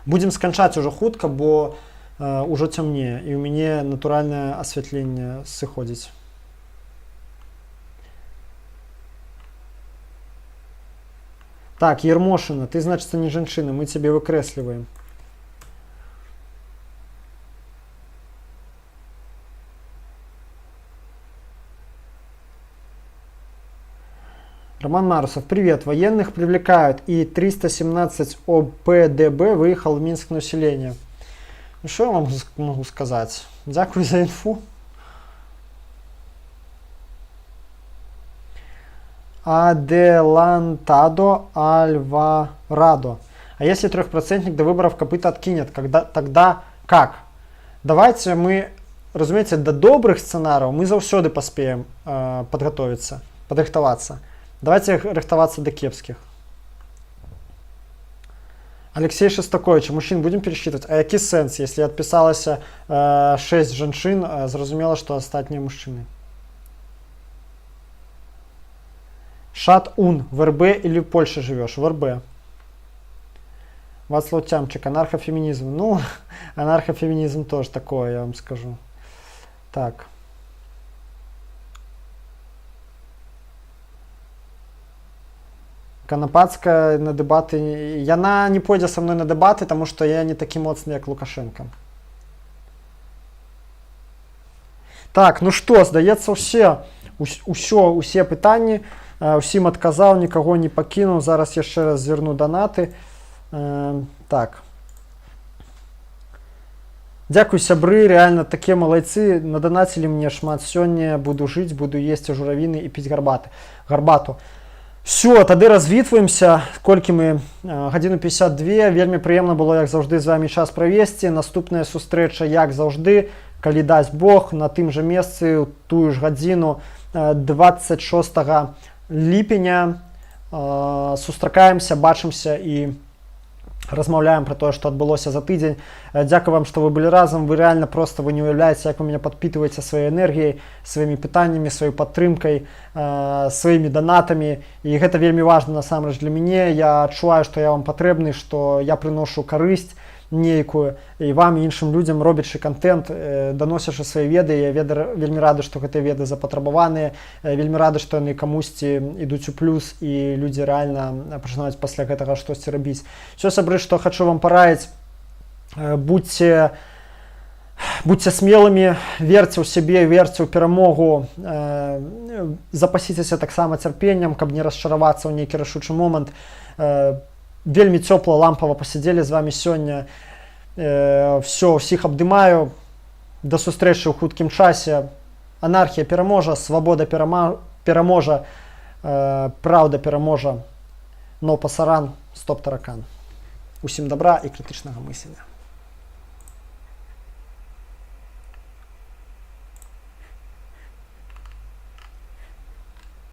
Будзем сканчаць ужо хутка, бо ўжо цямнее, і ў мяне натуральнае асвятленне сыходзіць. Так, Ермошина, ты, значит, не женщина, мы тебе выкресливаем. Роман Марусов, привет. Военных привлекают, и 317 ОПДБ выехал в Минск на усиление. Ну, что я вам могу сказать? Дякую за инфу. Аделантадо Альварадо. А если 3% до выборов копыта откинет, тогда как? Давайте мы, разумеется, до добрых сценариев мы заўсёды поспеем подрыхтоваться. Давайте рыхтоваться до кепских. Алексей Шостакович, мужчин будем пересчитывать? А який сенс, если отписалось 6 женщин, зразумело, что остатние мужчины? Шат-Ун, в РБ или в Польше живешь? В РБ. Вацлав Тямчик, анархофеминизм. Ну, анархофеминизм тоже такое, я вам скажу. Так. Канапацкая на дебаты. Яна не пойдзе со мной на дебаты, потому что я не такі моцны, як Лукашенко. Так, ну что, здаецца, усе пытанні. Усім адказаў, нікаго не пакінуў. Зараз яшчэ раз зверну данаты. Так. Дзякуй, сябры, реально такія малайцы. Надонацілі мне шмат сёння. Буду жыць, буду есці журавіны і піць гарбату. Все, тады развітваемся. Колькі мы? Гадзіну 52. Вельмі прыемна было, як заўжды, з вами час правесці. Наступная сустрэча, як заўжды, калі дасць Бог, на тым жа месцы, тую ж гадзіну, 26 ліпеня. Сустракаемся, бачымся і размаўляем про тое, што адбылося за тыдзень. Дзякую вам, што вы былі разам. Вы реально просто, вы не уяўляеце, як вы меня подпитываете сваёй энергіяй, сваімі пытаннямі, сваёй падтрымкай, сваімі донатамі. І гэта вельмі важна насамрэч для мяне. Я адчуваю, што я вам патрэбны, што я прыношу карысць нейкую і вам і іншым людзям, робячы контент, даносячы свае веды. Я вельмі рады, што гэтыя веды запатрабаваныя, вельмі рады, што яны камусьці ідуць у плюс і людзі рэальна пачынаюць пасля гэтага штосьці рабіць. Всё, сябры, што хочу вам параіць, будьце смелымі, верьце ў сябе, верьце ў перамогу, запасіцеся таксама цярпеннем, каб не расчаравацца ў нейкі рашучы момант. Вельмі цёпла, лампава пасядзелі з вами сёння. Все, усіх абдымаю. Да сустрэчы ў хуткім часе. Анархія пераможа, свабода пераможа, праўда пераможа. Но пасаран, стоп таракан. Усім добра і крытычнага мыслення.